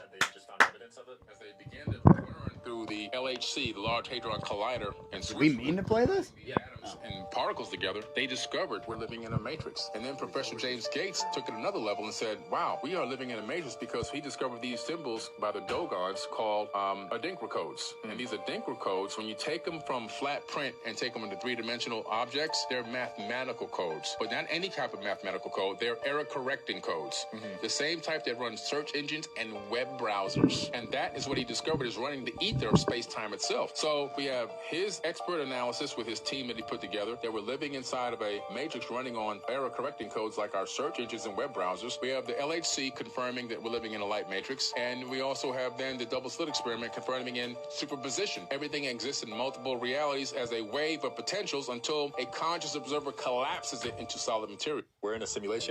F: they begin to burn through the LHC, the Large Hadron Collider, and
B: Do we mean to play this?
F: the atoms and particles together, they discovered we're living in a matrix. And then Professor James Gates took it another level and said, wow, we are living in a matrix because he discovered these symbols by the Dogons called Adinkra codes. And these Adinkra codes, when you take them from flat print and take them into three-dimensional objects, they're mathematical codes. But not any type of mathematical code, they're error-correcting codes. The same type that run search engines and web browsers. And that is what he discovered is running the ether of space-time itself. So we have his expert analysis with his team that he put together, that we're living inside of a matrix running on error-correcting codes like our search engines and web browsers. We have the LHC confirming that we're living in a light matrix. And we also have then the double slit experiment confirming in superposition. Everything exists in multiple realities as a wave of potentials until a conscious observer collapses it into solid material.
L: We're in a simulation.